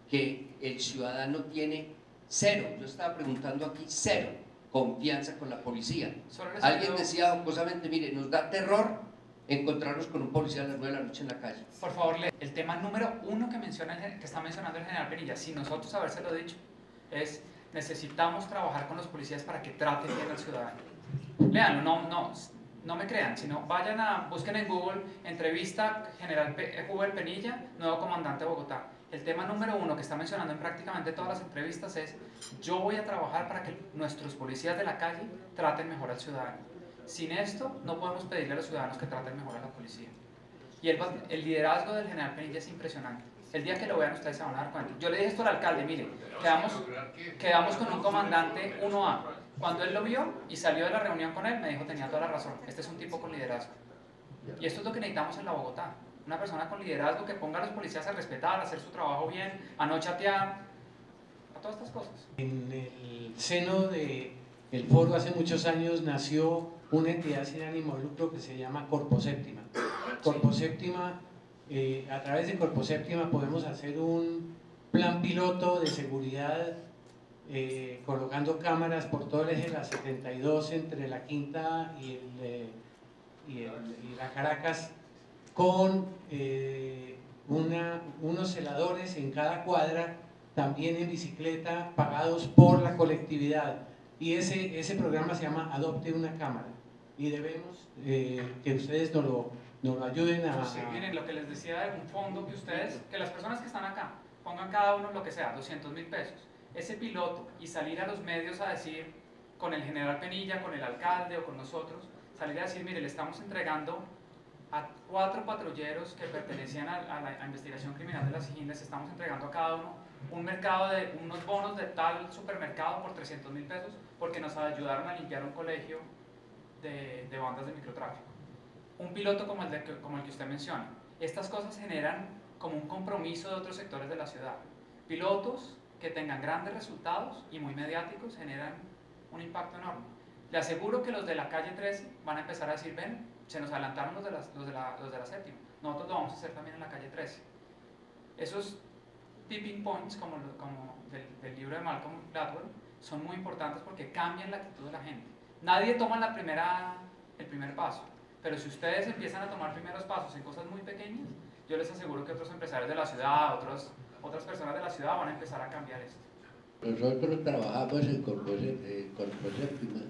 que el ciudadano tiene cero. Yo estaba preguntando aquí, cero confianza con la policía. Alguien decía jocosamente, mire, nos da terror encontrarnos con un policía a las 9 de la noche en la calle. Por favor, el tema número 1 que está mencionando el general Penilla, sin nosotros habérselo dicho, es necesitamos trabajar con los policías para que traten bien al ciudadano. Leanlo, no me crean, sino busquen en Google, entrevista General Huber Penilla, nuevo comandante de Bogotá. El tema número 1 que está mencionando en prácticamente todas las entrevistas es: yo voy a trabajar para que nuestros policías de la calle traten mejor al ciudadano. Sin esto no podemos pedirle a los ciudadanos que traten mejor a la policía. Y el liderazgo del general Penilla es impresionante. El día que lo vean ustedes se van a dar cuenta. Yo le dije esto al alcalde: mire, quedamos con un comandante 1A. Cuando él lo vio y salió de la reunión con él, me dijo: tenía toda la razón, este es un tipo con liderazgo. Y esto es lo que necesitamos en la Bogotá. Una persona con liderazgo que ponga a los policías a respetar, a hacer su trabajo bien, a no chatear, a todas estas cosas. En el seno del foro hace muchos años nació una entidad sin ánimo de lucro que se llama Corpo Séptima. Corpo Séptima, a través de Corpo Séptima podemos hacer un plan piloto de seguridad colocando cámaras por todo el eje de la 72 entre la Quinta y la Caracas, con unos celadores en cada cuadra, también en bicicleta, pagados por la colectividad. Y ese programa se llama Adopte una Cámara. Y debemos que ustedes nos lo ayuden a... Sí, miren, lo que les decía de un fondo que las personas que están acá pongan cada uno lo que sea, 200.000 pesos. Ese piloto, y salir a los medios a decir, con el general Penilla, con el alcalde o con nosotros, salir a decir: mire, le estamos entregando a 4 patrulleros que pertenecían a la investigación criminal de las Sijín, estamos entregando a cada uno un mercado de unos bonos de tal supermercado por 300.000 pesos porque nos ayudaron a limpiar un colegio de bandas de microtráfico. Un piloto como el que usted menciona. Estas cosas generan como un compromiso de otros sectores de la ciudad. Pilotos que tengan grandes resultados y muy mediáticos generan un impacto enorme. Le aseguro que los de la calle 13 van a empezar a decir: ven, se nos adelantaron los de la séptima, nosotros lo vamos a hacer también en la calle 13. Esos tipping points, como del libro de Malcolm Gladwell, son muy importantes porque cambian la actitud de la gente. Nadie toma el primer paso, pero si ustedes empiezan a tomar primeros pasos en cosas muy pequeñas, yo les aseguro que otros empresarios de la ciudad, otras personas de la ciudad van a empezar a cambiar esto. Nosotros trabajamos en Corpo Séptima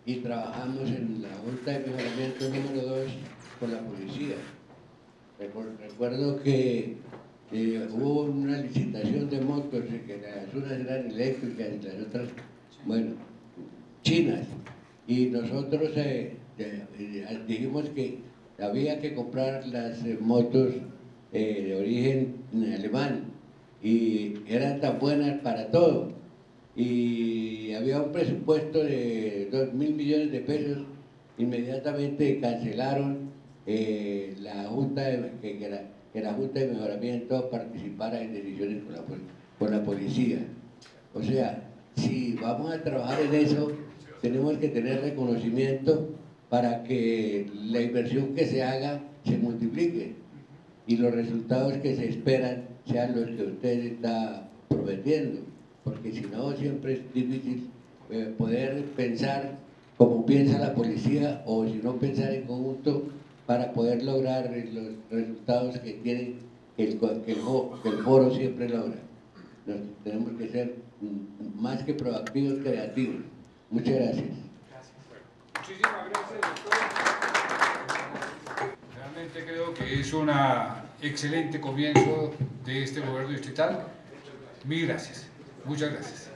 y trabajamos en la Junta de Mejoramiento número 2 con la policía. Recuerdo que hubo una licitación de motos, que las unas eran eléctricas y las otras, bueno, chinas. Y nosotros dijimos que había que comprar las motos de origen alemán y eran tan buenas para todo. Y había un presupuesto de 2.000 millones de pesos. Inmediatamente cancelaron la Junta que la Junta de Mejoramiento participara en decisiones con la policía. O sea, si vamos a trabajar en eso, tenemos que tener reconocimiento para que la inversión que se haga se multiplique y los resultados que se esperan sean los que usted está prometiendo, porque si no siempre es difícil poder pensar como piensa la policía, o si no pensar en conjunto para poder lograr los resultados que tienen que el foro siempre logra. Tenemos que ser más que proactivos, creativos. Muchas gracias. Muchísimas gracias, doctor. Realmente creo que es un excelente comienzo de este gobierno distrital. Mil gracias. Muchas gracias.